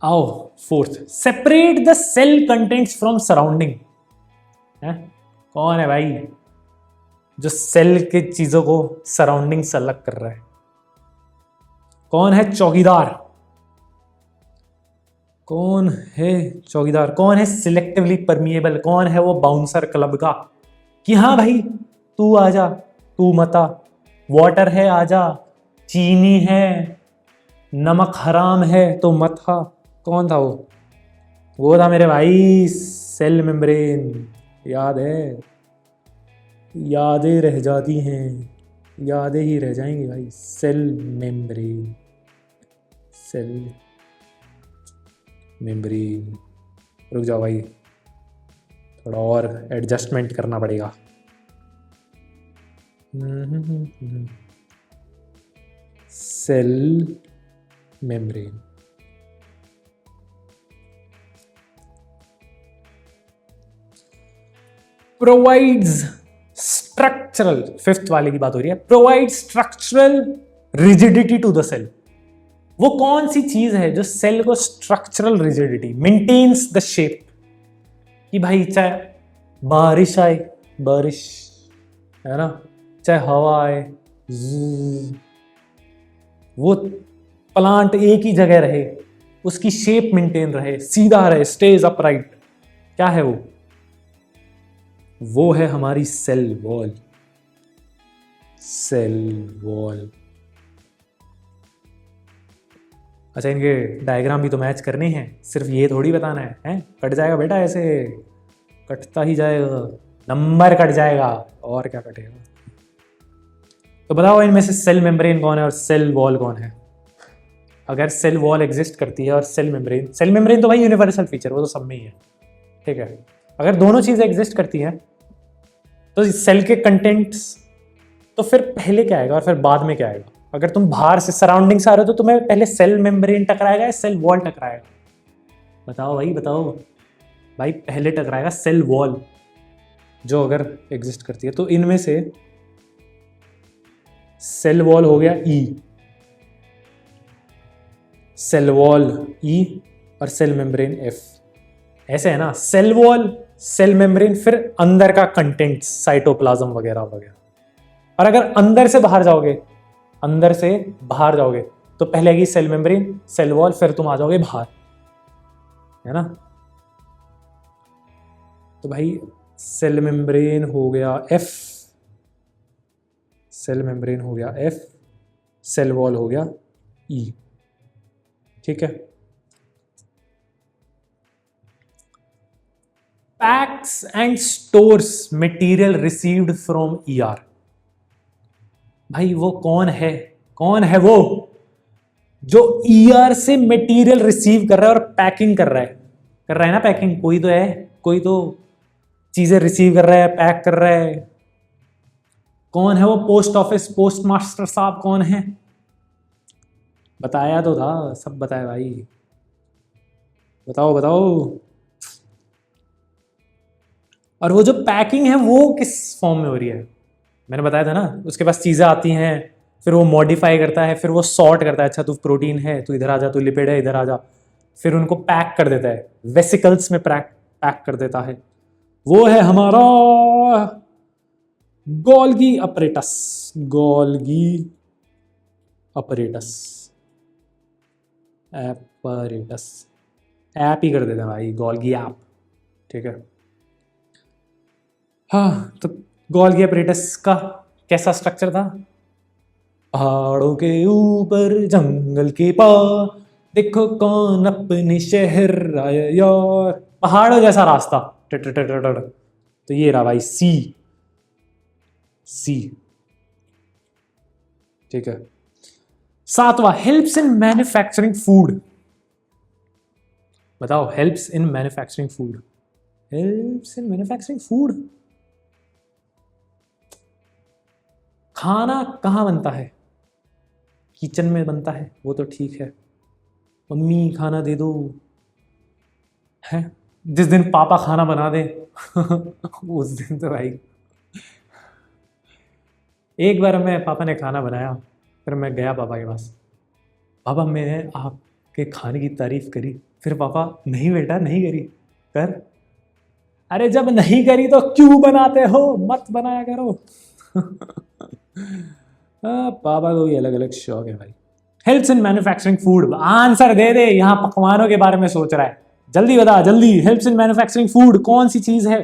आओ fourth, separate the cell contents from surrounding. कौन है भाई जो सेल के चीजों को सराउंडिंग से अलग कर रहा है? कौन है चौकीदार? कौन है चौकीदार? कौन है सिलेक्टिवली परमिएबल? कौन है वो बाउंसर क्लब का कि हाँ भाई तू आजा, तू मता, वाटर है आजा, चीनी है, नमक हराम है तो मत खा। कौन था वो? वो था मेरे भाई सेल मेम्ब्रेन। याद है? यादें रह जाती हैं, यादें ही रह जाएंगी भाई। Cell membrane, cell membrane. रुक जाओ भाई, थोड़ा और एडजस्टमेंट करना पड़ेगा। Cell membrane, provides structural, fifth वाले की बात हो रही है, provide structural rigidity to the cell. वो कौन सी चीज है जो सेल को structural rigidity, maintains the shape, कि भाई चाहे बारिश आए, बारिश है ना, चाहे हवा आए, वो प्लांट एक ही जगह रहे, उसकी शेप मेंटेन रहे, सीधा रहे, स्टेज अपराइट। क्या है वो? वो है हमारी सेल वॉल, सेल वॉल। अच्छा, इनके डायग्राम भी तो मैच करने हैं, सिर्फ ये थोड़ी बताना है, हैं? कट जाएगा बेटा, ऐसे कटता ही जाएगा, नंबर कट जाएगा, और क्या कटेगा। तो बताओ इनमें से सेल मेम्ब्रेन कौन है और सेल वॉल कौन है? अगर सेल वॉल एग्जिस्ट करती है और सेल मेम्ब्रेन तो भाई यूनिवर्सल फीचर, वो तो सब में ही है, ठीक है। अगर दोनों चीजें एग्जिस्ट करती हैं तो सेल के कंटेंट्स, तो फिर पहले क्या आएगा और फिर बाद में क्या आएगा? अगर तुम बाहर से सराउंडिंग से आ रहे हो तो तुम्हें पहले सेल मेम्ब्रेन टकराएगा या सेल वॉल टकराएगा? बताओ भाई, बताओ भाई। पहले टकराएगा सेल वॉल, जो अगर एग्जिस्ट करती है। तो इनमें से सेल वॉल हो गया ई, सेल वॉल ई, और सेल मेम्ब्रेन एफ। ऐसे है ना, सेल वॉल, सेल मेम्ब्रेन, फिर अंदर का कंटेंट, साइटोप्लाज्म वगैरह वगैरह। और अगर अंदर से बाहर जाओगे, अंदर से बाहर जाओगे तो पहले आएगी सेल मेम्ब्रेन, सेल वॉल, फिर तुम आ जाओगे बाहर, है ना। तो भाई सेल मेम्ब्रेन हो गया एफ, सेल मेम्ब्रेन हो गया एफ, सेल वॉल हो गया ई, ठीक है। Packs and stores material received from ER. भाई वो कौन है? कौन है वो जो ईआर से मटेरियल रिसीव कर रहा है और पैकिंग कर रहा है? कर रहा है ना पैकिंग, कोई तो है, कोई तो चीजें रिसीव कर रहा है, पैक कर रहा है। कौन है वो? पोस्ट ऑफिस, पोस्ट मास्टर साहब कौन है? बताया तो था, सब बताया भाई। बताओ बताओ। और वो जो पैकिंग है वो किस फॉर्म में हो रही है? मैंने बताया था ना, उसके पास चीज़ें आती हैं, फिर वो मॉडिफाई करता है, फिर वो सॉर्ट करता है। अच्छा तू प्रोटीन है, तू इधर आ जा, तू लिपिड है, इधर आ जा। फिर उनको पैक कर देता है, वेसिकल्स में पैक कर देता है। वो है हमारा Golgi apparatus, Golgi apparatus, apparatus, app ही कर देते हैं भाई, गोल्गी ऐप, ठीक है। हाँ, तो गोल्गी अपरेटस का कैसा स्ट्रक्चर था? पहाड़ों के ऊपर जंगल के पार, देखो कौन अपने शहर आया यार। पहाड़ों जैसा रास्ता, तो ये रहा भाई सी। सी, ठीक है। सातवां, हेल्प्स इन मैन्युफैक्चरिंग फूड। बताओ, helps in manufacturing food, helps in manufacturing food. खाना कहाँ बनता है? किचन में बनता है, वो तो ठीक है। मम्मी खाना दे दो, है जिस दिन पापा खाना बना दे उस दिन तो भाई। एक बार मैं पापा ने खाना बनाया, फिर मैं गया पापा के पास, पापा मैंने आपके खाने की तारीफ करी। फिर पापा, नहीं बेटा नहीं करी, कर। अरे जब नहीं करी तो क्यों बनाते हो, मत बनाया करो पापा को भी अलग अलग शौक है भाई। Helps in manufacturing food, answer दे दे, यहां पकवानों के बारे में सोच रहा है, जल्दी बता जल्दी। हेल्प्स इन मैन्युफैक्चरिंग फूड कौन सी चीज है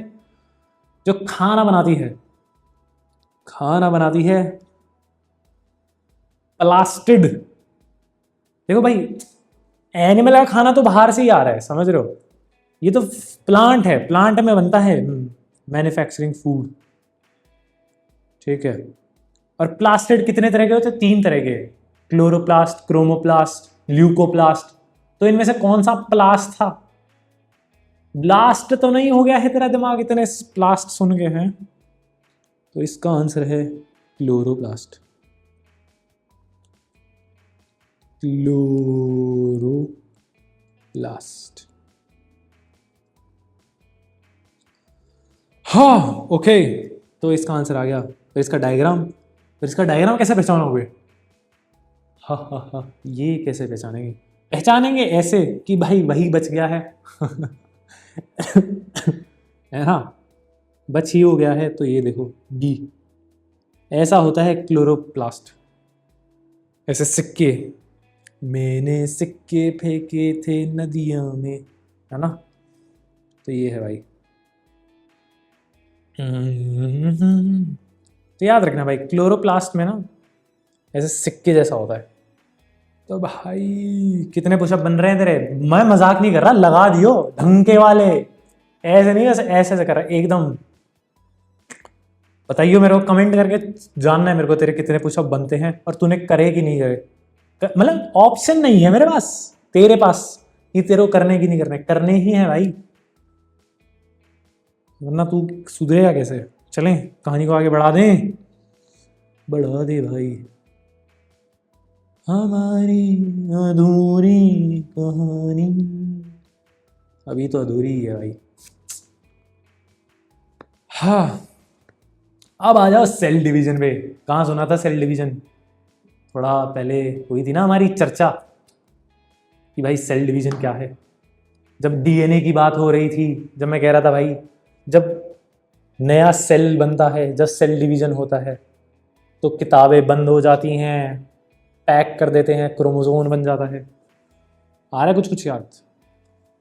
जो खाना बनाती है? खाना बनाती है प्लास्टिड। देखो भाई, एनिमल का खाना तो बाहर से ही आ रहा है, समझ रहे हो? ये तो प्लांट है, प्लांट में बनता है मैन्युफैक्चरिंग फूड, ठीक है। और प्लास्टिड कितने तरह के होते हैं? 3 तरह के, क्लोरोप्लास्ट, क्रोमोप्लास्ट, ल्यूकोप्लास्ट। तो इनमें से कौन सा प्लास्ट था? ब्लास्ट तो नहीं हो गया है तेरा दिमाग इतने प्लास्ट सुन के हैं? तो इसका आंसर है क्लोरोप्लास्ट। क्लोरोप्लास्ट, हाँ ओके। तो इसका आंसर आ गया। फिर इसका डायग्राम, फिर इसका डायग्राम कैसे पहचानोगे? हाँ हाँ हाँ, ये कैसे पहचानेंगे? पहचानेंगे ऐसे कि भाई वही बच गया है है ना, बच ही हो गया है। तो ये देखो डी, ऐसा होता है क्लोरोप्लास्ट। ऐसे सिक्के, मैंने सिक्के फेंके थे नदियों में, है ना। तो ये है भाई। तो याद रखना भाई, क्लोरोप्लास्ट में ना ऐसे सिक्के जैसा होता है। तो भाई कितने पुशअप बन रहे हैं तेरे? मैं मजाक नहीं कर रहा, लगा दियो ढंग के वाले, ऐसे नहीं, ऐसे ऐसे कर रहा एकदम। बताइयो मेरे को, कमेंट करके जानना है मेरे को तेरे कितने पुशअप बनते हैं और तूने करे कि नहीं करे। मतलब ऑप्शन नहीं है मेरे पास, तेरे पास, ये तेरे को करने की नहीं करने, करने ही है भाई, वरना तू सुधरेगा कैसे। चलें कहानी को आगे बढ़ा दें, बढ़ा दे भाई। हमारी अधूरी कहानी, अभी तो अधूरी ही है भाई। हाँ, अब आ जाओ सेल डिवीजन पे। कहाँ सुना था सेल डिवीजन? थोड़ा पहले हुई थी ना हमारी चर्चा कि भाई सेल डिवीजन क्या है। जब डीएनए की बात हो रही थी, जब मैं कह रहा था भाई जब नया सेल बनता है, जब सेल डिवीजन होता है तो किताबें बंद हो जाती हैं, पैक कर देते हैं, क्रोमोसोम बन जाता है। आ रहा है कुछ कुछ याद?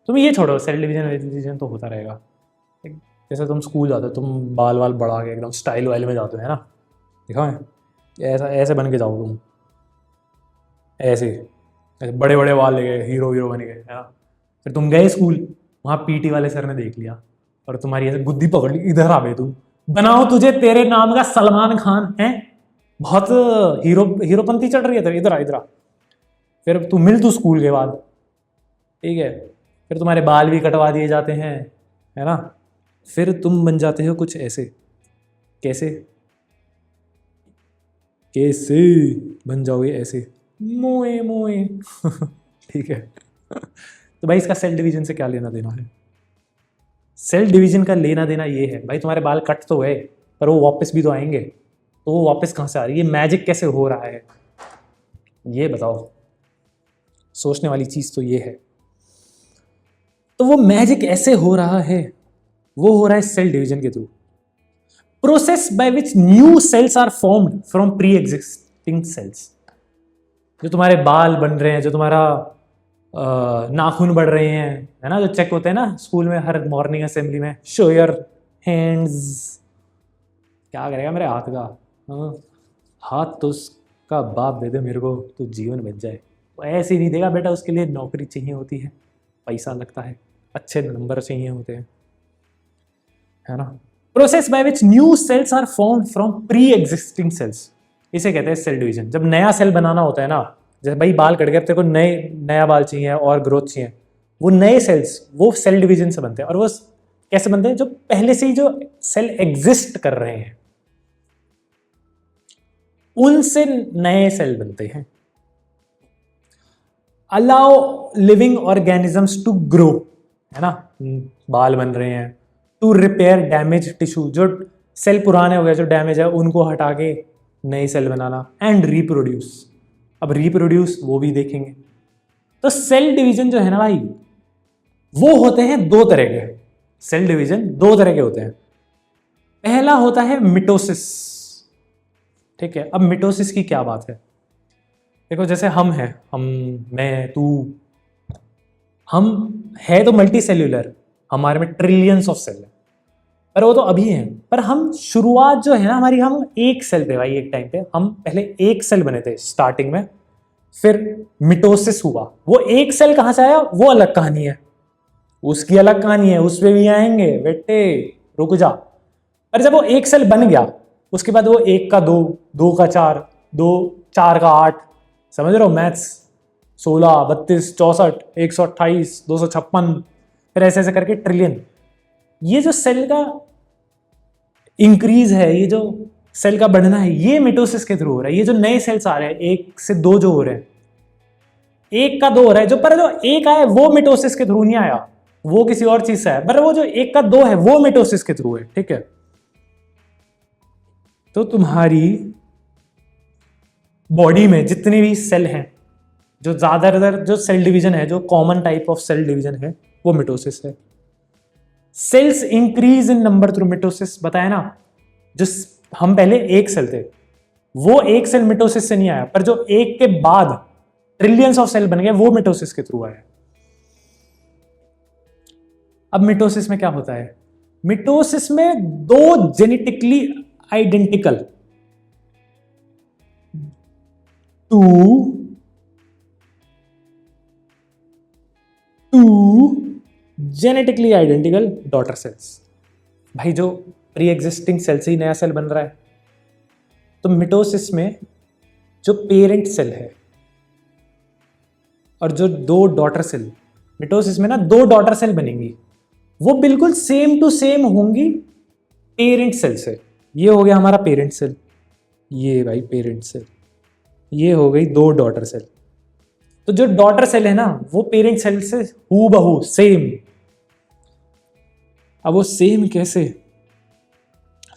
तुम ये छोड़ो, सेल डिवीजन तो होता रहेगा। जैसे तुम स्कूल जाते हो, तुम बाल वाल बढ़ा के एकदम स्टाइल वाइल में जाते हो, है ना? देखा है, ऐसा ऐसे बन के जाओ तुम, ऐसे ऐसे बड़े बड़े बाल ले गए, हीरो हीरो बन गए, है ना? फिर तुम गए स्कूल, वहाँ पीटी वाले सर ने देख लिया और तुम्हारी ऐसे गुद्दी पकड़ ली, इधर आ गए तुम, बनाओ तुझे तेरे नाम का सलमान खान है, बहुत हीरोपंती चढ़ रही है, इधर आ इधर आ। फिर तू मिल तू स्कूल के बाद, ठीक है, फिर तुम्हारे बाल भी कटवा दिए जाते हैं, है ना? फिर तुम बन जाते हो कुछ ऐसे। कैसे कैसे बन जाओगे? ऐसे मोए मोए ठीक है तो भाई इसका सेल डिवीजन से क्या लेना देना है? सेल डिवीजन का लेना देना ये है भाई, तुम्हारे बाल कट तो गए पर वो वापस भी तो आएंगे, तो वो वापस कहाँ से आ रही है? ये मैजिक कैसे हो रहा है, ये बताओ। सोचने वाली चीज तो ये है। तो वो मैजिक ऐसे हो रहा है, वो हो रहा है सेल डिवीजन के through. Process by which new cells are formed from pre existing cells. जो तुम्हारे बाल बन रहे हैं, जो तुम्हारा नाखून बढ़ रहे हैं, है ना, जो चेक होते हैं ना स्कूल में हर मॉर्निंग असेंबली में, शो योर हैंड्स। क्या करेगा मेरे हाथ का? हाँ, हाथ तो का बाप दे दे मेरे को तो जीवन बच जाए। वो ऐसे ही नहीं देगा बेटा, उसके लिए नौकरी चाहिए होती है, पैसा लगता है, अच्छे नंबर चाहिए होते हैं, है ना। Process by which new cells are formed from pre existing cells, इसे कहते हैं सेल डिवीजन। जब नया सेल बनाना होता है ना, जैसे भाई बाल कट गए, तेरे को नया बाल चाहिए और ग्रोथ चाहिए, वो नए सेल्स वो सेल डिवीजन से बनते हैं। और वो कैसे बनते हैं? जो पहले से ही जो सेल एग्जिस्ट कर रहे हैं उनसे नए सेल बनते हैं। Allow living organisms to grow, है ना, बाल बन रहे हैं। टू रिपेयर डैमेज टिश्यू, जो सेल पुराने हो गए, जो डैमेज है उनको हटा के नए सेल बनाना। एंड रिप्रोड्यूस, अब रिप्रोड्यूस वो भी देखेंगे। तो सेल डिवीजन जो है ना भाई, वो होते हैं दो तरह के। सेल डिवीजन दो तरह के होते हैं। पहला होता है मिटोसिस, ठीक है। अब मिटोसिस की क्या बात है? देखो जैसे हम हैं, मैं, तू, हम है तो मल्टी सेल्यूलर, हमारे में ट्रिलियंस ऑफ सेल है, पर वो तो अभी है। पर हम शुरुआत जो है ना हमारी, हम एक सेल थे भाई। एक टाइम पे हम पहले एक सेल बने थे स्टार्टिंग में, फिर मिटोसिस हुआ। वो एक सेल कहां से आया वो अलग कहानी है, उसकी अलग कहानी है, उस पर भी आएंगे बेटे, रुक जा। पर जब वो एक सेल बन गया, उसके बाद वो एक का दो, दो का चार, दो चार का आठ, समझ रहे हो मैथ्स, 16, 32, 64, 128, 256, फिर ऐसे ऐसे करके ट्रिलियन। ये जो सेल का इंक्रीज है, ये जो सेल का बढ़ना है, ये मिटोसिस के थ्रू हो रहा है। ये जो नए सेल्स आ रहे हैं, एक से दो जो हो रहे हैं, एक का दो हो रहा है, जो पर जो एक आया वो मिटोसिस के थ्रू नहीं आया, वो किसी और चीज से है। पर वो जो एक का दो है वो मिटोसिस के थ्रू है, ठीक है। तो तुम्हारी बॉडी में जितने भी सेल हैं, जो ज्यादातर जो सेल डिवीजन है, जो common type of cell division है, वो मिटोसिस है। Cells increase in number through mitosis, बताया ना। जो हम पहले एक सेल थे, वो एक सेल मिटोसिस से नहीं आया, पर जो एक के बाद ट्रिलियंस ऑफ सेल बन गए, वो मिटोसिस के थ्रू आया। अब मिटोसिस में क्या होता है? मिटोसिस में दो genetically identical, two genetically identical daughter cells. भाई जो प्री एग्जिस्टिंग सेल से ही नया सेल बन रहा है, तो मिटोसिस में जो पेरेंट सेल है और जो दो डॉटर सेल, मिटोसिस में ना दो डॉटर सेल बनेंगी, वो बिल्कुल सेम टू सेम होंगी पेरेंट सेल से। ये हो गया हमारा पेरेंट सेल, ये भाई पेरेंट सेल, ये हो गई दो डॉटर सेल। तो जो डॉटर सेल है ना, वो पेरेंट सेल से हूबहू सेम। अब वो सेम कैसे?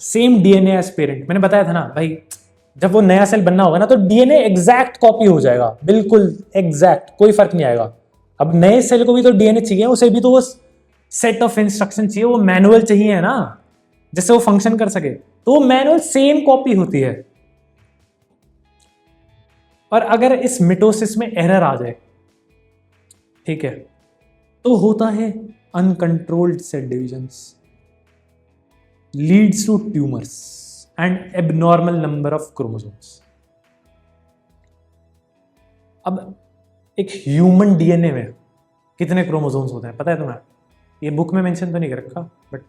Same DNA as parent. मैंने बताया था ना भाई, जब वो नया सेल बनना होगा ना, तो डीएनए एग्जैक्ट कॉपी हो जाएगा, बिल्कुल एग्जैक्ट, कोई फर्क नहीं आएगा। अब नए सेल को भी तो डीएनए चाहिए, उसे भी तो वो सेट ऑफ इंस्ट्रक्शन चाहिए, वो मैनुअल चाहिए, है ना, जिससे वो फंक्शन कर सके। तो वो मैनुअल सेम कॉपी होती है। और अगर इस मिटोसिस में एरर आ जाए, ठीक है, तो होता है uncontrolled cell divisions, leads to tumours and abnormal number of chromosomes. अब एक ह्यूमन डीएनए में कितने क्रोमोसोम्स होते हैं पता है तुम्हें? ये बुक में मेंशन तो नहीं कर रखा, बट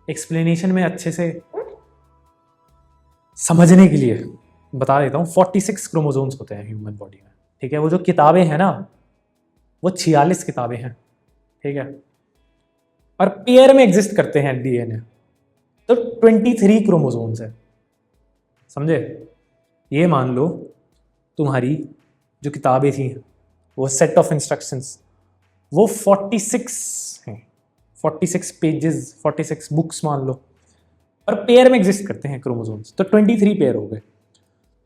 एक्सप्लेनेशन में अच्छे से समझने के लिए बता देता हूँ। 46 क्रोमोसोम्स होते हैं ह्यूमन बॉडी में, ठीक है। वो जो किताबें हैं ना, वो 46 किताबें हैं, ठीक है। और पेयर में एग्जिस्ट करते हैं डीएनए, तो 23 क्रोमोसोम्स है, समझे। ये मान लो तुम्हारी जो किताबें थी, वो सेट ऑफ इंस्ट्रक्शंस, वो 46 हैं, 46 पेजेस, 46 बुक्स मान लो, और पेयर में एग्जिस्ट करते हैं क्रोमोसोम्स, तो 23 पेयर हो गए।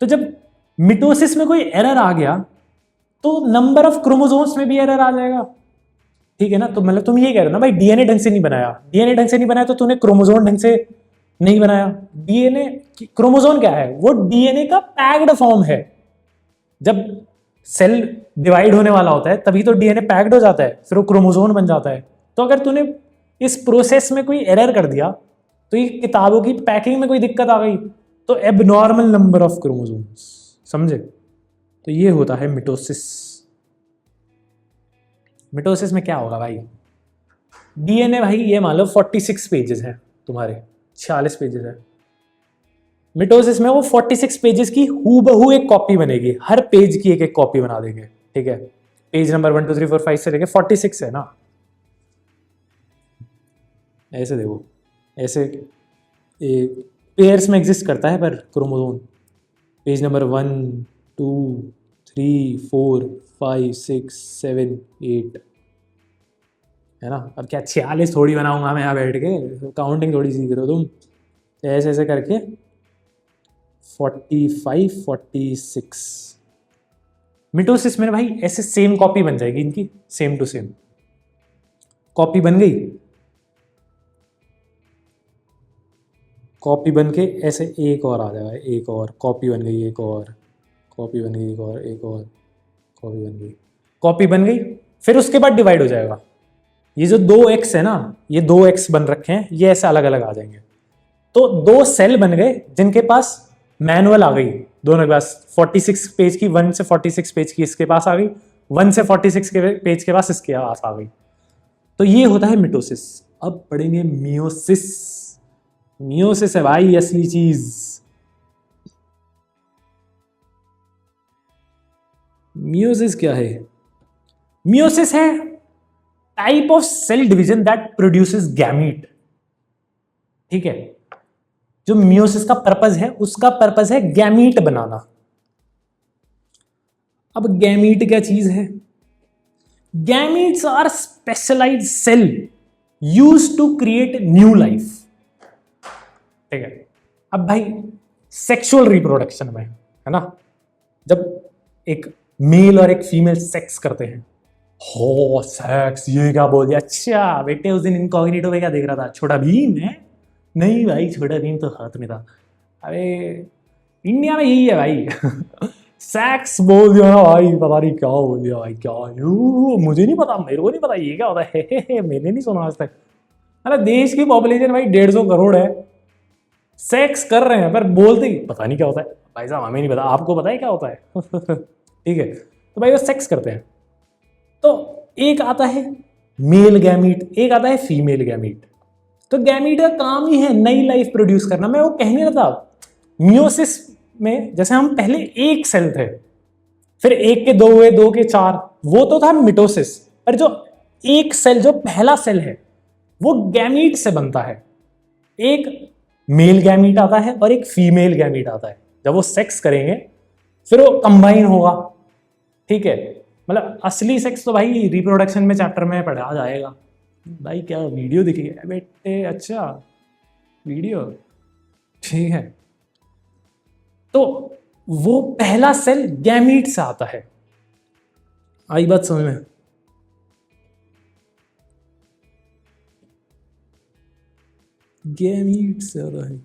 तो जब मिटोसिस में कोई एरर आ गया, तो नंबर ऑफ क्रोमोसोम्स में भी एरर आ जाएगा, ठीक है ना। तो मतलब तुम ये कह रहे हो ना भाई, डीएनए ढंग से नहीं बनाया, डीएनए ढंग से नहीं बनाया तो तूने क्रोमोसोम ढंग से नहीं बनाया। डीएनए, क्रोमोसोम क्या है? वो डीएनए का पैक्ड फॉर्म है। जब सेल डिवाइड होने वाला होता है तभी तो डीएनए पैक्ड हो जाता है, फिर वो क्रोमोसोम बन जाता है। तो अगर तूने इस प्रोसेस में कोई एरर कर दिया, तो ये किताबों की पैकिंग में कोई दिक्कत आ गई, तो एबनॉर्मल नंबर ऑफ क्रोमोसोम्स, समझे। तो ये होता है मिटोसिस। मिटोसिस में क्या होगा भाई, डीएनए भाई ये मान लो 46 पेजेस हैं तुम्हारे, 46 पेजेस है। मिटोसिस में वो 46 पेजेस की हूबहू एक कॉपी बनेगी, हर पेज की एक एक कॉपी बना देंगे, ठीक है। पेज नंबर 1 2 3 4 5 से लेके 46 है ना, ऐसे देखो, ऐसे एक पेयर्स में एग्जिस्ट करता है पर क्रोमोसोम। पेज नंबर 1 2 3 4 5 6 7 8 है ना। अब क्या 46 थोड़ी बनाऊंगा मैं यहाँ बैठ के, काउंटिंग थोड़ी सीख रहे हो तुम। ऐसे ऐसे करके 45 46 मिटोसिस में भाई ऐसे सेम कॉपी बन जाएगी इनकी, सेम टू सेम कॉपी बन गई। कॉपी बन के ऐसे एक और आ जाएगा, एक और कॉपी बन गई, एक और कॉपी बन गई, एक और, एक और कॉपी बन गई, कॉपी बन गई। फिर उसके बाद डिवाइड हो जाएगा। ये जो 2x है ना, ये 2x बन रखे हैं, ये ऐसे अलग अलग आ जाएंगे। तो 2 सेल बन गए जिनके पास मैनुअल आ गई, दोनों के पास 46 पेज की, 1 से 46 पेज की इसके पास आ गई, 1 से 46 के पेज के पास इसके पास आ गई। तो ये होता है मिटोसिस। अब पढ़ेंगे मियोसिस। मियोसिस है भाई असली चीज। मियोसिस क्या है? मियोसिस है type of cell division that produces gamete, ठीक है। जो मियोसिस का पर्पस है, उसका पर्पस है गैमीट बनाना। अब गैमीट क्या चीज है? Gametes are specialised cell used to create new life, ठीक है। अब भाई सेक्सुअल रिप्रोडक्शन में है ना, जब एक मेल और एक फीमेल सेक्स करते हैं, हो सेक्स, ये क्या बोल दिया? अच्छा बेटे उस दिन इनकॉग्निटो में क्या देख रहा था? छोटा भीम है? नहीं भाई, छोटा भीम तो हाथ में था। अरे इंडिया में यही है भाई सेक्स बोल दिया ना भाई, पता नहीं क्या बोल दिया भाई, क्या मुझे नहीं पता, मेरे को नहीं पता ये क्या होता है मैंने नहीं सुना आज तक। अरे देश की पॉपुलेशन भाई 150 करोड़ है, सेक्स कर रहे हैं पर बोलते ही पता नहीं क्या होता है। भाई साहब हमें नहीं पता, आपको पता है क्या होता है ठीक है। तो भाई वो सेक्स करते हैं, तो एक आता है मेल गैमीट, एक आता है फीमेल गैमीट। तो गैमीट का काम ही है नई लाइफ प्रोड्यूस करना। मैं वो कहने रहा था, मियोसिस में जैसे हम पहले एक सेल थे, फिर एक के 2 हुए, 2 के 4, वो तो था मिटोसिस। पर जो एक सेल, जो पहला सेल है, वो गैमीट से बनता है। एक मेल गैमीट आता है और एक फीमेल गैमीट आता है। जब वो सेक्स करेंगे फिर वो कंबाइन होगा, ठीक है। मतलब असली सेक्स तो भाई रिप्रोडक्शन में चैप्टर में पढ़ा जाएगा। भाई क्या वीडियो दिखी है बेटे? अच्छा वीडियो, ठीक है। तो वो पहला सेल गैमीट से आता है। आई बात समझ में? गैमीट से आता है।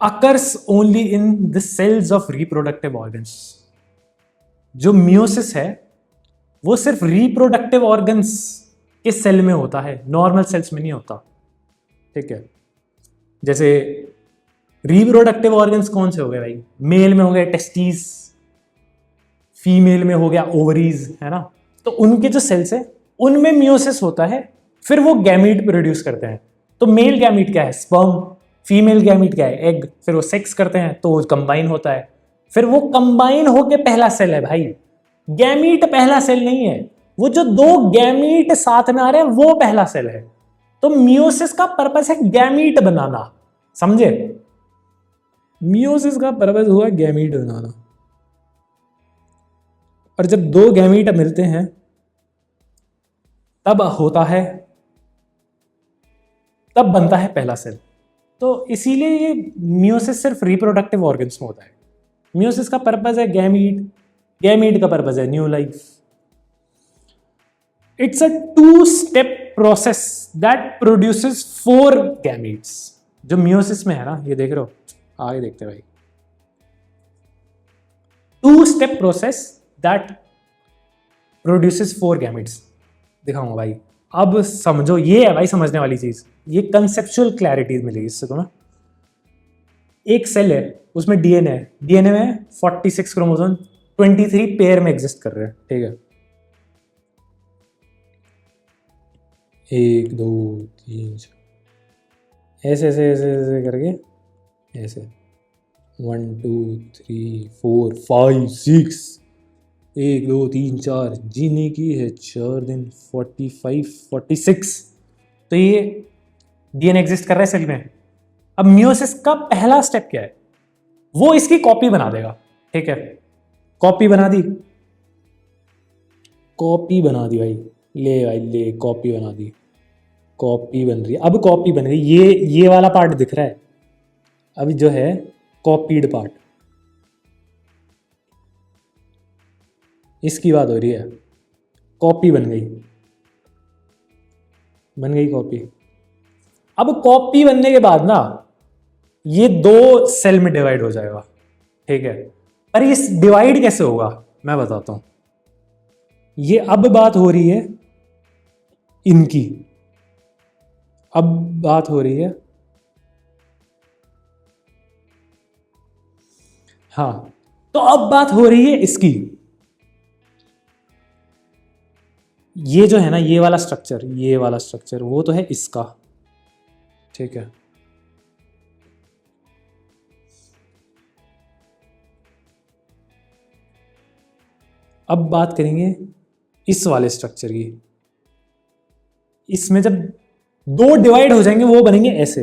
occurs only in the cells of reproductive organs। जो मियोसिस है वो सिर्फ रिप्रोडक्टिव ऑर्गन्स के सेल में होता है, नॉर्मल सेल्स में नहीं होता, ठीक है। जैसे रिप्रोडक्टिव ऑर्गन्स कौन से हो गए भाई? मेल में हो गए टेस्टिस, फीमेल में हो गया ओवरीज, है ना। तो उनके जो सेल्स है उनमें मियोसिस होता है, फिर वो गैमीट प्रोड्यूस करते हैं। तो मेल गैमीट क्या है? स्पर्म। फीमेल गैमीट क्या है? एग। फिर वो सेक्स करते हैं तो वो कंबाइन होता है, फिर वो कंबाइन होके पहला सेल है भाई। गैमीट पहला सेल नहीं है, वो जो 2 गैमीट साथ में आ रहे हैं वो पहला सेल है। तो मियोसिस का पर्पस है गैमीट बनाना, समझे? मियोसिस का पर्पस हुआ गैमीट बनाना। और जब 2 गैमीट मिलते हैं तब होता है, तब बनता है पहला सेल। तो इसीलिए ये मियोसिस सिर्फ रिप्रोडक्टिव ऑर्गन्स में होता है। मियोसिस का पर्पस है गैमीट, गैमीट का पर्पस है new life. It's a 2-step process that produces 4 gametes. जो मियोसिस में है ना, ये देख रहे हो, आगे देखते हैं भाई। 2-step process that produces 4 gametes. दिखाऊंगा भाई, अब समझो, ये है भाई समझने वाली चीज, ये कंसेप्चुअल क्लैरिटी मिलेगी इससे तुम्हें। एक सेल है, उसमें डीएनए है, डीएनए में 46 क्रोमोसोम 23 पेयर में एग्जिस्ट कर रहे हैं, ठीक है। 1 2 3 ऐसे ऐसे ऐसे ऐसे करके ऐसे 1 2 3 4 5 6 1 2 3 4 जीने की है 4 दिन 45 46। तो ये डीएनए एग्जिस्ट कर रहा है सेल में। अब मियोसिस का पहला स्टेप क्या है, वो इसकी कॉपी बना देगा, ठीक है। कॉपी बना दी, कॉपी बना दी भाई, ले भाई ले, कॉपी बना दी, कॉपी बन रही है। अब कॉपी बन गई, ये वाला पार्ट दिख रहा है, अभी जो है कॉपीड पार्ट, इसकी बात हो रही है। कॉपी बन गई, बन गई कॉपी। अब कॉपी बनने के बाद ना ये 2 सेल में डिवाइड हो जाएगा, ठीक है। पर इस डिवाइड कैसे होगा मैं बताता हूं। ये अब बात हो रही है इनकी, अब बात हो रही है, हाँ, तो अब बात हो रही है इसकी। ये जो है ना, ये वाला स्ट्रक्चर वो तो है इसका, ठीक है। अब बात करेंगे इस वाले स्ट्रक्चर की। इसमें जब 2 डिवाइड हो जाएंगे वो बनेंगे ऐसे,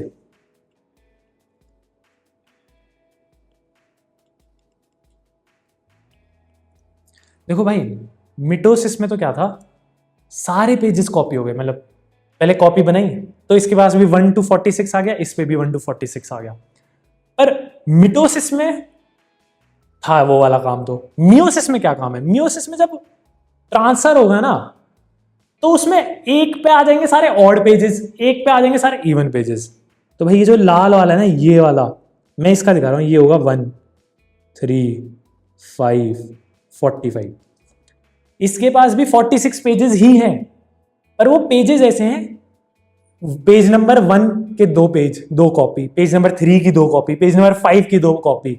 देखो भाई मिटोसिस में तो क्या था, सारे पेजेस कॉपी हो गए, मतलब पहले कॉपी बनाई तो इसके पास भी 1 to 46 आ गया, इस पे भी 1 to 46 आ गया। पर मिटोसिस में था वो वाला काम। तो मियोसिस में क्या काम है, मियोसिस में जब ट्रांसफर होगा ना तो उसमें एक पे आ जाएंगे सारे ऑड पेजेस, एक पे आ जाएंगे सारे इवन पेजेस। तो भाई ये जो लाल वाला है ना, ये वाला मैं इसका दिखा रहा हूं, ये होगा 1 3 5 45। इसके पास भी 46 पेजेस ही हैं, पर वो पेजेस ऐसे हैं, पेज नंबर 1 के 2 पेज 2 कॉपी, पेज नंबर 3 की 2 कॉपी, पेज नंबर 5 की 2 कॉपी।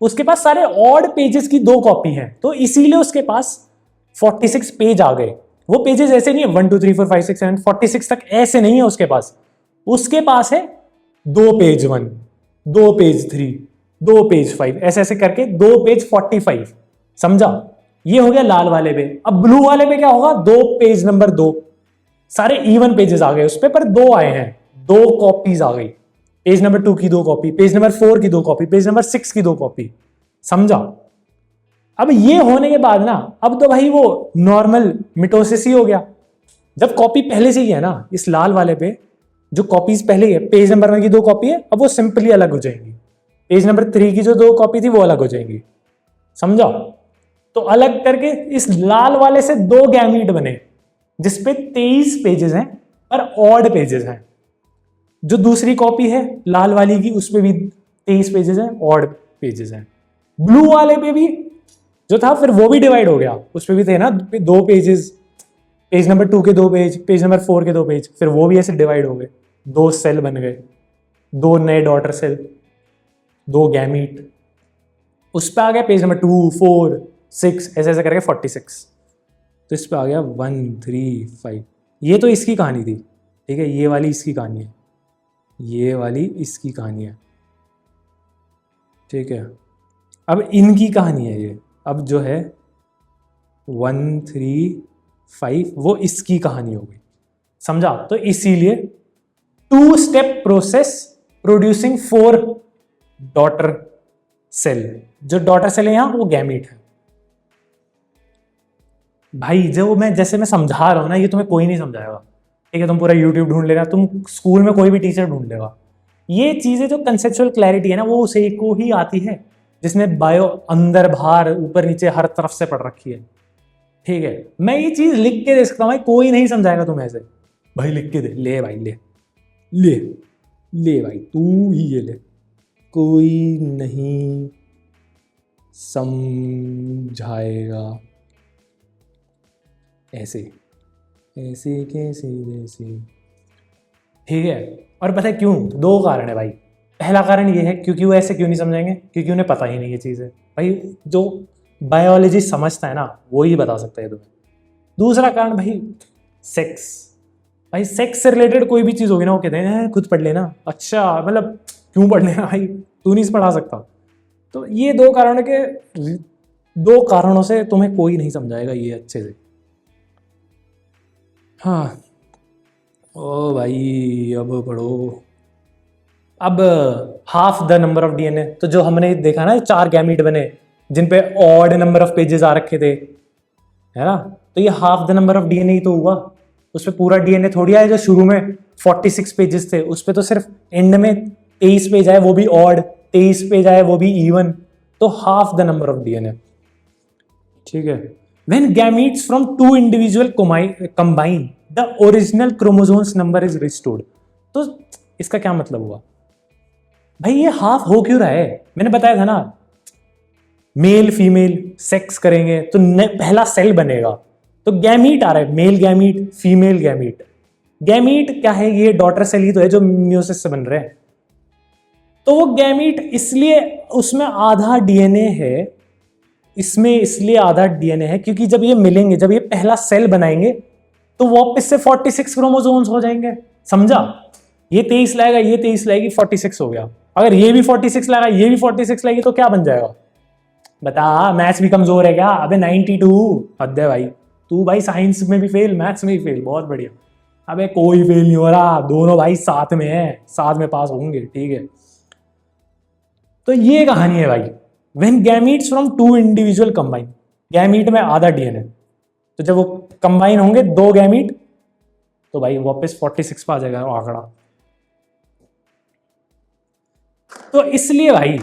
उसके पास सारे ऑड पेजेस की 2 कॉपी हैं, तो इसीलिए उसके पास 46 पेज आ गए। वो पेजेस ऐसे नहीं है 1 2 3 4 5 6 7 46 तक, ऐसे नहीं है उसके पास है 2 पेज 1 2 पेज 3 2 पेज 5, ऐसे ऐसे करके 2 पेज 45, समझा। ये हो गया लाल वाले पे। अब ब्लू वाले पे क्या होगा, 2 पेज नंबर 2 सारे इवन पेजेस आ गए उस पे, पर 2 आए हैं, 2 कॉपीज आ गई, पेज नंबर 2 की 2 कॉपी, पेज नंबर 4 की 2 कॉपी, पेज नंबर 6 की 2 कॉपी, समझा। अब ये होने के बाद ना, अब तो भाई वो नॉर्मल मिटोसिस ही हो गया। जब कॉपी पहले से ही है ना, इस लाल वाले पे जो कॉपीज पहले ही है, पेज नंबर 1 की 2 कॉपी है, अब वो सिंपली अलग हो जाएंगी। पेज नंबर 3 की जो 2 कॉपी थी वो अलग हो जाएंगी, समझा। तो अलग करके इस लाल वाले से 2 गैमीट बने जिसपे 23 पेजेस हैं पर ऑड पेजेस हैं। जो दूसरी कॉपी है लाल वाली की, उसपे भी 23 पेजेस हैं, ऑड पेजेस हैं। ब्लू वाले पे भी जो था फिर वो भी डिवाइड हो गया, उसपे भी थे ना 2 पेजेस, पेज नंबर 2 के 2 पेज, पेज नंबर 4 के 2 पेज, फिर वो भी ऐसे डिवाइड हो गए, 2 सेल बन गए, 2 नए डॉटर सेल, 2 गैमीट। उस पर आ गया पेज नंबर 2 4 6 ऐसे ऐसे करके 46। तो इस पर आ गया 1 3 5। ये तो इसकी कहानी थी, ठीक है, ये वाली इसकी कहानी है, ये वाली इसकी कहानी है, ठीक है। अब इनकी कहानी है ये, अब जो है 1 3 5 वो इसकी कहानी हो गई, समझा। तो इसीलिए 2 step process producing 4 daughter cell. जो डॉटर सेल है यहां वो गैमीट है। भाई जो मैं जैसे मैं समझा रहा हूं ना, ये तुम्हें कोई नहीं समझाएगा, ठीक है। तुम पूरा यूट्यूब ढूंढ लेना, तुम स्कूल में कोई भी टीचर ढूंढ लेगा। ये चीजें जो कंसेप्चुअल क्लैरिटी है ना, वो उसे को ही आती है जिसने बायो अंदर बाहर ऊपर नीचे हर तरफ से पढ़ रखी है, ठीक है। मैं ये चीज लिख के दे सकता हूँ भाई, कोई नहीं समझाएगा तुम्हें ऐसे, भाई लिख के दे, ले भाई ले ले ले भाई तू ही ये ले, कोई नहीं समझाएगा ऐसे ऐसे कैसे वैसे, ठीक है। और पता है क्यों, 2 कारण है भाई। पहला कारण ये है, क्योंकि वो ऐसे क्यों नहीं समझेंगे, क्योंकि उन्हें पता ही नहीं ये चीज़ है भाई। जो बायोलॉजी समझता है ना वो ही बता सकता है तुम्हें। दूसरा कारण भाई सेक्स। भाई सेक्स से रिलेटेड कोई भी चीज़ होगी ना वो कहते हैं खुद पढ़ लेना। अच्छा मतलब क्यों पढ़ लेना भाई, तू नहीं पढ़ा सकता। तो ये दो कारणों से तुम्हें कोई नहीं समझाएगा ये अच्छे से। हाँ ओ भाई अब पढ़ो। अब half the number of DNA, तो जो हमने देखा ना 4 गैमीट बने जिन पे ऑड नंबर ऑफ पेजेस आ रखे थे, है ना, तो ये half the number of DNA ही तो हुआ। उस पे पूरा डीएनए थोड़ी आया जो शुरू में 46 पेजेस थे, उस पे तो सिर्फ एंड में 23 पेज आए वो भी ऑड, 23 पेज आए वो भी इवन, तो half the number of DNA. ठीक है। When gametes from 2 individual combine the original chromosomes number is restored. तो इसका क्या मतलब हुआ भाई, ये हाफ हो क्यों रहा है? मैंने बताया था ना, मेल फीमेल सेक्स करेंगे तो पहला सेल बनेगा, तो गैमीट आ रहा है, male gamete female gamete. Gamete क्या है? ये डॉटर सेल ही तो है जो मियोसिस से बन रहे हैं। तो वो गैमीट इसलिए उसमें आधा डीएनए है, इसमें इसलिए आधा डीएनए है क्योंकि जब ये मिलेंगे, जब ये पहला सेल बनाएंगे तो वापस से 46 क्रोमोसोम्स हो जाएंगे। समझा? ये 23 लाएगा, ये 23 लाएगी, 46 हो गया। अगर ये भी 46 लाएगा, ये भी 46 लाएगी तो क्या बन जाएगा? बता, मैथ्स भी कमजोर है क्या? अबे 92 हद है भाई। तू भाई साइंस में भी फेल, मैथ्स में भी फेल, बहुत बढ़िया। अबे कोई फेल नहीं हो रहा, दोनों भाई साथ में है, साथ में पास होंगे। ठीक है, तो ये कहानी है भाई। When gametes from 2 individual combine, gamete में आधा डीएनए, तो जब वो कंबाइन होंगे 2 गैमीट तो भाई वापस 46 पे आ जाएगा आंकड़ा। तो इसलिए भाई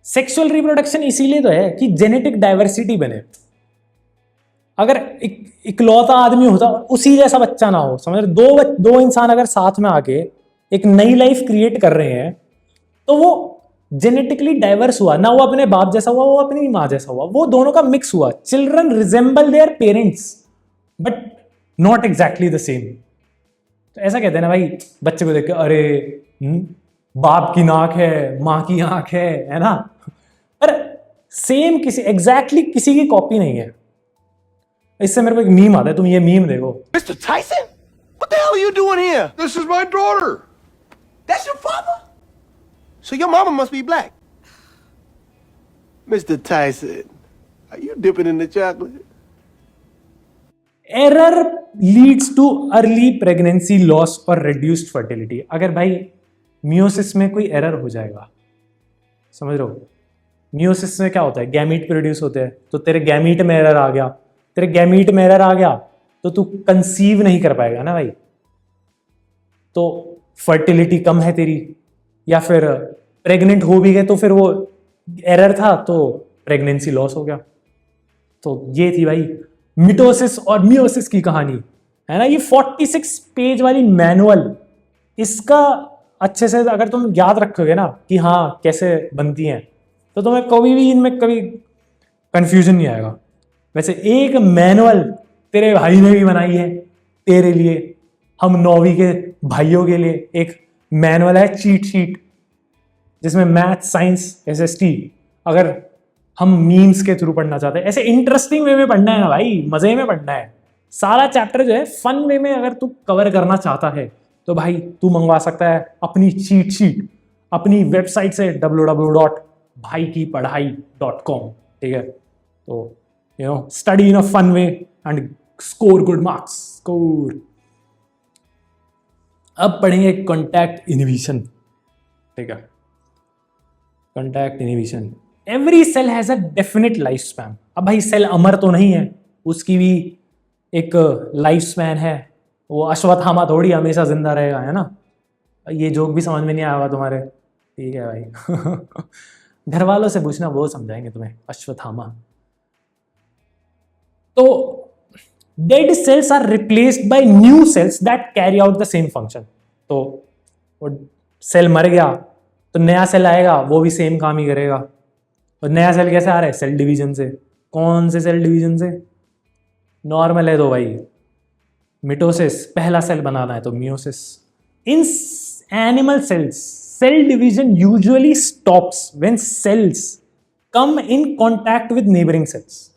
सेक्सुअल रिप्रोडक्शन इसीलिए तो है कि जेनेटिक डाइवर्सिटी बने। अगर इकलौता आदमी होता उसी जैसा बच्चा ना हो, समझ रहे, दो इंसान अगर साथ में आके एक नई लाइफ क्रिएट कर रहे हैं तो वो जेनेटिकली डाइवर्स हुआ ना, वो अपने बाप जैसा हुआ, वो अपनी माँ जैसा हुआ, वो दोनों का मिक्स हुआ। Children resemble their parents but not exactly the same. तो ऐसा कहते हैं ना भाई, बच्चे को देख के, अरे बाप की नाक है, माँ की आंख है ना, पर सेम एग्जैक्टली किसी की कॉपी नहीं है। इससे मेरे को एक मीम आता है, तुम ये मीम देखो। Mr. Tyson? What the hell are you doing here? This is my daughter. That's your father? So your mama must be black. Mr. Tyson, are you dipping in the chocolate? Error leads too early pregnancy loss और reduced fertility. अगर भाई meiosis में कोई error हो जाएगा, समझ रहे हो, मियोसिस में क्या होता है, गैमीट प्रोड्यूस होते हैं, तो तेरे गैमीट में एरर आ गया, तेरे गैमीट में एरर आ गया तो तू कंसीव नहीं कर पाएगा ना भाई, तो फर्टिलिटी कम है तेरी, या फिर प्रेग्नेंट हो भी गए तो फिर वो एरर था तो प्रेगनेंसी लॉस हो गया। तो ये थी भाई मिटोसिस और मियोसिस की कहानी, है ना। ये 46 पेज वाली मैनुअल, इसका अच्छे से अगर तुम याद रखोगे ना कि हाँ कैसे बनती हैं, तो तुम्हें कभी भी इनमें कभी कंफ्यूजन नहीं आएगा। वैसे एक मैनुअल तेरे भाई ने भी बनाई है तेरे लिए, हम 9वीं के भाइयों के लिए एक मैनुअल है, चीट शीट, जिसमें मैथ साइंस एसएसटी, अगर हम मीम्स के थ्रू पढ़ना चाहते हैं, ऐसे इंटरेस्टिंग वे में पढ़ना है ना भाई, मजे में पढ़ना है, सारा चैप्टर जो है फन वे में अगर तू कवर करना चाहता है तो भाई तू मंगवा सकता है अपनी चीट शीट अपनी वेबसाइट से www.bhaikipadhai.com। ठीक है, तो study in a fun way and score good marks, score. अब पढ़ेंगे कॉन्टैक्ट इनहिबिशन। ठीक है, contact inhibition. Every cell has a definite life span. अब भाई सेल अमर तो नहीं है, उसकी भी एक लाइफ स्पैन है, वो अश्वत्थामा थोड़ी हमेशा जिंदा रहेगा, है ना। ये जोक भी समझ में नहीं आया होगा तुम्हारे, ठीक है भाई। घर वालों से पूछना, वो समझाएंगे तुम्हें अश्वत्थामा। तो dead cells are replaced by new cells that carry out the same function. तो वो सेल मर गया तो नया सेल आएगा, वो भी सेम काम ही करेगा। और नया सेल कैसे आ रहा है? सेल डिवीजन से। कौन से सेल डिवीजन से? नॉर्मल है तो भाई मिटोसिस, पहला सेल बनाना है तो meiosis. In animal cells cell division usually stops when cells come in contact with neighbouring cells.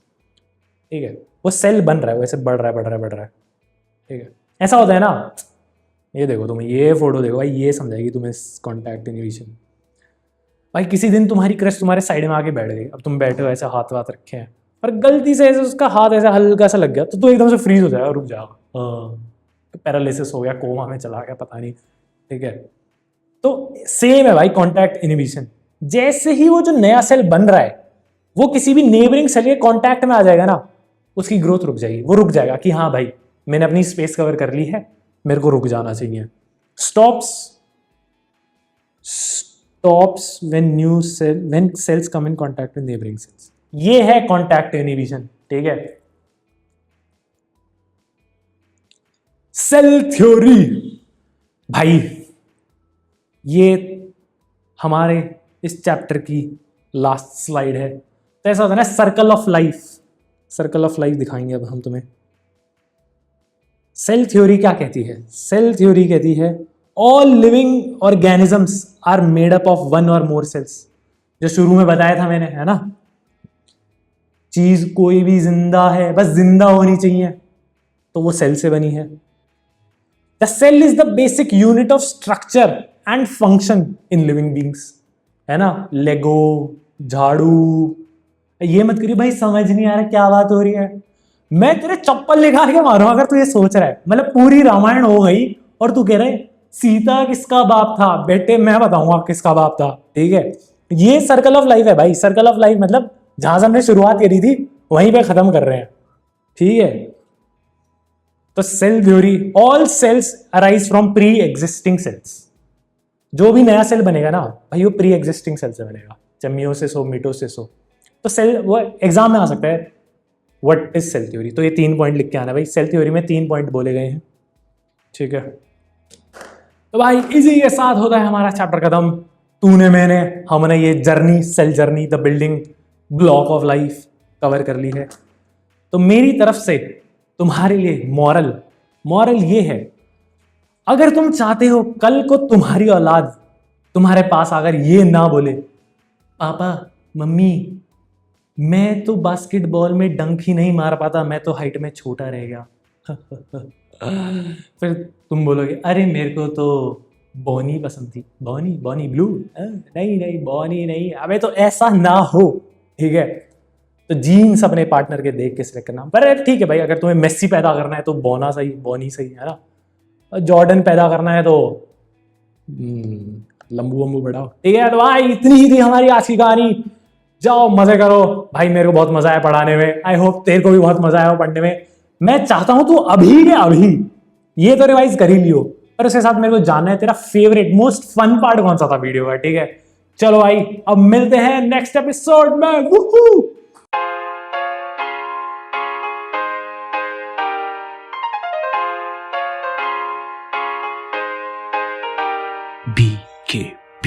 ठीक है, वो सेल बन रहा है, वैसे बढ़ रहा है बढ़ रहा है बढ़ रहा है। ठीक है, ऐसा होता है ना, ये देखो तुम ये फोटो देखो भाई, ये समझाएगी तुम्हें कॉन्टैक्ट इनहिबिशन। भाई किसी दिन तुम्हारी क्रश तुम्हारे साइड में आके बैठ गई, अब तुम बैठे हो ऐसे हाथ वाथ रखे हैं और गलती से ऐसे उसका हाथ ऐसा हल्का सा लग गया तो तू एकदम से फ्रीज हो जाएगा, रुक जाएगा, पैरालिसिस हो गया, कोमा में चला गया, पता नहीं। ठीक है, तो सेम है भाई कॉन्टैक्ट इनहिबिशन। जैसे ही वो जो नया सेल बन रहा है वो किसी भी नेबरिंग सेल के कॉन्टैक्ट में आ जाएगा ना, उसकी ग्रोथ रुक जाएगी, वो रुक जाएगा कि हाँ भाई मैंने अपनी स्पेस कवर कर ली है, मेरे को रुक जाना चाहिए। Stops when cells come in contact with neighbouring cells. ये है कॉन्टैक्ट इनहिबिशन। ठीक है, सेल थ्योरी भाई, ये हमारे इस चैप्टर की लास्ट स्लाइड है। तो ऐसा होता है ना, circle of life, circle of life दिखाएंगे अब हम तुम्हें। सेल थ्योरी क्या कहती है? सेल थ्योरी कहती है all living organisms are made up of one or more sales. जो शुरू में बताया था मैंने, है ना, चीज कोई भी जिंदा है, बस जिंदा होनी चाहिए, तो वो सेल से बनी है। The cell is the basic unit of structure and function in living beings, है ना। लेगो, झाड़ू, ये मत करिए भाई, समझ नहीं आ रहा क्या बात हो रही है, मैं तेरे चप्पल निकाल के मारूं अगर तू ये सोच रहा है। मतलब पूरी रामायण हो गई और तू कह रहे सीता किसका बाप था? बेटे मैं बताऊंगा किसका बाप था। ठीक है, ये सर्कल ऑफ लाइफ है भाई। सर्कल ऑफ लाइफ मतलब जहां से हमने शुरुआत करी थी वहीं पे खत्म कर रहे हैं। ठीक है, तो cell theory, all cells arise from pre existing cells. जो भी नया सेल बनेगा ना भाई वो प्री एग्जिस्टिंग सेल से बनेगा, चाहे मियोसिस हो मिटोसिस हो। तो सेल, वो एग्जाम में आ सकता है व्हाट इज सेल थ्योरी, तो ये 3 पॉइंट लिख के आना भाई। सेल थ्योरी में 3 पॉइंट बोले गए हैं। ठीक है, तो भाई इसी के साथ होता है हमारा चैप्टर खत्म। तूने मैंने हमने ये journey, cell journey, the building block of life cover कर ली है। तो मेरी तरफ से तुम्हारे लिए मॉरल ये है, अगर तुम चाहते हो कल को तुम्हारी औलाद तुम्हारे पास आकर ये ना बोले पापा मम्मी मैं तो बास्केटबॉल में डंक ही नहीं मार पाता, मैं तो हाइट में छोटा रह गया फिर तुम बोलोगे अरे मेरे को तो बॉनी पसंद थी, बॉनी ब्लू, नहीं बॉनी नहीं। अबे तो ऐसा ना हो। ठीक है, तो जीन्स अपने पार्टनर के देख के सिलेक्ट करना। पर ठीक है भाई, अगर तुम्हें मेस्सी पैदा करना है तो बॉनी सही है ना। जॉर्डन पैदा करना है तो लंबू वंबू बढ़ाओ। ठीक है, तो भाई इतनी ही थी हमारी आज की कहानी। जाओ मजे करो भाई, मेरे को बहुत मजा आया पढ़ाने में, आई होप तेरे को भी बहुत मजा आया पढ़ने में। मैं चाहता हूं तू अभी के अभी ये तो रिवाइज कर ही लियो, पर उसके साथ मेरे को जानना है तेरा फेवरेट मोस्ट फन पार्ट कौन सा था वीडियो का। ठीक है, चलो भाई अब मिलते हैं नेक्स्ट एपिसोड में। वूहू। BKB.